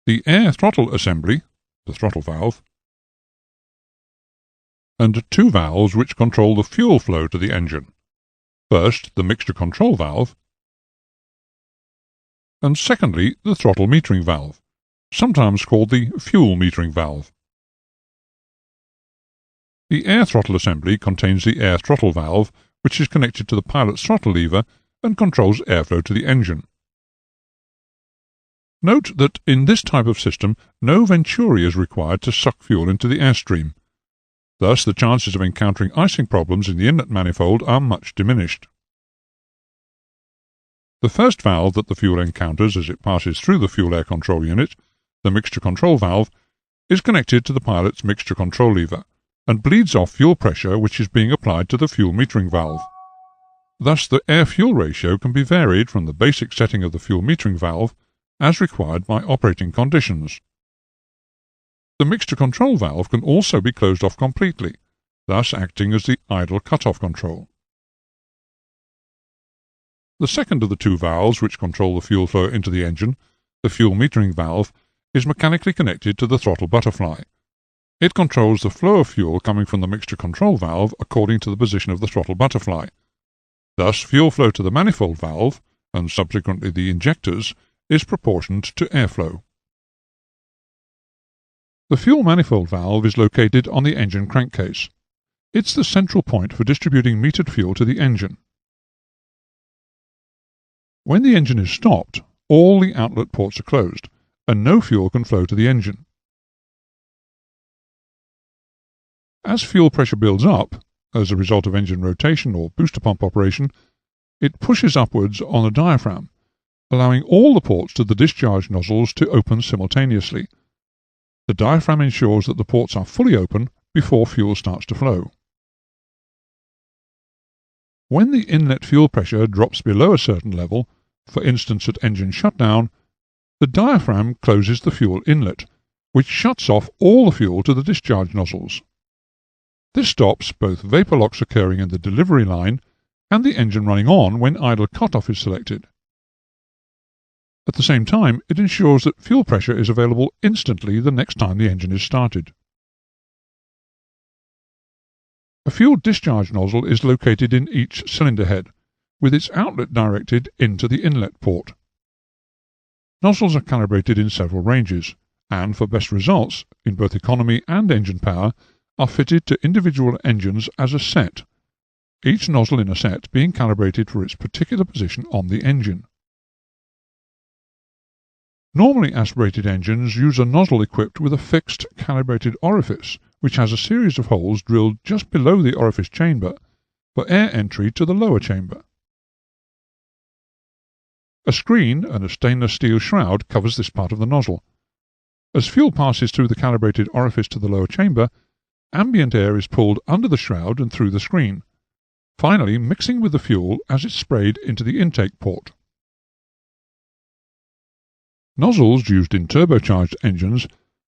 the air throttle assembly, the throttle valve, and two valves which control the fuel flow to the engine. First, the mixture control valve, and secondly, the throttle metering valve, sometimes called the fuel metering valve. The air throttle assembly contains the air throttle valve, which is connected to the pilot's throttle lever and controls airflow to the engine. Note that in this type of system, no venturi is required to suck fuel into the airstream. Thus, the chances of encountering icing problems in the inlet manifold are much diminished. The first valve that the fuel encounters as it passes through the fuel air control unit, the mixture control valve, is connected to the pilot's mixture control lever and bleeds off fuel pressure which is being applied to the fuel metering valve. Thus, the air-fuel ratio can be varied from the basic setting of the fuel metering valve as required by operating conditions. The mixture control valve can also be closed off completely, thus acting as the idle cut-off control. The second of the two valves which control the fuel flow into the engine, the fuel metering valve, is mechanically connected to the throttle butterfly. It controls the flow of fuel coming from the mixture control valve according to the position of the throttle butterfly. Thus, fuel flow to the manifold valve, and subsequently the injectors, is proportioned to airflow. The fuel manifold valve is located on the engine crankcase. It's the central point for distributing metered fuel to the engine. When the engine is stopped, all the outlet ports are closed, and no fuel can flow to the engine. As fuel pressure builds up, as a result of engine rotation or booster pump operation, it pushes upwards on the diaphragm, allowing all the ports to the discharge nozzles to open simultaneously. The diaphragm ensures that the ports are fully open before fuel starts to flow. When the inlet fuel pressure drops below a certain level, for instance at engine shutdown, the diaphragm closes the fuel inlet, which shuts off all the fuel to the discharge nozzles. This stops both vapor locks occurring in the delivery line and the engine running on when idle cutoff is selected. At the same time, it ensures that fuel pressure is available instantly the next time the engine is started. A fuel discharge nozzle is located in each cylinder head, with its outlet directed into the inlet port. Nozzles are calibrated in several ranges, and for best results, in both economy and engine power, are fitted to individual engines as a set, each nozzle in a set being calibrated for its particular position on the engine. Normally aspirated engines use a nozzle equipped with a fixed calibrated orifice, which has a series of holes drilled just below the orifice chamber for air entry to the lower chamber. A screen and a stainless steel shroud covers this part of the nozzle. As fuel passes through the calibrated orifice to the lower chamber, ambient air is pulled under the shroud and through the screen, finally mixing with the fuel as it's sprayed into the intake port. Nozzles used in turbocharged engines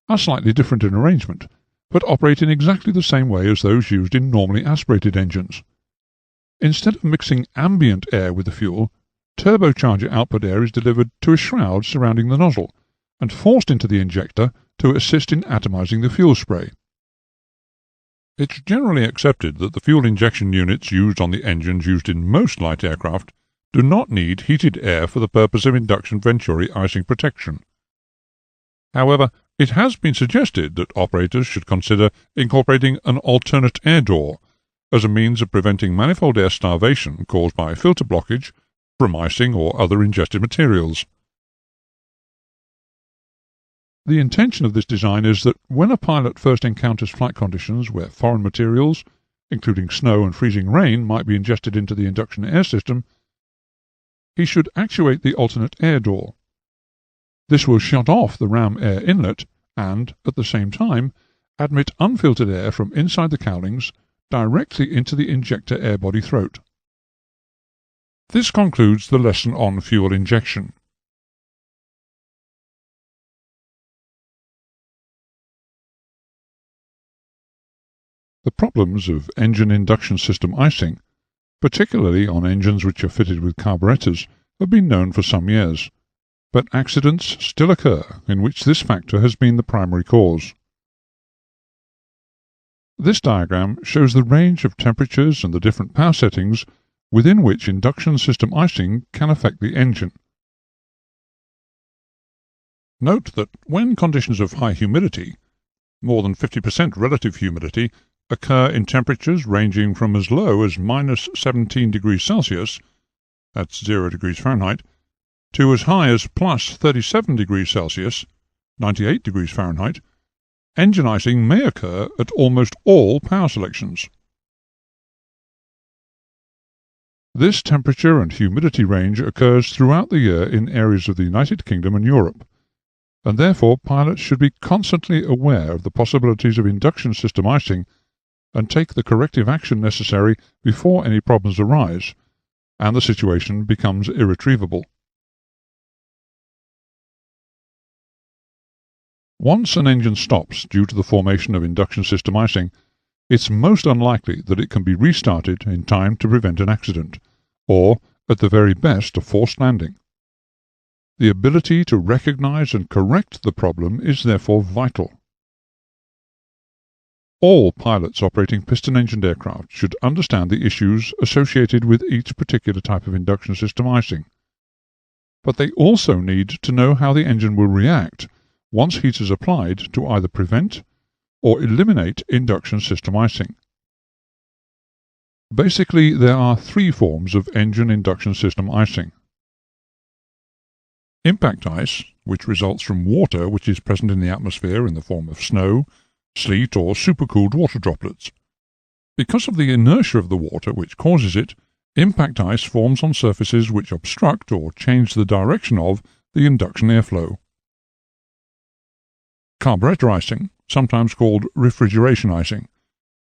are slightly different in arrangement, but operate in exactly the same way as those used in normally aspirated engines. Instead of mixing ambient air with the fuel, turbocharger output air is delivered to a shroud surrounding the nozzle and forced into the injector to assist in atomizing the fuel spray. It's generally accepted that the fuel injection units used on the engines used in most light aircraft do not need heated air for the purpose of induction venturi icing protection. However, it has been suggested that operators should consider incorporating an alternate air door as a means of preventing manifold air starvation caused by filter blockage from icing or other ingested materials. The intention of this design is that when a pilot first encounters flight conditions where foreign materials, including snow and freezing rain, might be ingested into the induction air system, he should actuate the alternate air door. This will shut off the ram air inlet and, at the same time, admit unfiltered air from inside the cowlings directly into the injector air body throat. This concludes the lesson on fuel injection. The problems of engine induction system icing, particularly on engines which are fitted with carburetors, have been known for some years, but accidents still occur in which this factor has been the primary cause. This diagram shows the range of temperatures and the different power settings within which induction system icing can affect the engine. Note that when conditions of high humidity, more than 50% relative humidity, occur in temperatures ranging from as low as minus 17 degrees Celsius, that's 0 degrees Fahrenheit, to as high as plus 37 degrees Celsius, 98 degrees Fahrenheit, engine icing may occur at almost all power selections. This temperature and humidity range occurs throughout the year in areas of the United Kingdom and Europe, and therefore pilots should be constantly aware of the possibilities of induction system icing and take the corrective action necessary before any problems arise and the situation becomes irretrievable. Once an engine stops due to the formation of induction system icing, it's most unlikely that it can be restarted in time to prevent an accident, or, at the very best, a forced landing. The ability to recognize and correct the problem is therefore vital. All pilots operating piston-engined aircraft should understand the issues associated with each particular type of induction system icing, but they also need to know how the engine will react once heat is applied to either prevent or eliminate induction system icing. Basically, there are three forms of engine induction system icing. Impact ice, which results from water which is present in the atmosphere in the form of snow, sleet, or supercooled water droplets. Because of the inertia of the water which causes it, impact ice forms on surfaces which obstruct or change the direction of the induction airflow. Carburetor icing, sometimes called refrigeration icing,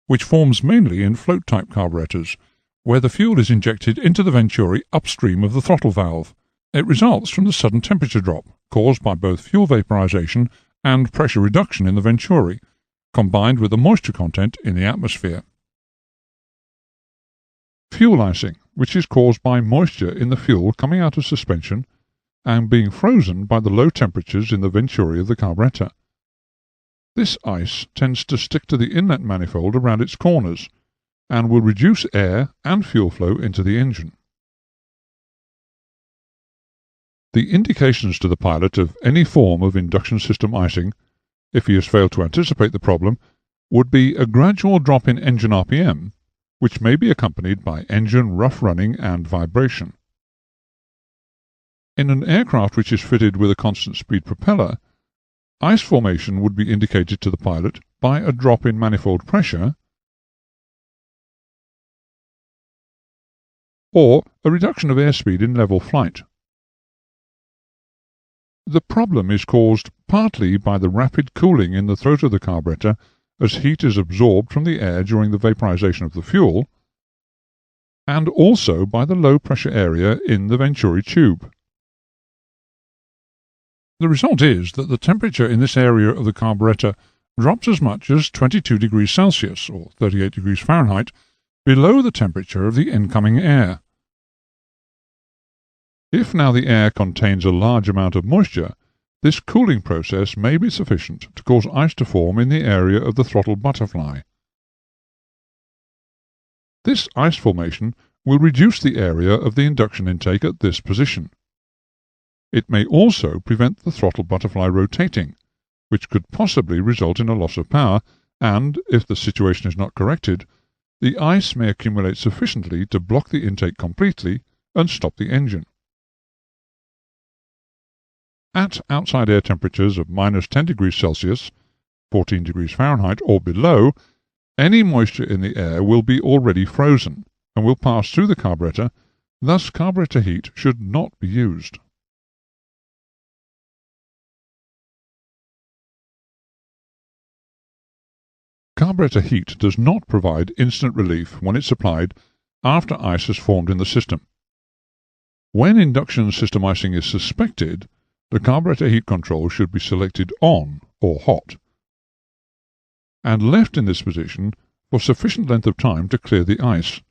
which forms mainly in float-type carburetors, where the fuel is injected into the venturi upstream of the throttle valve. It results from the sudden temperature drop caused by both fuel vaporization and pressure reduction in the venturi, combined with the moisture content in the atmosphere. Fuel icing, which is caused by moisture in the fuel coming out of suspension and being frozen by the low temperatures in the venturi of the carburetor. This ice tends to stick to the inlet manifold around its corners and will reduce air and fuel flow into the engine. The indications to the pilot of any form of induction system icing, if he has failed to anticipate the problem, would be a gradual drop in engine RPM, which may be accompanied by engine rough running and vibration. In an aircraft which is fitted with a constant speed propeller, ice formation would be indicated to the pilot by a drop in manifold pressure or a reduction of airspeed in level flight. The problem is caused partly by the rapid cooling in the throat of the carburetor as heat is absorbed from the air during the vaporization of the fuel, and also by the low pressure area in the venturi tube. The result is that the temperature in this area of the carburetor drops as much as 22 degrees Celsius, or 38 degrees Fahrenheit, below the temperature of the incoming air. If now the air contains a large amount of moisture, this cooling process may be sufficient to cause ice to form in the area of the throttle butterfly. This ice formation will reduce the area of the induction intake at this position. It may also prevent the throttle butterfly rotating, which could possibly result in a loss of power, and, if the situation is not corrected, the ice may accumulate sufficiently to block the intake completely and stop the engine. At outside air temperatures of minus 10 degrees Celsius, 14 degrees Fahrenheit, or below, any moisture in the air will be already frozen and will pass through the carburetor, thus carburetor heat should not be used. Carburetor heat does not provide instant relief when it's applied after ice has formed in the system. When induction system icing is suspected, the carburetor heat control should be selected on, or hot, and left in this position for sufficient length of time to clear the ice.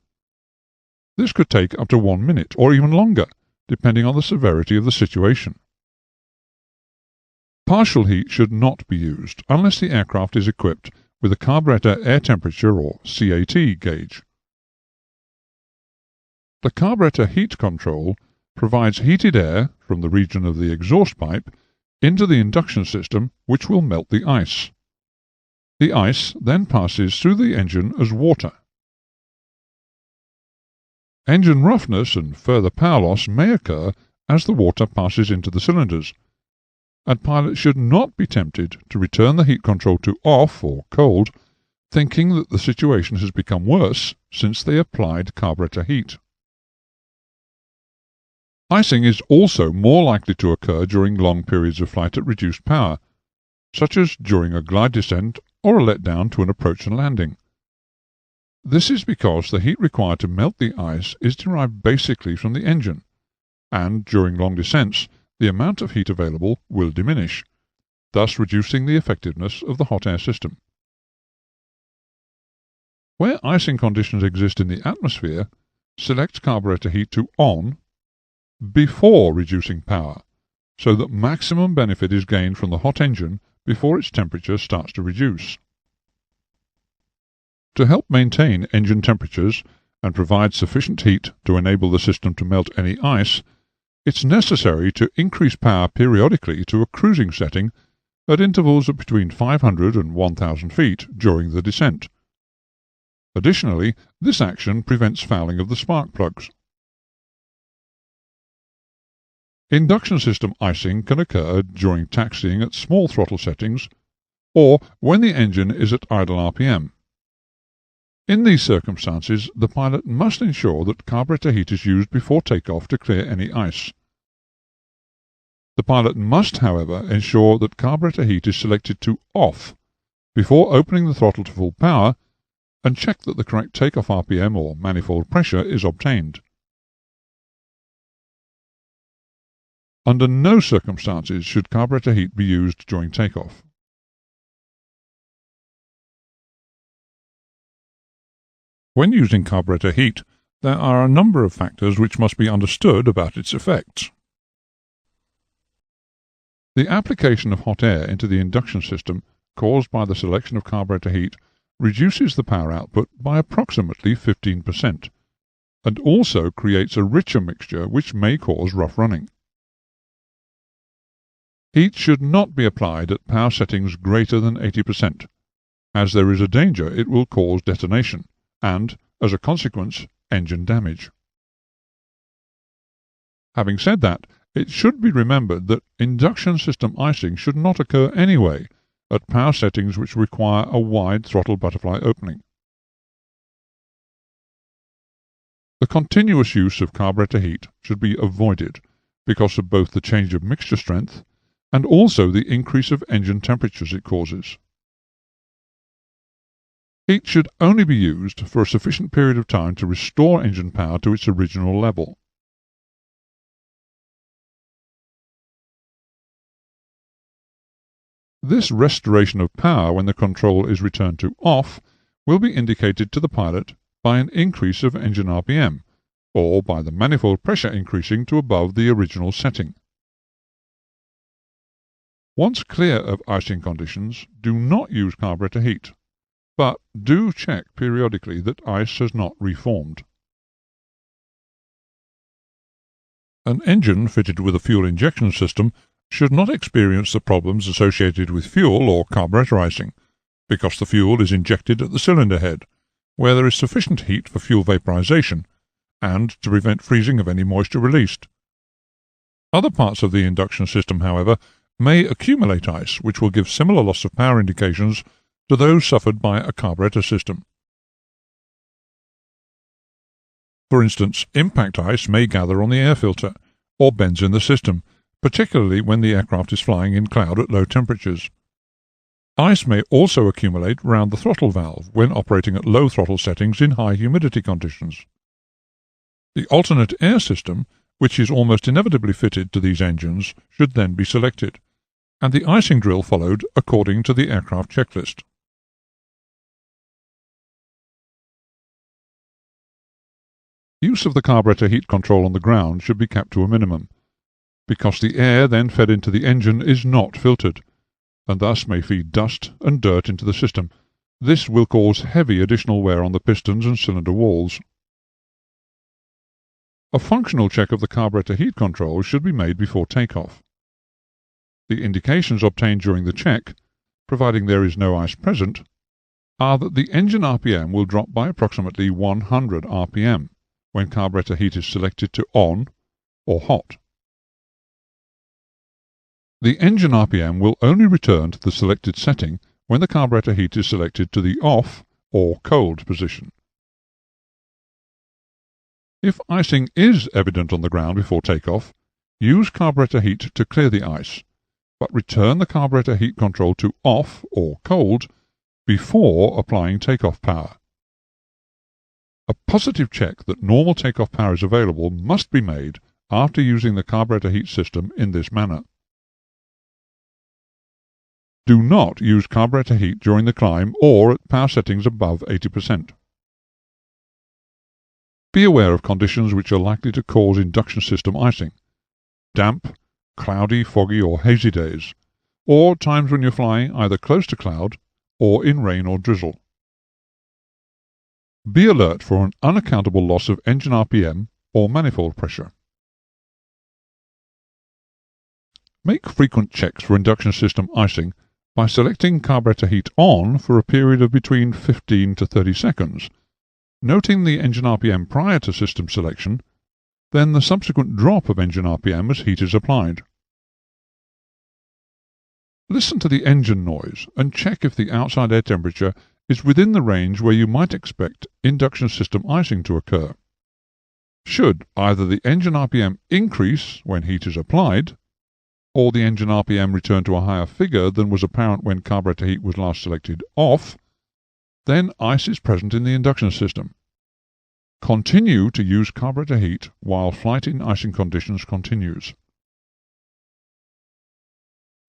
This could take up to 1 minute, or even longer, depending on the severity of the situation. Partial heat should not be used unless the aircraft is equipped with a carburetor air temperature, or CAT, gauge. The carburetor heat control provides heated air from the region of the exhaust pipe into the induction system, which will melt the ice. The ice then passes through the engine as water. Engine roughness and further power loss may occur as the water passes into the cylinders, and pilots should not be tempted to return the heat control to off or cold, thinking that the situation has become worse since they applied carburetor heat. Icing is also more likely to occur during long periods of flight at reduced power, such as during a glide descent or a letdown to an approach and landing. This is because the heat required to melt the ice is derived basically from the engine, and during long descents the amount of heat available will diminish, thus reducing the effectiveness of the hot air system. Where icing conditions exist in the atmosphere, select carburetor heat to on before reducing power, so that maximum benefit is gained from the hot engine before its temperature starts to reduce. To help maintain engine temperatures and provide sufficient heat to enable the system to melt any ice, it's necessary to increase power periodically to a cruising setting at intervals of between 500 and 1,000 feet during the descent. Additionally, this action prevents fouling of the spark plugs. Induction system icing can occur during taxiing at small throttle settings or when the engine is at idle RPM. In these circumstances, the pilot must ensure that carburetor heat is used before takeoff to clear any ice. The pilot must, however, ensure that carburetor heat is selected to off before opening the throttle to full power and check that the correct takeoff RPM or manifold pressure is obtained. Under no circumstances should carburetor heat be used during takeoff. When using carburetor heat, there are a number of factors which must be understood about its effects. The application of hot air into the induction system caused by the selection of carburetor heat reduces the power output by approximately 15%, and also creates a richer mixture which may cause rough running. Heat should not be applied at power settings greater than 80%, as there is a danger it will cause detonation, and, as a consequence, engine damage. Having said that, it should be remembered that induction system icing should not occur anyway at power settings which require a wide throttle butterfly opening. The continuous use of carburetor heat should be avoided because of both the change of mixture strength and also the increase of engine temperatures it causes. Heat should only be used for a sufficient period of time to restore engine power to its original level. This restoration of power when the control is returned to off will be indicated to the pilot by an increase of engine RPM, or by the manifold pressure increasing to above the original setting. Once clear of icing conditions, do not use carburetor heat, but do check periodically that ice has not reformed. An engine fitted with a fuel injection system should not experience the problems associated with fuel or carburetor icing, because the fuel is injected at the cylinder head, where there is sufficient heat for fuel vaporization, and to prevent freezing of any moisture released. Other parts of the induction system, however, may accumulate ice, which will give similar loss of power indications to those suffered by a carburetor system. For instance, impact ice may gather on the air filter, or bends in the system, particularly when the aircraft is flying in cloud at low temperatures. Ice may also accumulate round the throttle valve when operating at low throttle settings in high humidity conditions. The alternate air system, which is almost inevitably fitted to these engines, should then be selected, and the icing drill followed according to the aircraft checklist. Use of the carburetor heat control on the ground should be kept to a minimum, because the air then fed into the engine is not filtered, and thus may feed dust and dirt into the system. This will cause heavy additional wear on the pistons and cylinder walls. A functional check of the carburetor heat control should be made before takeoff. The indications obtained during the check, providing there is no ice present, are that the engine RPM will drop by approximately 100 RPM when carburetor heat is selected to on or hot. The engine RPM will only return to the selected setting when the carburetor heat is selected to the off or cold position. If icing is evident on the ground before takeoff, use carburetor heat to clear the ice, but return the carburetor heat control to off or cold before applying takeoff power. A positive check that normal takeoff power is available must be made after using the carburetor heat system in this manner. Do not use carburetor heat during the climb or at power settings above 80%. Be aware of conditions which are likely to cause induction system icing: damp, cloudy, foggy or hazy days, or times when you're flying either close to cloud or in rain or drizzle. Be alert for an unaccountable loss of engine RPM or manifold pressure. Make frequent checks for induction system icing by selecting carburetor heat on for a period of between 15 to 30 seconds, noting the engine RPM prior to system selection, then the subsequent drop of engine RPM as heat is applied. Listen to the engine noise and check if the outside air temperature is within the range where you might expect induction system icing to occur. Should either the engine RPM increase when heat is applied, or the engine RPM return to a higher figure than was apparent when carburetor heat was last selected off, then ice is present in the induction system. Continue to use carburetor heat while flight in icing conditions continues.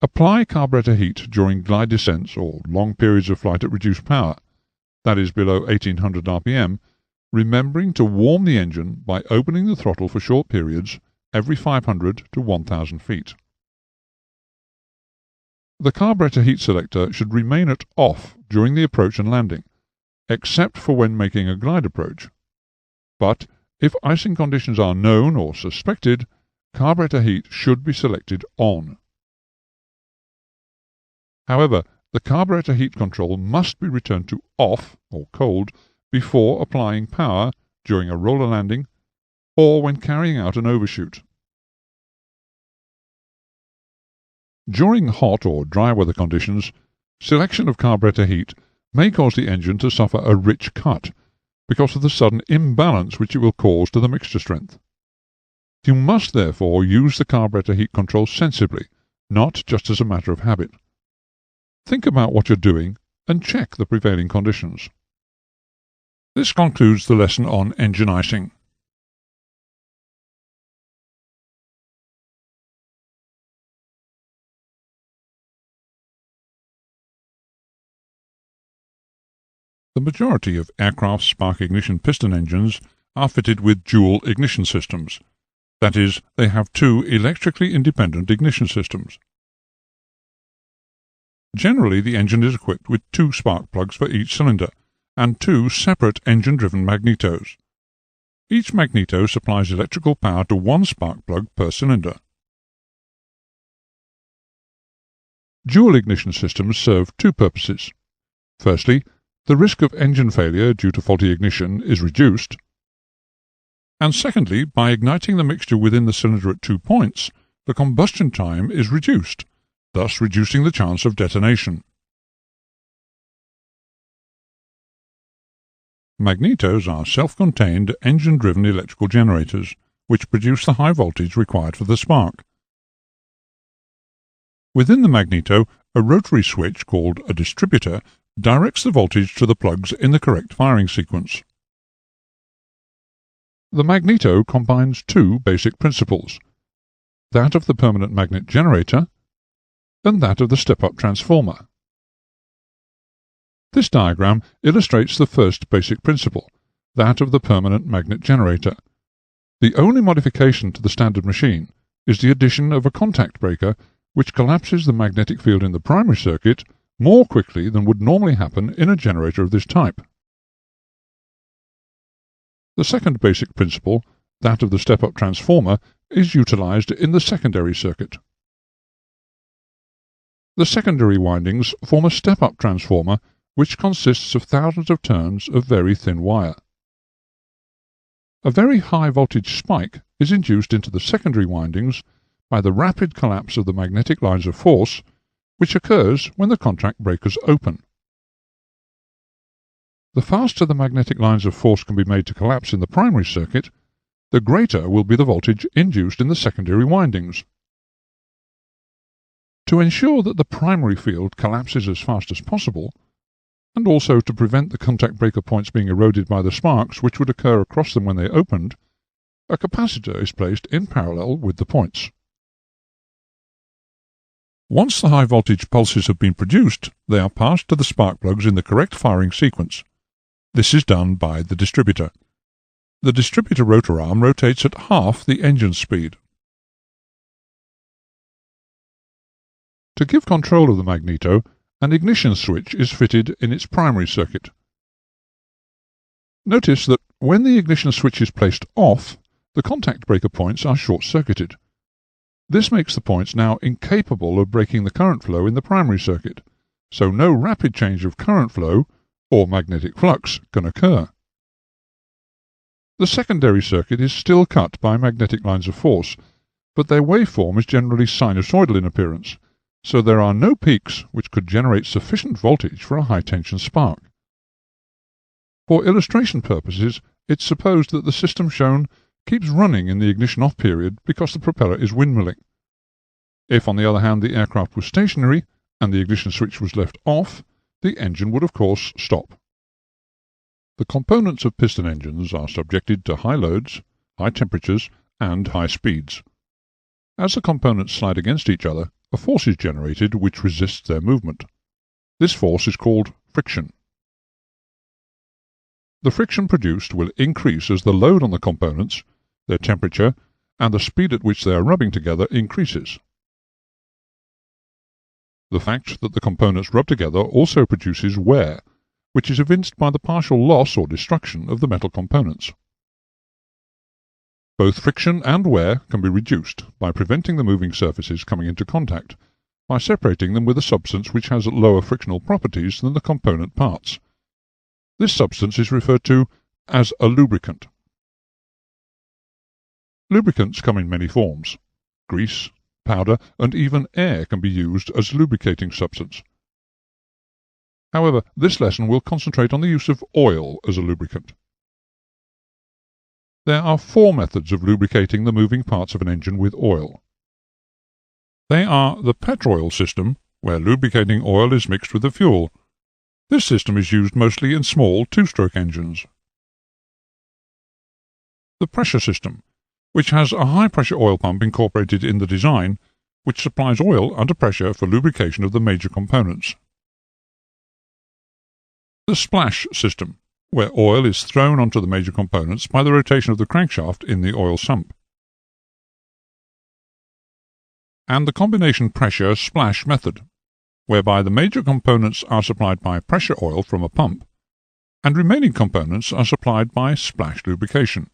Apply carburetor heat during glide descents or long periods of flight at reduced power, that is below 1800 rpm, remembering to warm the engine by opening the throttle for short periods every 500 to 1000 feet. The carburetor heat selector should remain at off during the approach and landing, except for when making a glide approach. But if icing conditions are known or suspected, carburetor heat should be selected on. However, the carburetor heat control must be returned to off or cold before applying power during a roller landing or when carrying out an overshoot. During hot or dry weather conditions, selection of carburetor heat may cause the engine to suffer a rich cut because of the sudden imbalance which it will cause to the mixture strength. You must therefore use the carburetor heat control sensibly, not just as a matter of habit. Think about what you're doing and check the prevailing conditions. This concludes the lesson on engine icing. The majority of aircraft spark ignition piston engines are fitted with dual ignition systems. That is, they have two electrically independent ignition systems. Generally, the engine is equipped with two spark plugs for each cylinder and two separate engine-driven magnetos. Each magneto supplies electrical power to one spark plug per cylinder. Dual ignition systems serve two purposes. Firstly, the risk of engine failure due to faulty ignition is reduced. And secondly, by igniting the mixture within the cylinder at 2 points, the combustion time is reduced, thus reducing the chance of detonation. Magnetos are self-contained engine-driven electrical generators, which produce the high voltage required for the spark. Within the magneto, a rotary switch called a distributor directs the voltage to the plugs in the correct firing sequence. The magneto combines two basic principles, that of the permanent magnet generator and that of the step-up transformer. This diagram illustrates the first basic principle, that of the permanent magnet generator. The only modification to the standard machine is the addition of a contact breaker which collapses the magnetic field in the primary circuit more quickly than would normally happen in a generator of this type. The second basic principle, that of the step-up transformer, is utilized in the secondary circuit. The secondary windings form a step-up transformer which consists of thousands of turns of very thin wire. A very high voltage spike is induced into the secondary windings by the rapid collapse of the magnetic lines of force, which occurs when the contact breakers open. The faster the magnetic lines of force can be made to collapse in the primary circuit, the greater will be the voltage induced in the secondary windings. To ensure that the primary field collapses as fast as possible, and also to prevent the contact breaker points being eroded by the sparks which would occur across them when they opened, a capacitor is placed in parallel with the points. Once the high voltage pulses have been produced, they are passed to the spark plugs in the correct firing sequence. This is done by the distributor. The distributor rotor arm rotates at half the engine speed. To give control of the magneto, an ignition switch is fitted in its primary circuit. Notice that when the ignition switch is placed off, the contact breaker points are short-circuited. This makes the points now incapable of breaking the current flow in the primary circuit, so no rapid change of current flow or magnetic flux can occur. The secondary circuit is still cut by magnetic lines of force, but their waveform is generally sinusoidal in appearance, so there are no peaks which could generate sufficient voltage for a high-tension spark. For illustration purposes, it's supposed that the system shown keeps running in the ignition off period because the propeller is windmilling. If, on the other hand, the aircraft was stationary and the ignition switch was left off, the engine would of course stop. The components of piston engines are subjected to high loads, high temperatures, and high speeds. As the components slide against each other, a force is generated which resists their movement. This force is called friction. The friction produced will increase as the load on the components, their temperature, and the speed at which they are rubbing together increases. The fact that the components rub together also produces wear, which is evinced by the partial loss or destruction of the metal components. Both friction and wear can be reduced by preventing the moving surfaces coming into contact, by separating them with a substance which has lower frictional properties than the component parts. This substance is referred to as a lubricant. Lubricants come in many forms. Grease, powder, and even air can be used as a lubricating substance. However, this lesson will concentrate on the use of oil as a lubricant. There are 4 methods of lubricating the moving parts of an engine with oil. They are the petroil system, where lubricating oil is mixed with the fuel. This system is used mostly in small 2-stroke engines. The pressure system, which has a high-pressure oil pump incorporated in the design, which supplies oil under pressure for lubrication of the major components. The splash system, where oil is thrown onto the major components by the rotation of the crankshaft in the oil sump. And the combination pressure splash method, whereby the major components are supplied by pressure oil from a pump, and remaining components are supplied by splash lubrication.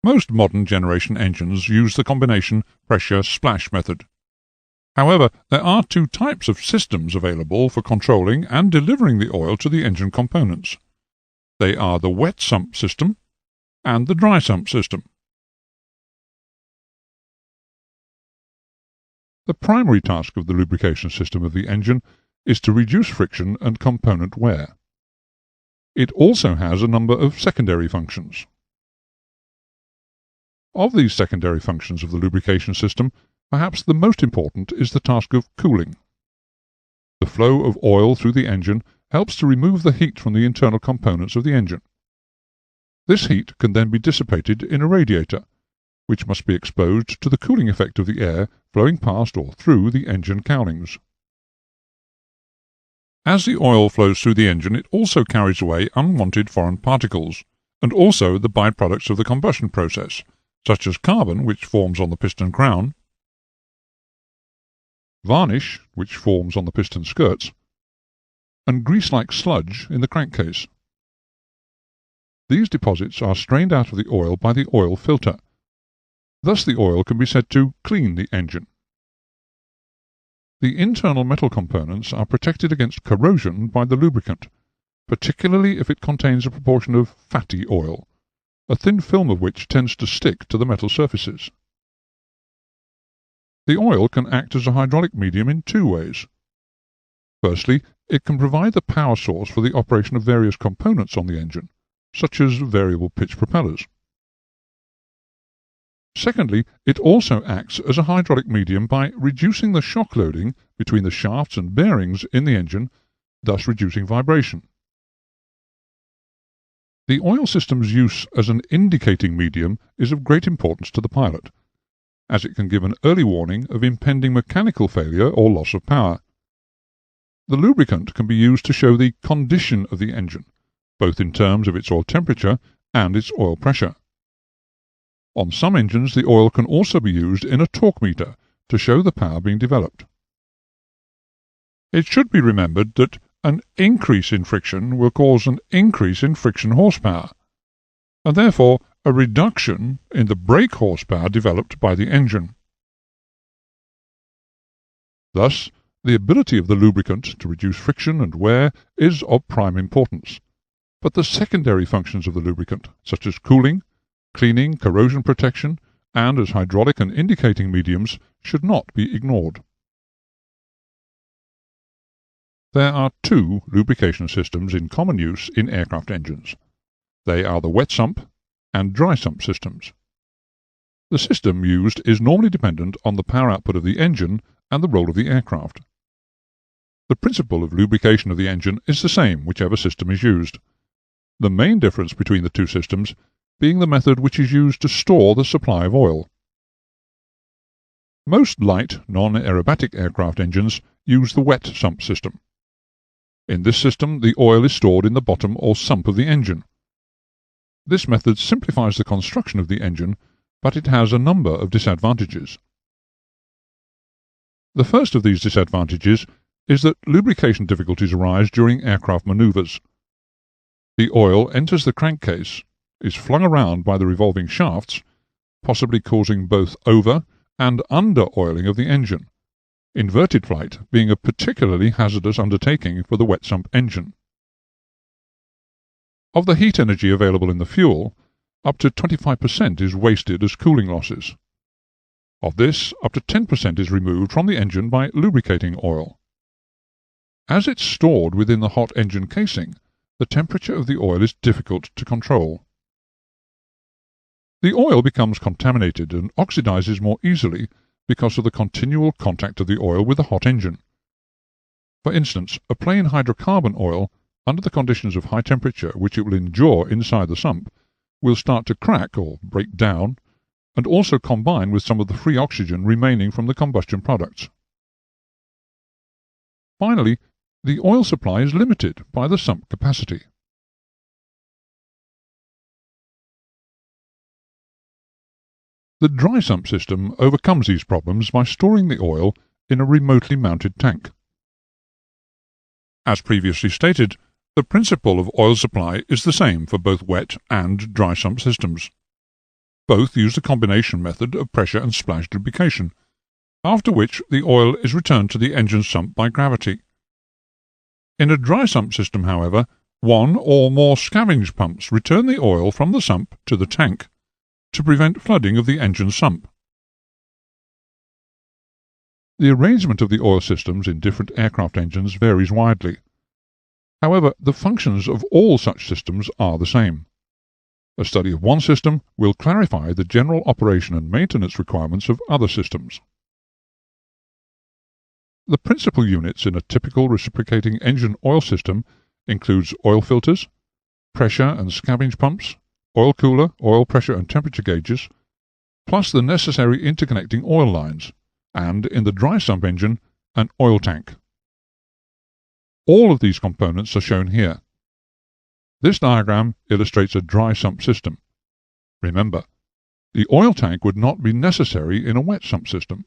Most modern generation engines use the combination pressure splash method. However, there are 2 types of systems available for controlling and delivering the oil to the engine components. They are the wet sump system and the dry sump system. The primary task of the lubrication system of the engine is to reduce friction and component wear. It also has a number of secondary functions. Of these secondary functions of the lubrication system, perhaps the most important is the task of cooling. The flow of oil through the engine helps to remove the heat from the internal components of the engine. This heat can then be dissipated in a radiator, which must be exposed to the cooling effect of the air flowing past or through the engine cowlings. As the oil flows through the engine, it also carries away unwanted foreign particles, and also the byproducts of the combustion process, such as carbon, which forms on the piston crown, varnish, which forms on the piston skirts, and grease-like sludge in the crankcase. These deposits are strained out of the oil by the oil filter. Thus the oil can be said to clean the engine. The internal metal components are protected against corrosion by the lubricant, particularly if it contains a proportion of fatty oil, a thin film of which tends to stick to the metal surfaces. The oil can act as a hydraulic medium in 2 ways. Firstly, it can provide the power source for the operation of various components on the engine, such as variable pitch propellers. Secondly, it also acts as a hydraulic medium by reducing the shock loading between the shafts and bearings in the engine, thus reducing vibration. The oil system's use as an indicating medium is of great importance to the pilot, as it can give an early warning of impending mechanical failure or loss of power. The lubricant can be used to show the condition of the engine, both in terms of its oil temperature and its oil pressure. On some engines, the oil can also be used in a torque meter to show the power being developed. It should be remembered that an increase in friction will cause an increase in friction horsepower, and therefore a reduction in the brake horsepower developed by the engine. Thus, the ability of the lubricant to reduce friction and wear is of prime importance, but the secondary functions of the lubricant, such as cooling, cleaning, corrosion protection, and as hydraulic and indicating mediums, should not be ignored. There are two lubrication systems in common use in aircraft engines. They are the wet sump and dry sump systems. The system used is normally dependent on the power output of the engine and the role of the aircraft. The principle of lubrication of the engine is the same whichever system is used. The main difference between the two systems being the method which is used to store the supply of oil. Most light, non-aerobatic aircraft engines use the wet sump system. In this system, the oil is stored in the bottom or sump of the engine. This method simplifies the construction of the engine, but it has a number of disadvantages. The first of these disadvantages is that lubrication difficulties arise during aircraft maneuvers. The oil enters the crankcase, is flung around by the revolving shafts, possibly causing both over- and under-oiling of the engine, inverted flight being a particularly hazardous undertaking for the wet sump engine. Of the heat energy available in the fuel, up to 25% is wasted as cooling losses. Of this, up to 10% is removed from the engine by lubricating oil. As it's stored within the hot engine casing, the temperature of the oil is difficult to control. The oil becomes contaminated and oxidizes more easily because of the continual contact of the oil with the hot engine. For instance, a plain hydrocarbon oil, under the conditions of high temperature which it will endure inside the sump, will start to crack or break down, and also combine with some of the free oxygen remaining from the combustion products. Finally, the oil supply is limited by the sump capacity. The dry sump system overcomes these problems by storing the oil in a remotely mounted tank. As previously stated, the principle of oil supply is the same for both wet and dry sump systems. Both use the combination method of pressure and splash lubrication, after which the oil is returned to the engine sump by gravity. In a dry sump system, however, one or more scavenge pumps return the oil from the sump to the tank, to prevent flooding of the engine sump. The arrangement of the oil systems in different aircraft engines varies widely. However, the functions of all such systems are the same. A study of one system will clarify the general operation and maintenance requirements of other systems. The principal units in a typical reciprocating engine oil system includes oil filters, pressure and scavenge pumps, oil cooler, oil pressure and temperature gauges, plus the necessary interconnecting oil lines, and, in the dry sump engine, an oil tank. All of these components are shown here. This diagram illustrates a dry sump system. Remember, the oil tank would not be necessary in a wet sump system.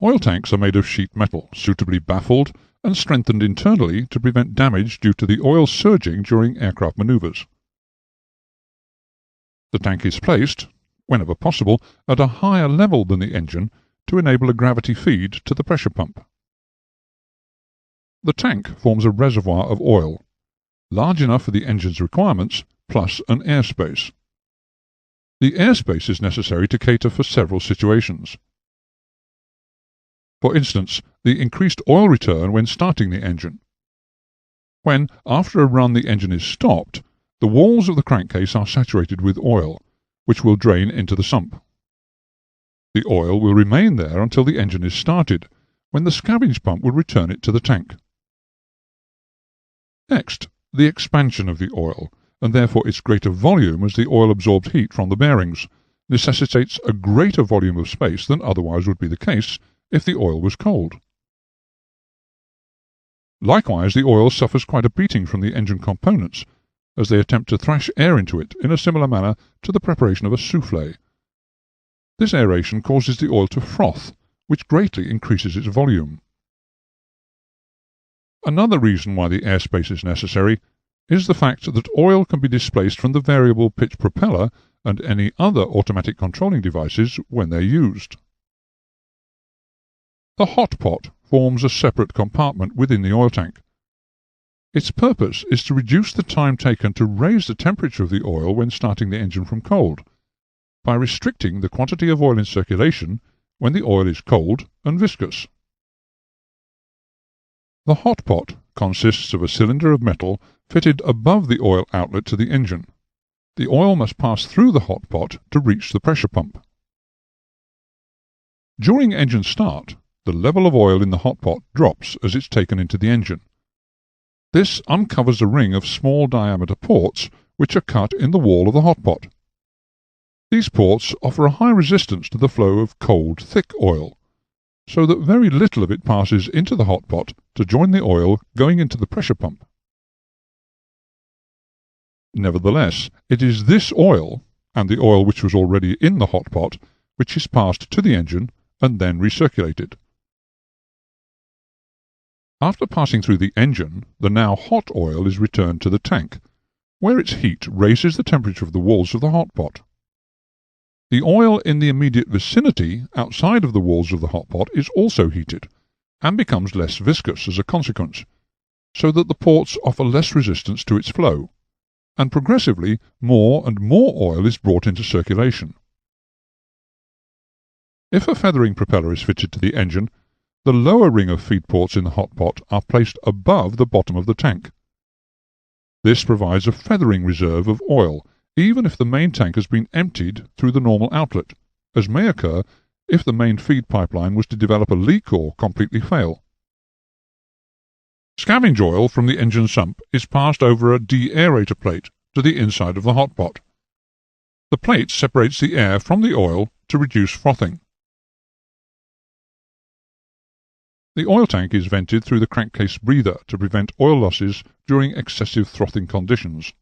Oil tanks are made of sheet metal, suitably baffled and strengthened internally to prevent damage due to the oil surging during aircraft maneuvers. The tank is placed, whenever possible, at a higher level than the engine to enable a gravity feed to the pressure pump. The tank forms a reservoir of oil, large enough for the engine's requirements, plus an airspace. The airspace is necessary to cater for several situations. For instance, the increased oil return when starting the engine. When, after a run, the engine is stopped, the walls of the crankcase are saturated with oil, which will drain into the sump. The oil will remain there until the engine is started, when the scavenge pump will return it to the tank. Next, the expansion of the oil, and therefore its greater volume as the oil absorbs heat from the bearings, necessitates a greater volume of space than otherwise would be the case if the oil was cold. Likewise, the oil suffers quite a beating from the engine components, as they attempt to thrash air into it in a similar manner to the preparation of a soufflé. This aeration causes the oil to froth, which greatly increases its volume. Another reason why the airspace is necessary is the fact that oil can be displaced from the variable pitch propeller and any other automatic controlling devices when they're used. The hot pot forms a separate compartment within the oil tank, Its purpose is to reduce the time taken to raise the temperature of the oil when starting the engine from cold, by restricting the quantity of oil in circulation when the oil is cold and viscous. The hot pot consists of a cylinder of metal fitted above the oil outlet to the engine. The oil must pass through the hot pot to reach the pressure pump. During engine start, the level of oil in the hot pot drops as it's taken into the engine. This uncovers a ring of small diameter ports which are cut in the wall of the hot pot. These ports offer a high resistance to the flow of cold, thick oil, so that very little of it passes into the hot pot to join the oil going into the pressure pump. Nevertheless, it is this oil, and the oil which was already in the hot pot, which is passed to the engine and then recirculated. After passing through the engine, the now hot oil is returned to the tank, where its heat raises the temperature of the walls of the hot pot. The oil in the immediate vicinity outside of the walls of the hot pot is also heated, and becomes less viscous as a consequence, so that the ports offer less resistance to its flow, and progressively more and more oil is brought into circulation. If a feathering propeller is fitted to the engine, the lower ring of feed ports in the hot pot are placed above the bottom of the tank. This provides a feathering reserve of oil, even if the main tank has been emptied through the normal outlet, as may occur if the main feed pipeline was to develop a leak or completely fail. Scavenge oil from the engine sump is passed over a de-aerator plate to the inside of the hot pot. The plate separates the air from the oil to reduce frothing. The oil tank is vented through the crankcase breather to prevent oil losses during excessive frothing conditions.